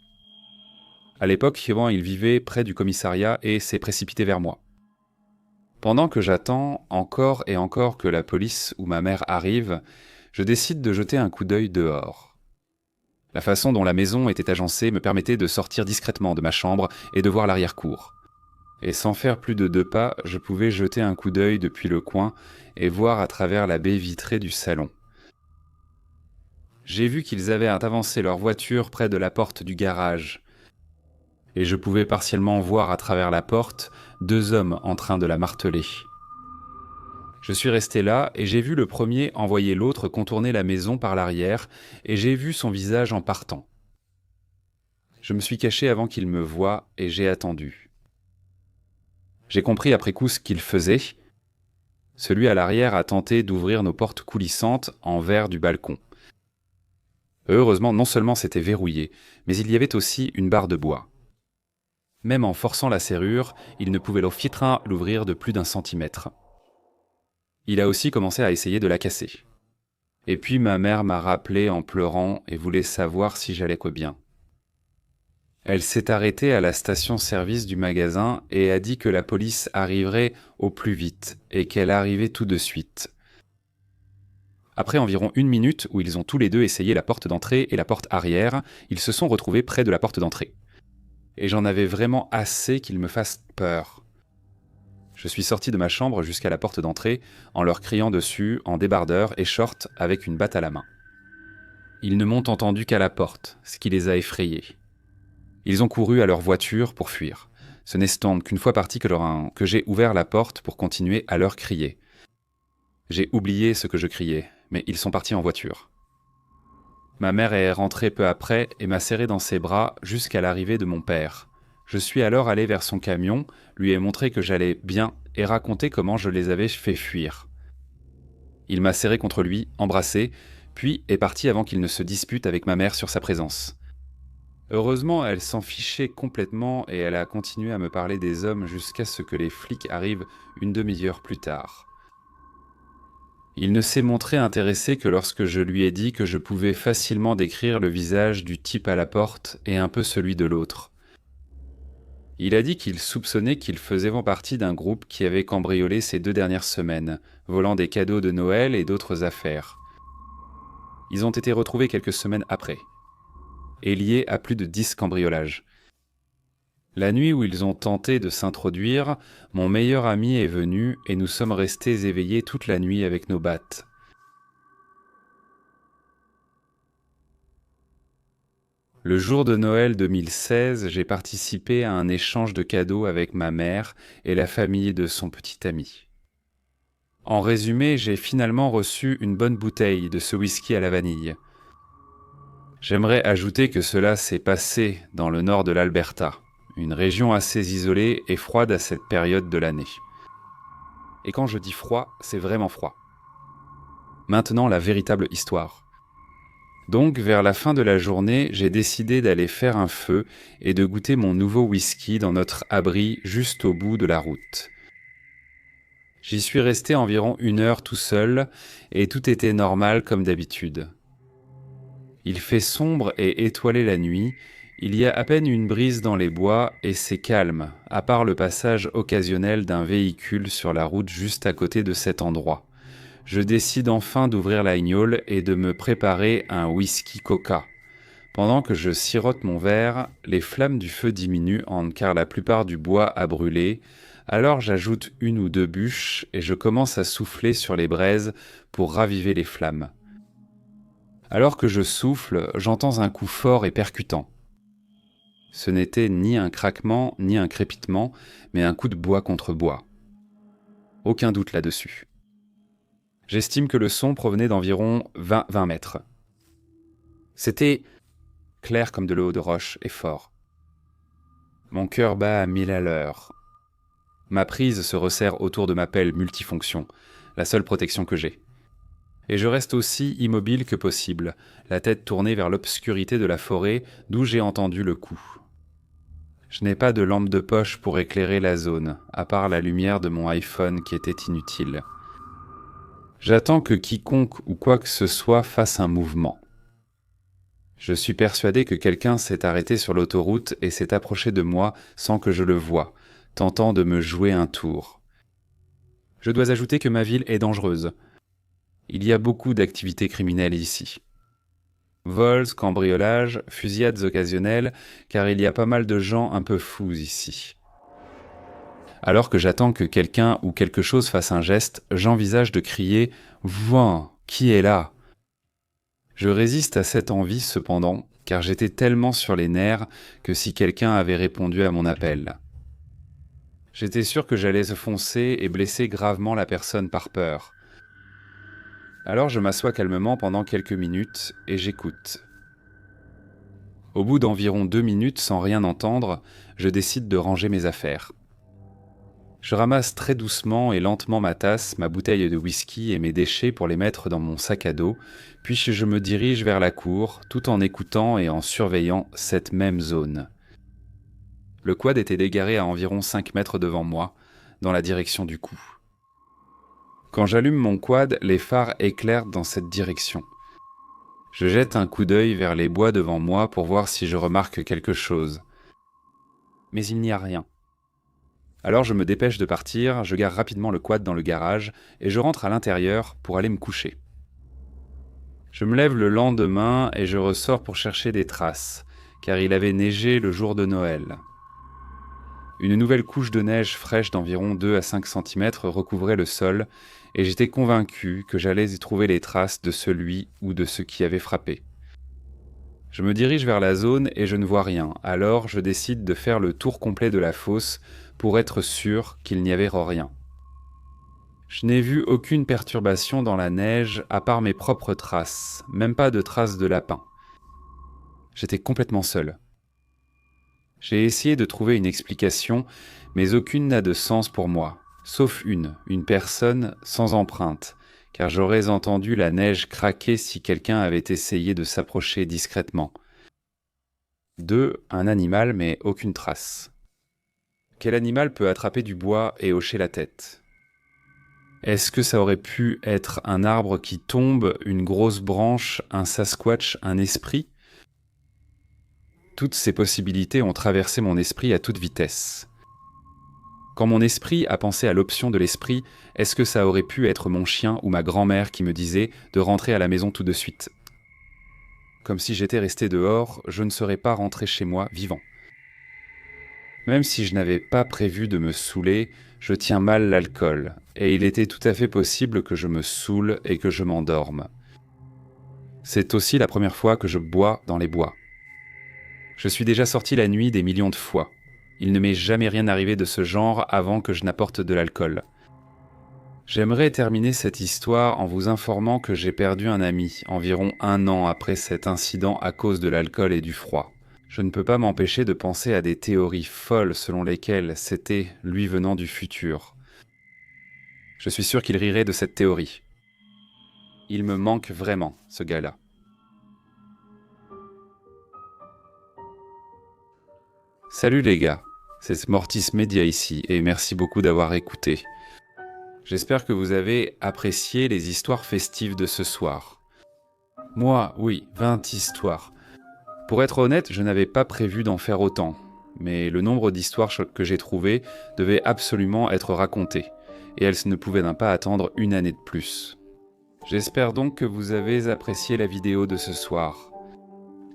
Speaker 1: À l'époque, il vivait près du commissariat et s'est précipité vers moi. Pendant que j'attends encore et encore que la police ou ma mère arrive, je décide de jeter un coup d'œil dehors. La façon dont la maison était agencée me permettait de sortir discrètement de ma chambre et de voir l'arrière-cour. Et sans faire plus de 2 pas, je pouvais jeter un coup d'œil depuis le coin et voir à travers la baie vitrée du salon. J'ai vu qu'ils avaient avancé leur voiture près de la porte du garage. Et je pouvais partiellement voir à travers la porte 2 hommes en train de la marteler. Je suis resté là et j'ai vu le premier envoyer l'autre contourner la maison par l'arrière et j'ai vu son visage en partant. Je me suis caché avant qu'il me voie et j'ai attendu. J'ai compris après coup ce qu'il faisait. Celui à l'arrière a tenté d'ouvrir nos portes coulissantes en verre du balcon. Heureusement, non seulement c'était verrouillé, mais il y avait aussi une barre de bois. Même en forçant la serrure, il ne pouvait l'ouvrir de plus d'1 centimètre. Il a aussi commencé à essayer de la casser. Et puis ma mère m'a rappelé en pleurant et voulait savoir si j'allais bien. Elle s'est arrêtée à la station-service du magasin et a dit que la police arriverait au plus vite et qu'elle arrivait tout de suite. Après environ 1 minute où ils ont tous les deux essayé la porte d'entrée et la porte arrière, ils se sont retrouvés près de la porte d'entrée. Et j'en avais vraiment assez qu'ils me fassent peur. Je suis sorti de ma chambre jusqu'à la porte d'entrée en leur criant dessus en débardeur et short avec une batte à la main. Ils ne m'ont entendu qu'à la porte, ce qui les a effrayés. Ils ont couru à leur voiture pour fuir. Ce n'est stand qu'une fois partis que j'ai ouvert la porte pour continuer à leur crier. J'ai oublié ce que je criais, mais ils sont partis en voiture. Ma mère est rentrée peu après et m'a serré dans ses bras jusqu'à l'arrivée de mon père. Je suis alors allé vers son camion, lui ai montré que j'allais bien et raconté comment je les avais fait fuir. Il m'a serré contre lui, embrassé, puis est parti avant qu'il ne se dispute avec ma mère sur sa présence. Heureusement, elle s'en fichait complètement et elle a continué à me parler des hommes jusqu'à ce que les flics arrivent une demi-heure plus tard. Il ne s'est montré intéressé que lorsque je lui ai dit que je pouvais facilement décrire le visage du type à la porte et un peu celui de l'autre. Il a dit qu'il soupçonnait qu'ils faisaient partie d'un groupe qui avait cambriolé ces 2 dernières semaines, volant des cadeaux de Noël et d'autres affaires. Ils ont été retrouvés quelques semaines après, et liés à plus de 10 cambriolages. La nuit où ils ont tenté de s'introduire, mon meilleur ami est venu et nous sommes restés éveillés toute la nuit avec nos battes. Le jour de Noël 2016, j'ai participé à un échange de cadeaux avec ma mère et la famille de son petit ami. En résumé, j'ai finalement reçu une bonne bouteille de ce whisky à la vanille. J'aimerais ajouter que cela s'est passé dans le nord de l'Alberta, une région assez isolée et froide à cette période de l'année. Et quand je dis froid, c'est vraiment froid. Maintenant, la véritable histoire. Donc, vers la fin de la journée, j'ai décidé d'aller faire un feu et de goûter mon nouveau whisky dans notre abri juste au bout de la route. J'y suis resté environ 1 heure tout seul et tout était normal comme d'habitude. Il fait sombre et étoilé la nuit, il y a à peine une brise dans les bois et c'est calme, à part le passage occasionnel d'un véhicule sur la route juste à côté de cet endroit. Je décide enfin d'ouvrir la guignole et de me préparer un whisky coca. Pendant que je sirote mon verre, les flammes du feu diminuent car la plupart du bois a brûlé, alors j'ajoute 1 ou 2 bûches et je commence à souffler sur les braises pour raviver les flammes. Alors que je souffle, j'entends un coup fort et percutant. Ce n'était ni un craquement ni un crépitement, mais un coup de bois contre bois. Aucun doute là-dessus. J'estime que le son provenait d'environ 20 mètres. C'était clair comme de l'eau de roche et fort. Mon cœur bat à 1000 à l'heure. Ma prise se resserre autour de ma pelle multifonction, la seule protection que j'ai. Et je reste aussi immobile que possible, la tête tournée vers l'obscurité de la forêt d'où j'ai entendu le coup. Je n'ai pas de lampe de poche pour éclairer la zone, à part la lumière de mon iPhone qui était inutile. J'attends que quiconque ou quoi que ce soit fasse un mouvement. Je suis persuadé que quelqu'un s'est arrêté sur l'autoroute et s'est approché de moi sans que je le voie, tentant de me jouer un tour. Je dois ajouter que ma ville est dangereuse. Il y a beaucoup d'activités criminelles ici. Vols, cambriolages, fusillades occasionnelles, car il y a pas mal de gens un peu fous ici. Alors que j'attends que quelqu'un ou quelque chose fasse un geste, j'envisage de crier « Voin, qui est là ?» Je résiste à cette envie cependant, car j'étais tellement sur les nerfs que si quelqu'un avait répondu à mon appel. J'étais sûr que j'allais se foncer et blesser gravement la personne par peur. Alors je m'assois calmement pendant quelques minutes et j'écoute. Au bout d'environ 2 minutes sans rien entendre, je décide de ranger mes affaires. Je ramasse très doucement et lentement ma tasse, ma bouteille de whisky et mes déchets pour les mettre dans mon sac à dos, puis je me dirige vers la cour, tout en écoutant et en surveillant cette même zone. Le quad était égaré à environ 5 mètres devant moi, dans la direction du coup. Quand j'allume mon quad, les phares éclairent dans cette direction. Je jette un coup d'œil vers les bois devant moi pour voir si je remarque quelque chose. Mais il n'y a rien. Alors je me dépêche de partir, je gare rapidement le quad dans le garage et je rentre à l'intérieur pour aller me coucher. Je me lève le lendemain et je ressors pour chercher des traces, car il avait neigé le jour de Noël. Une nouvelle couche de neige fraîche d'environ 2 à 5 cm recouvrait le sol et j'étais convaincu que j'allais y trouver les traces de celui ou de ce qui avait frappé. Je me dirige vers la zone et je ne vois rien, alors je décide de faire le tour complet de la fosse pour être sûr qu'il n'y avait rien. Je n'ai vu aucune perturbation dans la neige à part mes propres traces, même pas de traces de lapin. J'étais complètement seul. J'ai essayé de trouver une explication, mais aucune n'a de sens pour moi, sauf une personne sans empreinte, car j'aurais entendu la neige craquer si quelqu'un avait essayé de s'approcher discrètement. 2, un animal, mais aucune trace. Quel animal peut attraper du bois et hocher la tête ? Est-ce que ça aurait pu être un arbre qui tombe, une grosse branche, un Sasquatch, un esprit ? Toutes ces possibilités ont traversé mon esprit à toute vitesse. Quand mon esprit a pensé à l'option de l'esprit, est-ce que ça aurait pu être mon chien ou ma grand-mère qui me disait de rentrer à la maison tout de suite ? Comme si j'étais resté dehors, je ne serais pas rentré chez moi vivant. Même si je n'avais pas prévu de me saouler, je tiens mal l'alcool, et il était tout à fait possible que je me saoule et que je m'endorme. C'est aussi la première fois que je bois dans les bois. Je suis déjà sorti la nuit des millions de fois. Il ne m'est jamais rien arrivé de ce genre avant que je n'apporte de l'alcool. J'aimerais terminer cette histoire en vous informant que j'ai perdu un ami environ 1 an après cet incident à cause de l'alcool et du froid. Je ne peux pas m'empêcher de penser à des théories folles selon lesquelles c'était lui venant du futur. Je suis sûr qu'il rirait de cette théorie. Il me manque vraiment, ce gars-là. Salut les gars, c'est Mortis Media ici et merci beaucoup d'avoir écouté. J'espère que vous avez apprécié les histoires festives de ce soir. Moi, oui, 20 histoires. Pour être honnête, je n'avais pas prévu d'en faire autant, mais le nombre d'histoires que j'ai trouvées devait absolument être racontées, et elles ne pouvaient pas attendre 1 année de plus. J'espère donc que vous avez apprécié la vidéo de ce soir.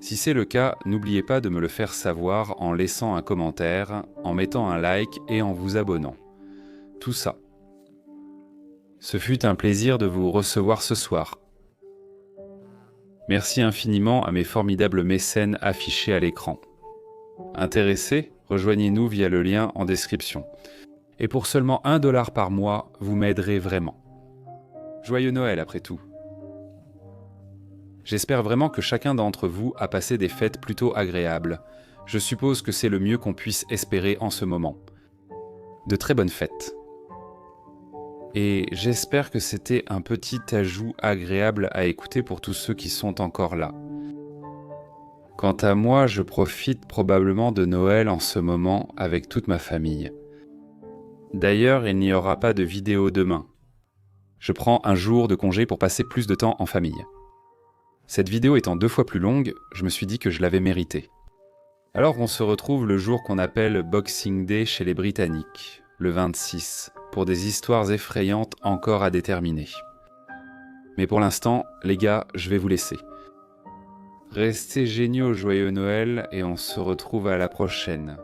Speaker 1: Si c'est le cas, n'oubliez pas de me le faire savoir en laissant un commentaire, en mettant un like et en vous abonnant. Tout ça. Ce fut un plaisir de vous recevoir ce soir. Merci infiniment à mes formidables mécènes affichés à l'écran. Intéressés, rejoignez-nous via le lien en description. Et pour seulement $1 par mois, vous m'aiderez vraiment. Joyeux Noël après tout. J'espère vraiment que chacun d'entre vous a passé des fêtes plutôt agréables. Je suppose que c'est le mieux qu'on puisse espérer en ce moment. De très bonnes fêtes. Et j'espère que c'était un petit ajout agréable à écouter pour tous ceux qui sont encore là. Quant à moi, je profite probablement de Noël en ce moment avec toute ma famille. D'ailleurs, il n'y aura pas de vidéo demain. Je prends un jour de congé pour passer plus de temps en famille. Cette vidéo étant 2 fois plus longue, je me suis dit que je l'avais méritée. Alors on se retrouve le jour qu'on appelle Boxing Day chez les Britanniques, le 26, pour des histoires effrayantes encore à déterminer. Mais pour l'instant, les gars, je vais vous laisser. Restez géniaux, joyeux Noël, et on se retrouve à la prochaine.